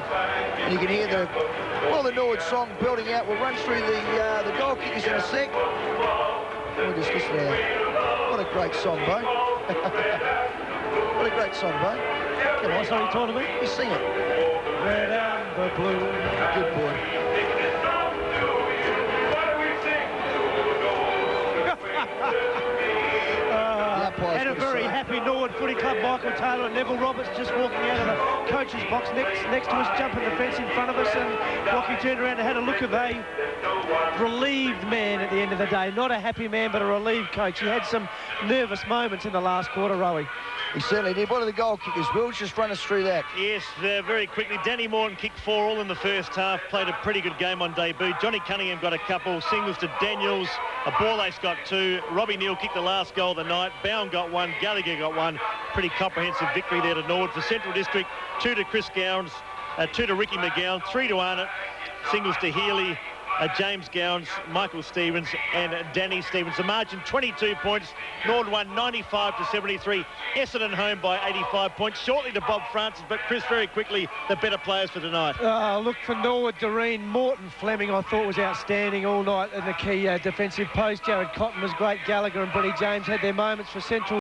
And you can hear the Nord song building out. We'll run through the goal kickers in a sec. We'll just listen to that. What a great song, Bo. What a great song, Bo. Come on, sorry, you talking to me? You sing it. Red amber blue. Good boy. And a very happy Norwood Footy Club. Michael Taylor and Neville Roberts just walking out of the coach's box next to us, jumping the fence in front of us, and Rocky turned around and had a look at a relieved man at the end of the day. Not a happy man, but a relieved coach. He had some nervous moments in the last quarter, Rowie. He certainly did. What are the goal kickers? Will just run us through that. Yes, very quickly. Danny Morton kicked 4 all in the first half. Played a pretty good game on debut. Johnny Cunningham got a couple. Singles to Daniels. A ball ace got 2. Robbie Neal kicked the last goal of the night. Bowen got 1. Gallagher got 1. Pretty comprehensive victory there to Norwood. For Central District, 2 to Chris Gowans, 2 to Ricky McGowan, 3 to Arnott. Singles to Healy, James Gowans, Michael Stevens and Danny Stevens. The margin 22 points. Nord won 95-73. Essendon home by 85 points. Shortly to Bob Francis, but Chris, very quickly, the better players for tonight. Look for Norwood, Doreen, Morton, Fleming I thought was outstanding all night in the key defensive post. Jared Cotton was great. Gallagher and Brady James had their moments for Central.